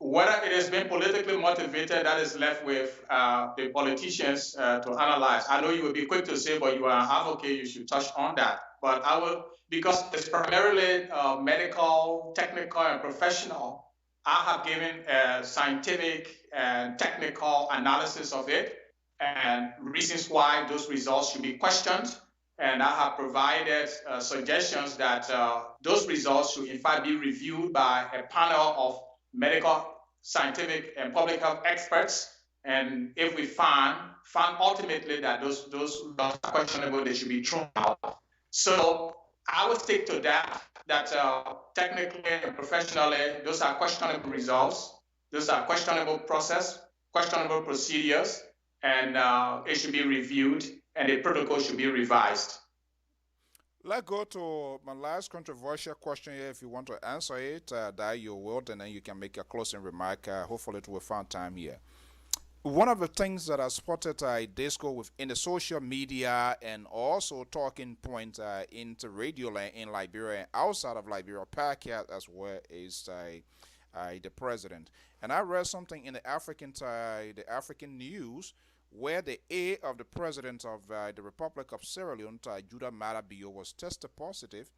Whether it has been politically motivated, that is left with the politicians to analyze. I know you will be quick to say, but you are an advocate, you should touch on that. But I will, because it's primarily medical, technical, and professional, I have given a scientific and technical analysis of it and reasons why those results should be questioned. And I have provided suggestions that those results should in fact be reviewed by a panel of medical, scientific, and public health experts. And if we find ultimately that those are questionable, they should be thrown out. So I would stick to that technically and professionally, those are questionable results, those are questionable process, questionable procedures, and it should be reviewed and the protocol should be revised. Let's go to my last controversial question here. If you want to answer it, that you will, and then you can make a closing remark. Hopefully, we will find time here. One of the things that I spotted Disco within the social media and also talking point into radio land in Liberia and outside of Liberia, podcast as well is the president. And I read something in the African news where the heir of the president of the Republic of Sierra Leone, Judah Mada Bio, was tested positive,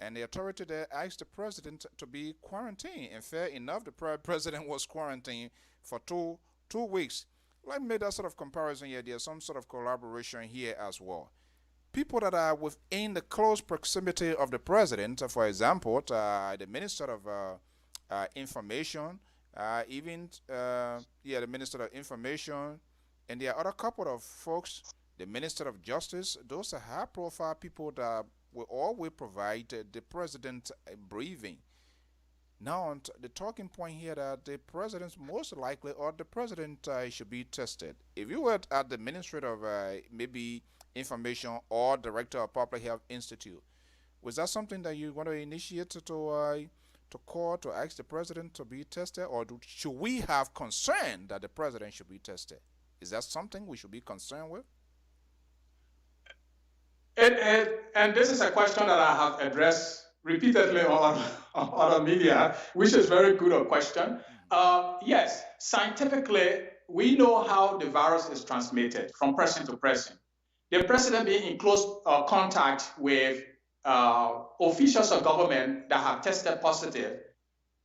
and the authority there asked the president to be quarantined. And fair enough, the president was quarantined for two weeks. Let me make that sort of comparison here. There's some sort of collaboration here as well. People that are within the close proximity of the president, for example, the Minister of Information, the Minister of Information, and there are other couple of folks, the Minister of Justice. Those are high-profile people that will always provide the president a briefing. Now, the talking point here that the president most likely, or the president should be tested. If you were at the Ministry of maybe Information or Director of Public Health Institute, was that something that you want to initiate to call to ask the president to be tested, or should we have concern that the president should be tested? Is that something we should be concerned with? And this is a question that I have addressed repeatedly on other media, which is very good a question. Yes, scientifically, we know how the virus is transmitted from person to person. The president being in close contact with officials of government that have tested positive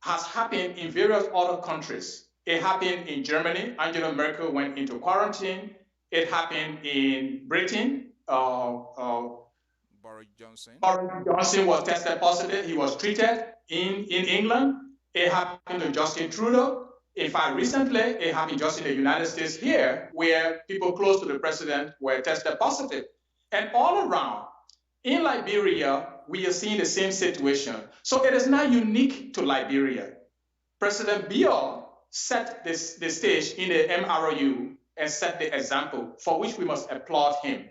has happened in various other countries. It happened in Germany. Angela Merkel went into quarantine. It happened in Britain. Boris Johnson. Boris Johnson was tested positive. He was treated in England. It happened to Justin Trudeau. In fact, recently, it happened just in the United States here, where people close to the president were tested positive. And all around, in Liberia, we are seeing the same situation. So it is not unique to Liberia. President Biya set the stage in the MRU and set the example for which we must applaud him.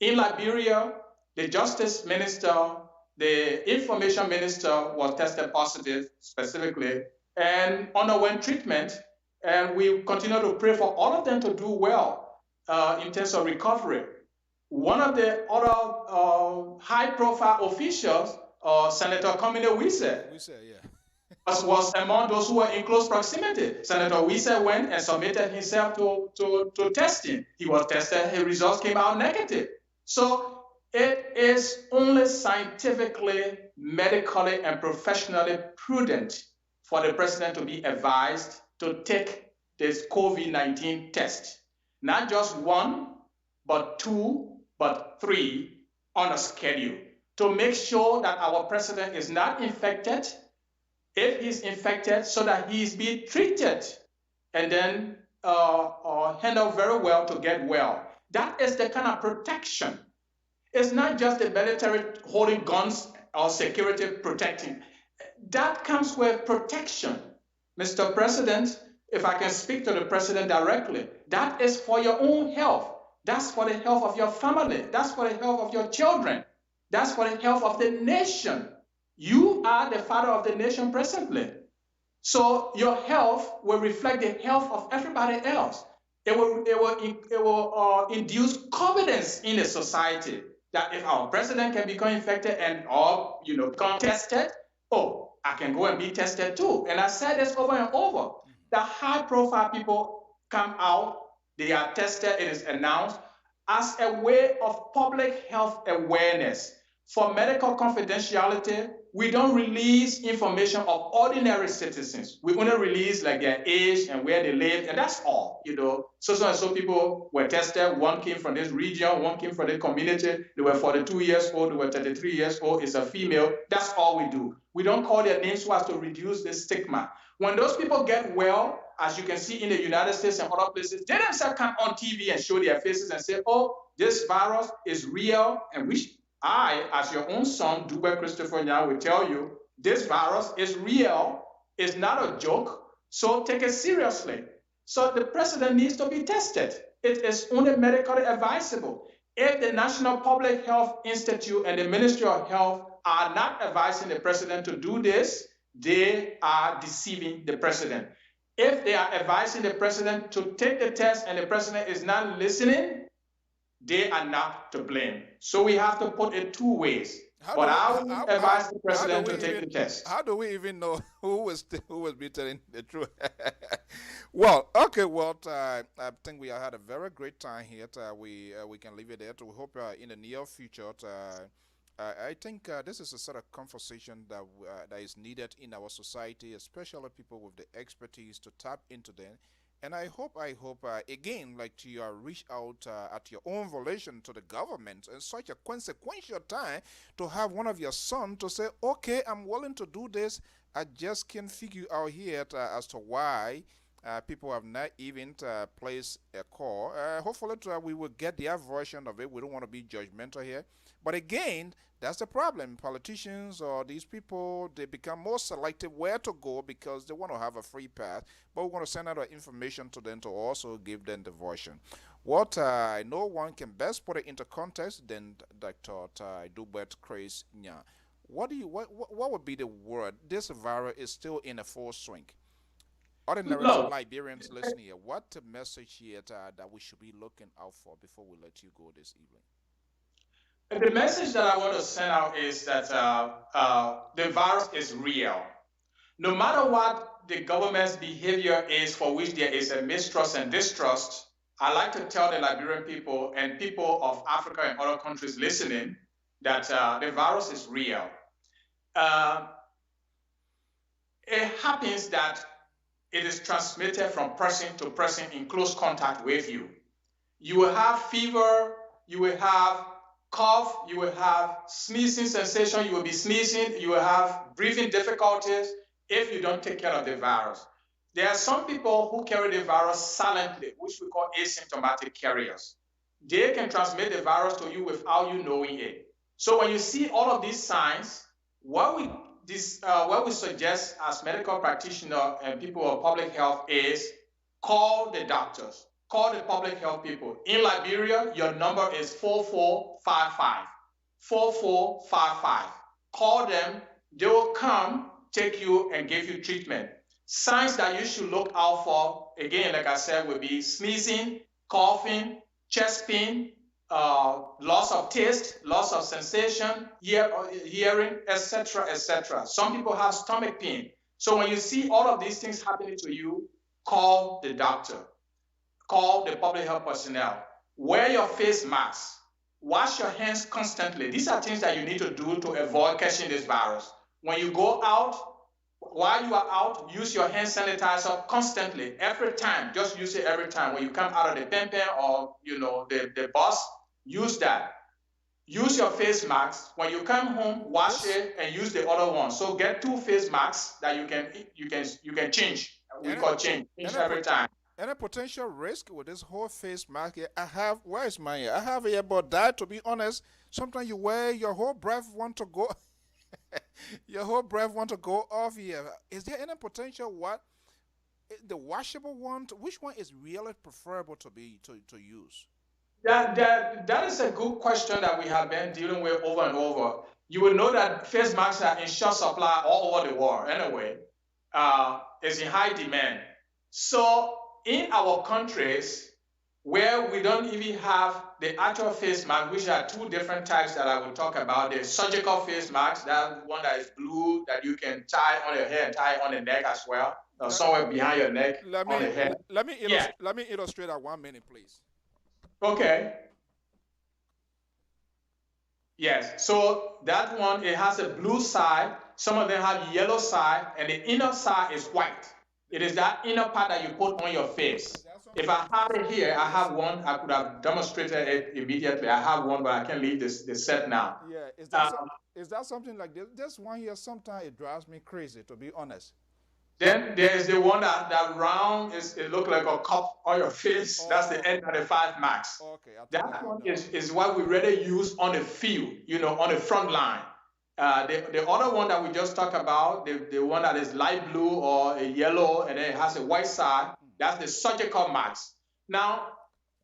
In Liberia, the justice minister, the information minister was tested positive specifically and underwent treatment. And we continue to pray for all of them to do well in terms of recovery. One of the other high-profile officials, Senator Komine Wise, was among those who were in close proximity. Senator Wise went and submitted himself to testing. He was tested, his results came out negative. So it is only scientifically, medically, and professionally prudent for the president to be advised to take this COVID-19 test. Not just one, but two, but three on a schedule to make sure that our president is not infected, if he's infected, so that he's being treated and then handled very well to get well. That is the kind of protection. It's not just the military holding guns or security protecting. That comes with protection. Mr. President, if I can speak to the president directly, that is for your own health. That's for the health of your family. That's for the health of your children. That's for the health of the nation. You are the father of the nation presently. So your health will reflect the health of everybody else. It will induce confidence in the society that if our president can become infected and become tested, oh, I can go and be tested too. And I said this over and over. The high-profile people come out, they are tested, it is announced as a way of public health awareness. For medical confidentiality, we don't release information of ordinary citizens. We only release like their age and where they live, and that's all. So and so people were tested. One came from this region, one came from the community. They were 42 years old, they were 33 years old. It's a female. That's all we do. We don't call their names so as to reduce the stigma. When those people get well, as you can see in the United States and other places, they themselves come on TV and show their faces and say, oh, this virus is real, and which I, as your own son, Dube Christopher Nya, will tell you, this virus is real, it's not a joke, so take it seriously. So the president needs to be tested. It is only medically advisable. If the National Public Health Institute and the Ministry of Health are not advising the president to do this, they are deceiving the president. If they are advising the president to take the test and the president is not listening, they are not to blame. So we have to put it two ways. But I would advise the president to take the test. How do we even know who was be telling the truth? Well, okay. Well, I think we had a very great time here. We can leave it there. We hope in the near future. I think this is a sort of conversation that is needed in our society, especially people with the expertise to tap into them. And I hope, again, like to reach out at your own volition to the government in such a consequential time to have one of your sons to say, okay, I'm willing to do this. I just can't figure out here as to why people have not even placed a call. Hopefully, we will get their version of it. We don't want to be judgmental here. But again, that's the problem. Politicians or these people, they become more selective where to go because they want to have a free path. But we want to send out our information to them to also give them the version. What I know one can best put it into context than Dr. Dubert Chris Nya. What would be the word? This virus is still in a full swing. Ordinary Liberians listening here, what message here that we should be looking out for before we let you go this evening? The message that I want to send out is that the virus is real. No matter what the government's behavior is for which there is a mistrust and distrust, I like to tell the Liberian people and people of Africa and other countries listening that the virus is real. It happens that it is transmitted from person to person in close contact with you. You will have fever, you will have cough, you will have sneezing sensation, you will be sneezing, you will have breathing difficulties if you don't take care of the virus. There are some people who carry the virus silently, which we call asymptomatic carriers. They can transmit the virus to you without you knowing it. So when you see all of these signs, what we suggest as medical practitioners and people of public health is call the doctors, call the public health people. In Liberia, your number is 4455. 4455. Call them, they will come, take you, and give you treatment. Signs that you should look out for, again, like I said, would be sneezing, coughing, chest pain, loss of taste, loss of sensation, hearing, etc., etc. Some people have stomach pain. So when you see all of these things happening to you, call the doctor, call the public health personnel, wear your face mask, wash your hands constantly. These are things that you need to do to avoid catching this virus. When you go out, while you are out, use your hand sanitizer constantly, every time. Just use it every time. When you come out of the pen or the bus, use that. Use your face mask. When you come home, wash it and use the other one. So get 2 face masks that you can change. We call change every time. Any potential risk with this whole face mask here? Where is mine here? I have here, but that, to be honest, sometimes you wear your whole breath want to go. Your whole breath want to go off here. Is there any potential the washable one? Which one is really preferable to use? That is a good question that we have been dealing with over and over. You will know that face masks are in short supply all over the world anyway. It's in high demand. So in our countries where we don't even have the actual face mask, which are 2 different types that I will talk about. The surgical face mask, that one that is blue that you can tie on your head, tie on the neck as well, or somewhere behind your neck on the head. Let me illustrate that 1 minute, please. Okay. Yes, so that one, it has a blue side. Some of them have yellow side, and the inner side is white. It is that inner part that you put on your face. If I have it here, I have one. I could have demonstrated it immediately. I have one, but I can't leave the set now. Yeah, is that something like this? This one here, sometimes it drives me crazy, to be honest. Then there's the one that round it looks like a cup on your face. That's the N95 Max. Okay, that one is what we really use on the field, on the front line. The other one that we just talked about, the one that is light blue or a yellow and then it has a white side, that's the surgical mask. Now,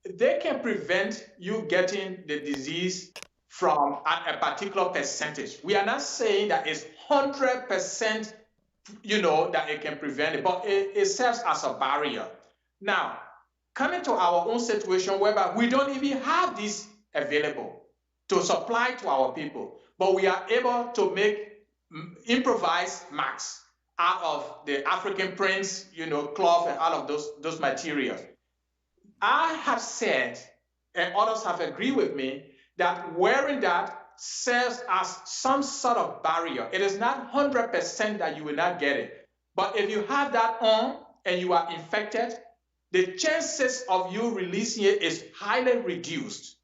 they can prevent you getting the disease from a particular percentage. We are not saying that it's 100%, that it can prevent it, but it serves as a barrier. Now, coming to our own situation whereby we don't even have this available to supply to our people. but we are able to make improvised masks out of the African prints, cloth and all of those materials. I have said, and others have agreed with me, that wearing that serves as some sort of barrier. It is not 100% that you will not get it. But if you have that on and you are infected, the chances of you releasing it is highly reduced.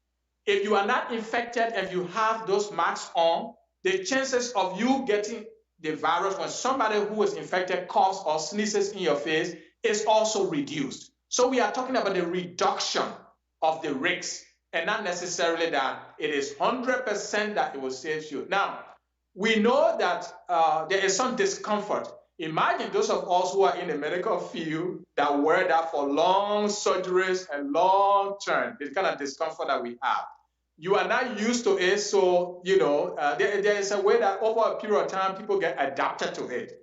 If you are not infected and you have those masks on, the chances of you getting the virus when somebody who is infected coughs or sneezes in your face is also reduced. So we are talking about the reduction of the risks and not necessarily that it is 100% that it will save you. Now, we know that there is some discomfort. Imagine those of us who are in the medical field that wear that for long surgeries and long term, the kind of discomfort that we have. You are not used to it, so there is a way that over a period of time people get adapted to it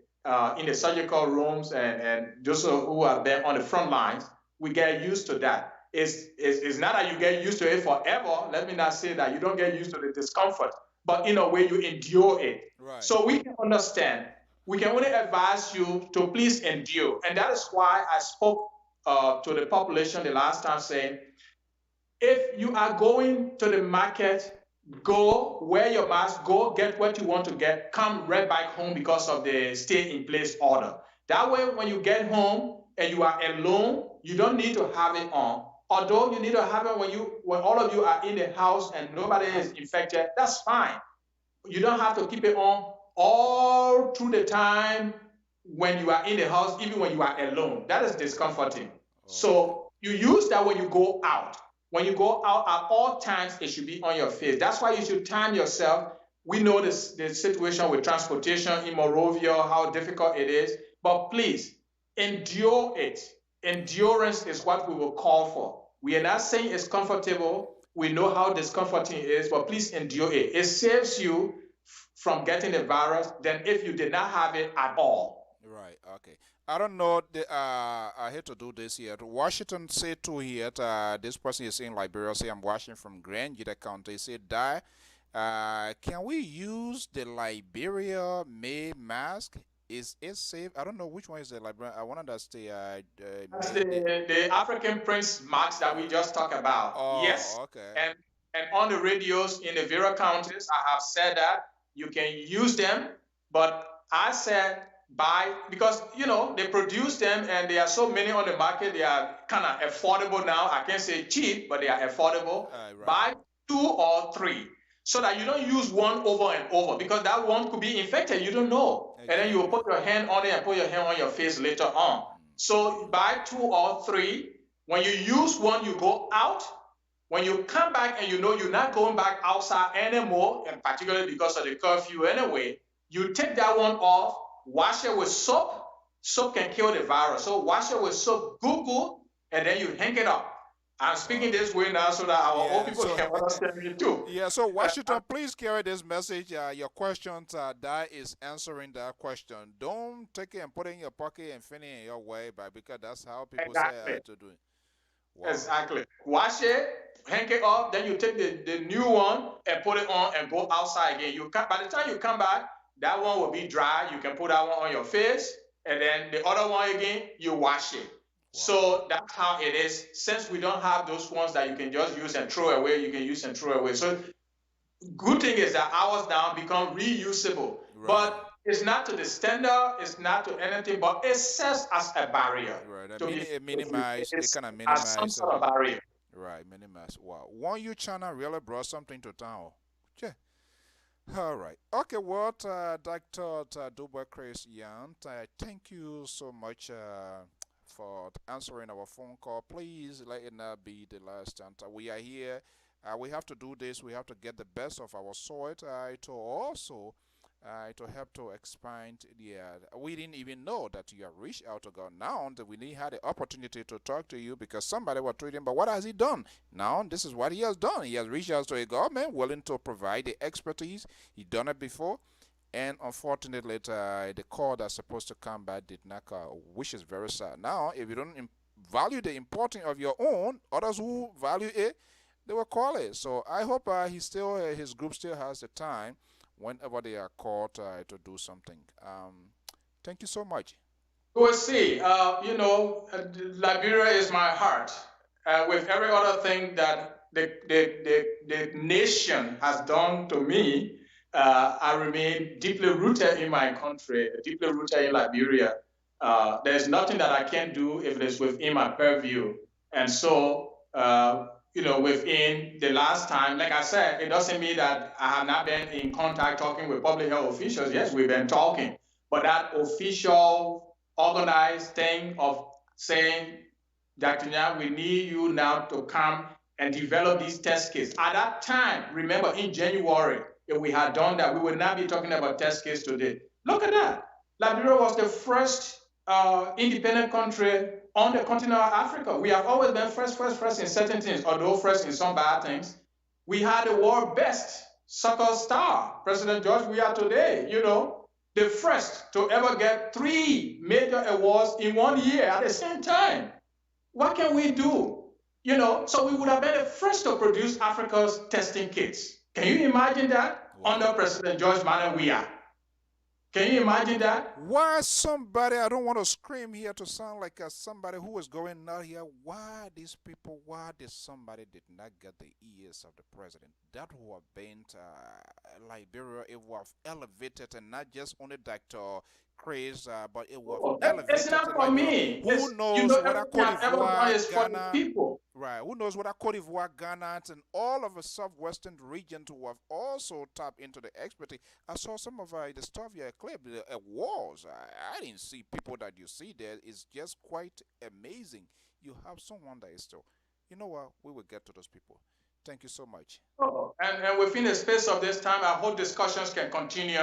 in the surgical rooms and those who are there on the front lines. We get used to that. It's not that you get used to it forever. Let me not say that you don't get used to the discomfort, but in a way you endure it. Right. So we can understand. We can only advise you to please endure, and that is why I spoke to the population the last time saying, if you are going to the market, go wear your mask, go get what you want to get, come right back home because of the stay in place order. That way, when you get home and you are alone, you don't need to have it on. Although you need to have it when all of you are in the house and nobody is infected, that's fine. You don't have to keep it on all through the time when you are in the house, even when you are alone. That is discomforting. So you use that when you go out. When you go out at all times, it should be on your face. That's why you should time yourself. We know the situation with transportation in Monrovia, how difficult it is, but please endure it. Endurance is what we will call for. We are not saying it's comfortable. We know how discomforting it is, but please endure it. It saves you from getting the virus than if you did not have it at all. Right, okay. I don't know, I hate to do this here. Washington say too here, this person is in Liberia, say I'm watching from Grand Utah County, say die. Can we use the Liberia made mask? Is it safe? I don't know which one is the Liberia. I wanted to stay. That's the African Prince mask that we just talked about. Oh, yes. okay. And on the radios in the various counties, I have said that you can use them, but I said because they produce them and there are so many on the market, they are kind of affordable now. I can't say cheap, but they are affordable. Right. Buy 2 or 3 so that you don't use one over and over, because that one could be infected. You don't know. Exactly. And then you will put your hand on it and put your hand on your face later on. So buy 2 or 3. When you use one, you go out. When you come back and you're not going back outside anymore, and particularly because of the curfew anyway, you take that one off, wash it with soap. Soap can kill the virus. So wash it with soap, good, and then you hang it up. I'm speaking this way now so that our old people can understand me too. Yeah, so Washington, please carry this message. Your questions, Dai is answering that question. Don't take it and put it in your pocket and finish it your way, because that's how people say to do it. Wow. Exactly. Wash it, hang it up, then you take the new one and put it on and go outside again. By the time you come back, that one will be dry. You can put that one on your face, and then the other one again, you wash it. Wow. So that's how it is. Since we don't have those ones that you can just use and throw away, you can use and throw away. So good thing is that ours now become reusable. Right. But it's not to the standard, it's not to anything, but it serves as a barrier. Right. It kind of minimize. Some sort of barrier. Right, minimize. Wow. One you China really brought something to town. Yeah. All right. Okay, well, Dr. Dubois Chris Young, thank you so much for answering our phone call. Please let it not be the last time. We are here. We have to do this. We have to get the best of our soil to also to help to expand. Yeah, we didn't even know that you have reached out to God. Now that we didn't have the opportunity to talk to you because somebody was tweeting, but what has he done? Now this is what he has done. He has reached out to a government willing to provide the expertise. He done it before. And unfortunately, the call that's supposed to come back did not come, which is very sad. Now, if you don't value the importance of your own, others who value it, they will call it. So I hope his group still has the time. whenever they are caught to do something. Thank you so much. We'll see. Liberia is my heart. With every other thing that the nation has done to me, I remain deeply rooted in my country, deeply rooted in Liberia. There's nothing that I can do if it is within my purview. And so, within the last time, like I said, it doesn't mean that I have not been in contact talking with public health officials. Yes, we've been talking. But that official organized thing of saying, Dr. Nya, we need you now to come and develop these test kits. At that time, remember in January, if we had done that, we would not be talking about test kits today. Look at that. Liberia was the first independent country on the continent of Africa. We have always been first in certain things, although first in some bad things. We had the world best soccer star, President George Weah today, the first to ever get 3 major awards in 1 year at the same time. What can we do? So we would have been the first to produce Africa's testing kits. Can you imagine that? Wow. Under President George Manuel Weah. Can you imagine that? Why somebody, I don't want to scream here to sound like somebody who is going out here, why these people, why somebody did not get the ears of the president? That would have been Liberia, it was elevated, and not just only Dr. Chris, but it was elevated. It's not for me. Who knows what I Cote d'Ivoire, Ghana, people. Right, who knows what Cote d'Ivoire, Ghana, and all of the southwestern region who have also tapped into the expertise. I saw some of the stuff here clip, the awards. I didn't see people that you see there. It's just quite amazing. You have someone that is still, you know what, we will get to those people. Thank you so much. And within the space of this time, I hope discussions can continue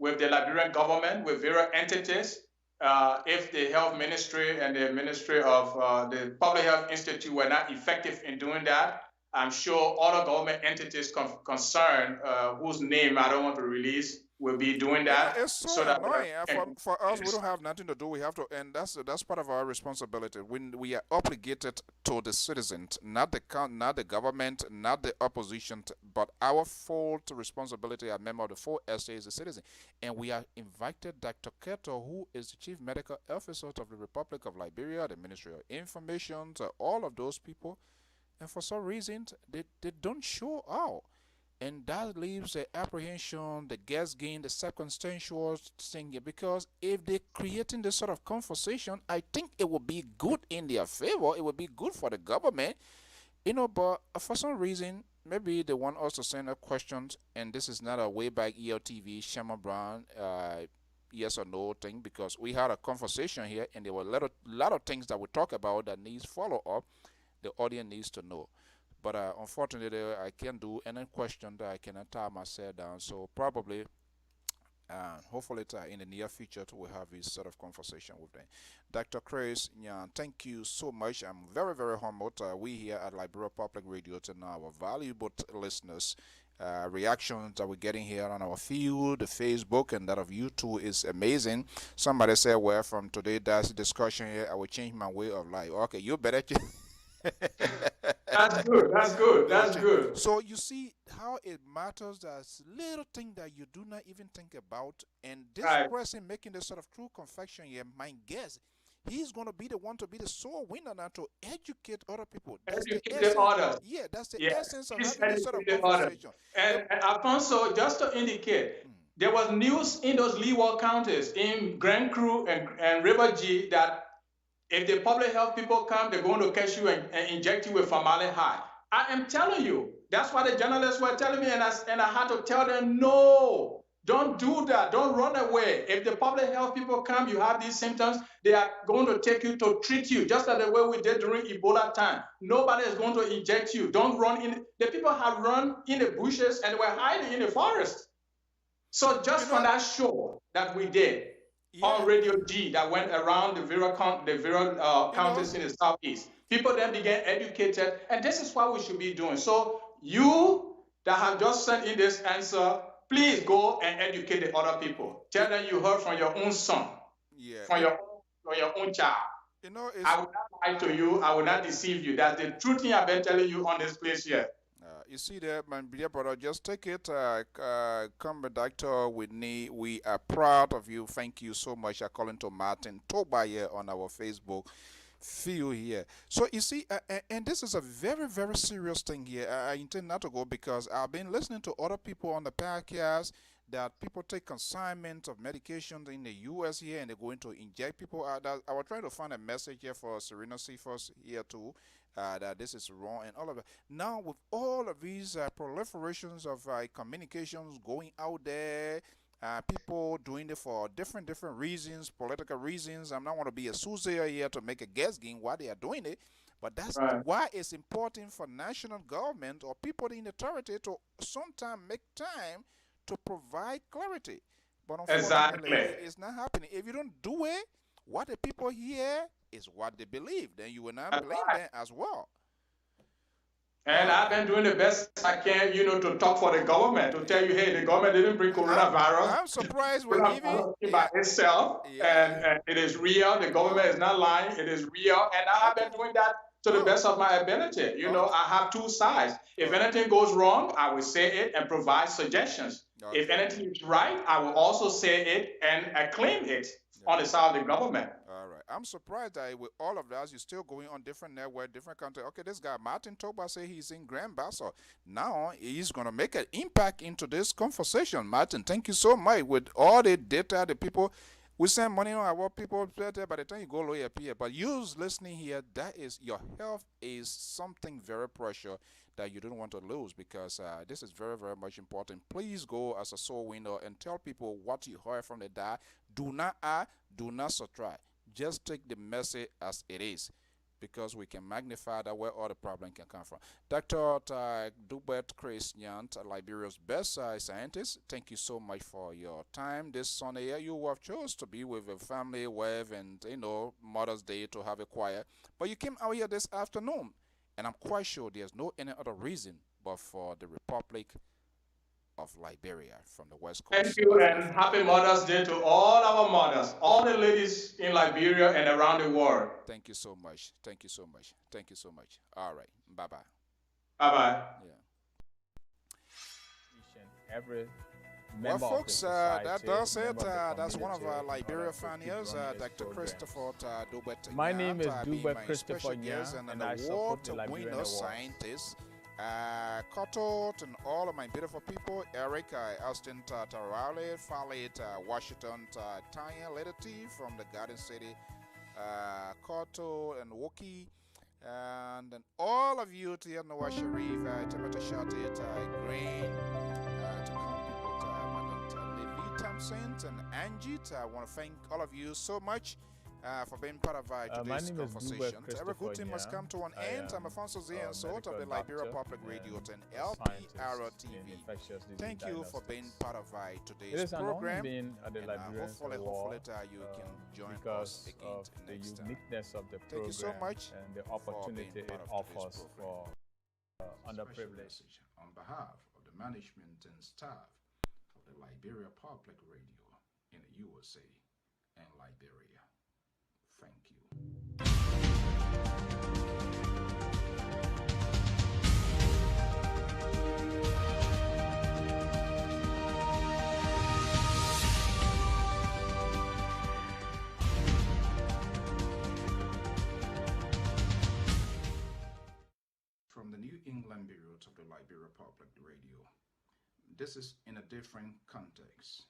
with the Liberian government, with various entities. If the health ministry and the ministry of the Public Health Institute were not effective in doing that, I'm sure other government entities concerned, whose name I don't want to release, will be doing that. It's so annoying. For us, we don't have nothing to do. We have to, and that's part of our responsibility. We are obligated to the citizens, not the government, not the opposition, but our full responsibility as member of the 4SA is the citizen. And we have invited Dr. Keto, who is the Chief Medical Officer of the Republic of Liberia, the Ministry of Information, all of those people. And for some reason, they don't show out. And that leaves the apprehension, the guess game, the circumstantial thing. Because if they're creating this sort of conversation, I think it would be good in their favor. It would be good for the government. But for some reason, maybe they want us to send up questions. And this is not a way back ELTV, Shama Brown, yes or no thing. Because we had a conversation here, and there were a lot of things that we talk about that needs follow-up. The audience needs to know. But unfortunately, I can't do any question that I cannot tie myself down. So probably, hopefully, in the near future, we'll have this sort of conversation with them. Dr. Chris, thank you so much. I'm very, very humbled. We here at Liberia Public Radio to know our valuable listeners. Reactions that we're getting here on our field, the Facebook, and that of you too is amazing. Somebody said, well, from today, that's discussion here, I will change my way of life. Okay, you better change. That's good. That's good. That's good. So you see how it matters. That's little thing that you do not even think about. And this person making this sort of true confession here, my guess, he's going to be the one to be the sole winner now to educate other people. That's educate the others. Yeah, that's the essence of having this sort of conversation. And Alfonso, just to indicate, there was news in those Leeward counties, in Grand Cru and River G, that if the public health people come, they're going to catch you and inject you with formaldehyde. I am telling you, that's what the journalists were telling me, and I had to tell them, no, don't do that, don't run away. If the public health people come, you have these symptoms, they are going to take you to treat you, just like the way we did during Ebola time. Nobody is going to inject you. Don't run in. The people have run in the bushes and were hiding in the forest. So just from that show that we did, on Radio G that went around the various counties in the southeast. People then began educated, and this is what we should be doing. So you that have just sent in this answer, please go and educate the other people. Tell them you heard from your own son, from your own child. I will not lie to you. I will not deceive you. That's the truth thing I've been telling you on this place here. You see that, my dear brother, just take it. Come, doctor, we are proud of you. Thank you so much. According to Martin Toba here on our Facebook feed here. So you see, and this is a very, very serious thing here. I intend not to go because I've been listening to other people on the podcast that people take consignment of medications in the U.S. here and they're going to inject people. I was trying to find a message here for Serena Cephas here too, that this is wrong and all of that. Now with all of these proliferations of communications going out there, people doing it for different reasons, political reasons. I'm not want to be a soothsayer here to make a guess game why they are doing it, but that's why it's important for national government or people in authority to sometimes make time to provide clarity. But unfortunately, it's not happening. If you don't do it, what the people hear is what they believe. Then you will not blame them as well. And I've been doing the best I can, to talk for the government, to tell you, hey, the government didn't bring coronavirus. I'm surprised when even by itself, and it is real. The government is not lying. It is real. And I've been doing that to the best of my ability. I have two sides. If anything goes wrong, I will say it and provide suggestions. If anything is right, I will also say it and acclaim it on the side of the government. All right. I'm surprised that with all of that, you're still going on different network, different country. Okay, this guy, Martin Toba, say he's in Grand Bassa. Now he's going to make an impact into this conversation. Martin, thank you so much. With all the data, the people, we send money on our people, by the time you go lawyer here. But you listening here, that is, your health is something very precious that you don't want to lose because this is very, very much important. Please go as a soul winner and tell people what you heard from the dad. Do not add, do not subtract. Just take the message as it is because we can magnify that where all the problem can come from. Dr. Dubert Chris Nyant, Liberia's best scientist, thank you so much for your time this Sunday. You have chose to be with a family, wife, and Mother's Day to have a quiet. But you came out here this afternoon, and I'm quite sure there's no any other reason but for the Republic of Liberia from the West Coast. Thank you, and happy Mother's Day to all our mothers, all the ladies in Liberia and around the world. Thank you so much. Thank you so much. Thank you so much. All right. Bye-bye. Bye-bye. Yeah. Every well, folks, that does it. That's one of our Liberia pioneers, Dr. Christopher Dubert. My name is Dubert Christopher Nyang, and an award-winning scientist. Koto and all of my beautiful people, Eric, Austin, Tarale, Falit, Washington, Tanya, Lady T from the Garden City, Koto and Wookie, and then all of you, Tia Noah Sharif, Timothy Shati, Green, Levi Thompson, and Angie. I want to thank all of you so much. For being part of today's conversation. Every good thing must come to an end. I'm Alfonso Z and Sort of the Liberia Public Radio and LPR TV. Thank you for being part of today's program. Hopefully you can join us again next time. Thank you so much and the opportunity it offers for underprivileged. On behalf of the management and staff of the Liberia Public Radio in the USA and Liberia. Thank you. From the New England Bureau of the Liberia Public Radio, this is in a different context.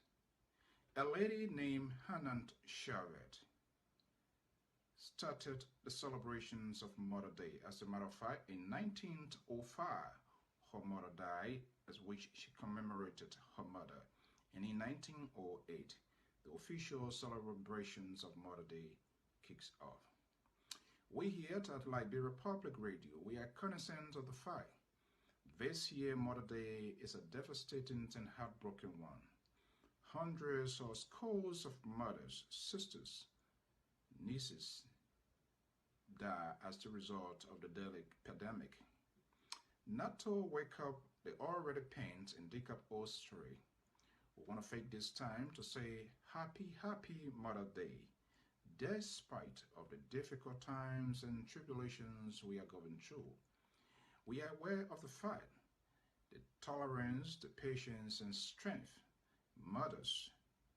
A lady named Hannah Charlotte started the celebrations of Mother Day. As a matter of fact, in 1905, her mother died, as which she commemorated her mother. And in 1908, the official celebrations of Mother Day kicks off. We here at Liberia Public Radio, we are cognizant of the fact this year Mother Day is a devastating and heartbroken one. Hundreds or scores of mothers, sisters, nieces die as the result of the deadly pandemic. Not to wake up the already pained and dig up old story, we want to take this time to say happy Mother Day, despite of the difficult times and tribulations we are going through. We are aware of the fact the tolerance, the patience, and strength mothers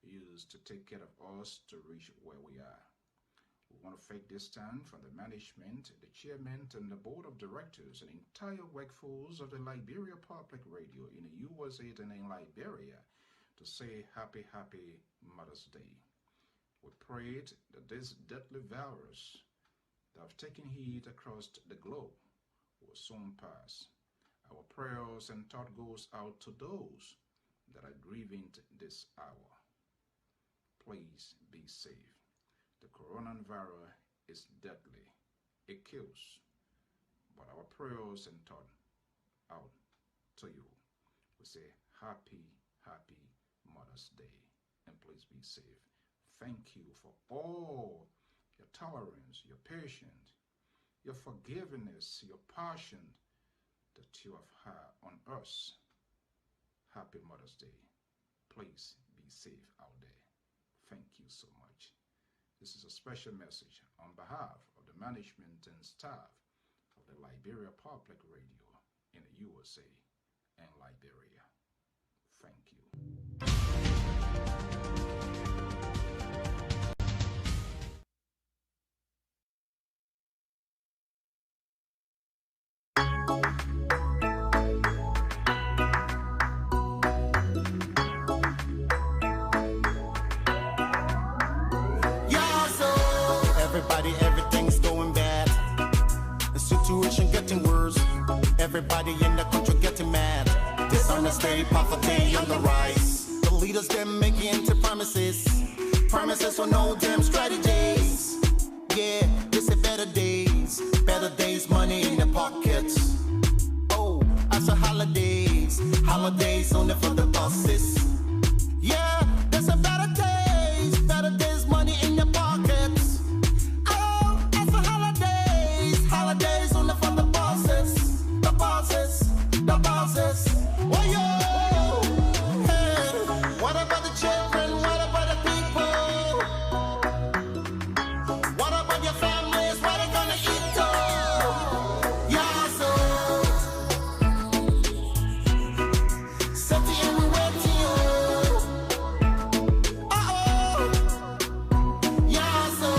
use to take care of us to reach where we are. We want to take this time from the management, the chairman, and the board of directors and entire workforce of the Liberia Public Radio in the USA and in Liberia to say happy Mother's Day. We prayed that this deadly virus that have taken heat across the globe will soon pass. Our prayers and thought goes out to those that are grieving this hour. Please be safe. The coronavirus is deadly. It kills. But our prayers and thought out to you. We say happy Mother's Day. And please be safe. Thank you for all your tolerance, your patience, your forgiveness, your passion that you have had on us. Happy Mother's Day. Please be safe out there. Thank you so much. This is a special message on behalf of the management and staff of the Liberia Public Radio in the USA and Liberia. Thank you. Everybody, everything's going bad. The situation getting worse. Everybody in the country getting mad. Dishonesty, poverty on the rise. The leaders them making empty promises. Promises for no damn strategies. Yeah, this is better days, money in the pockets. Oh, after holidays only for the bosses. Yeah, there's a better days, money in your pockets. Holidays only for the bosses. Oh yo, hey, what about the children? What about the people? What about your families? What are they gonna eat? Yeah, so safety and we waiting. Yeah, so.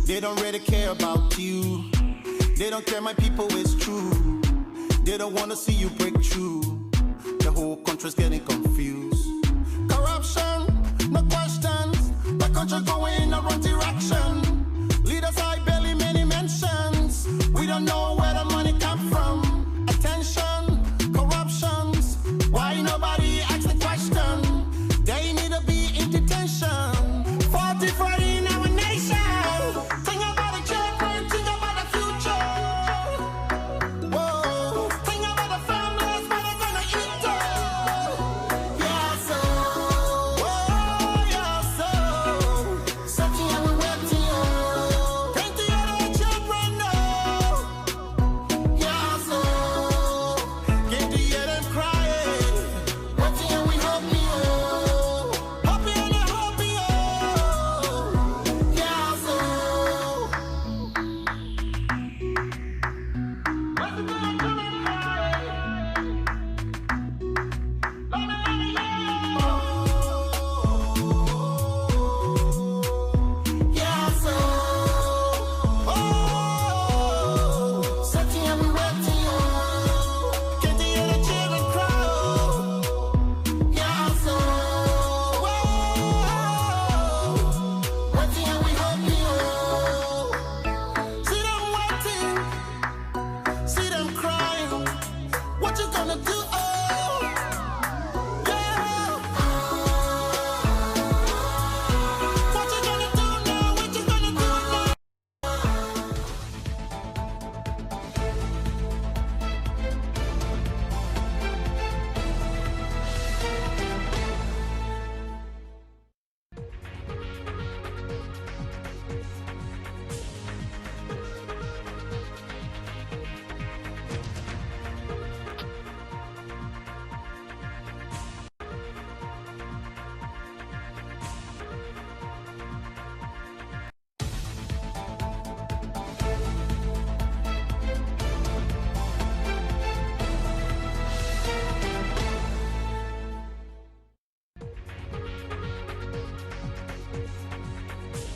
They don't really care about you. They don't care, my people, it's true. They don't want to see you break through. The whole country's getting confused. Corruption, no questions. The country going in the wrong direction.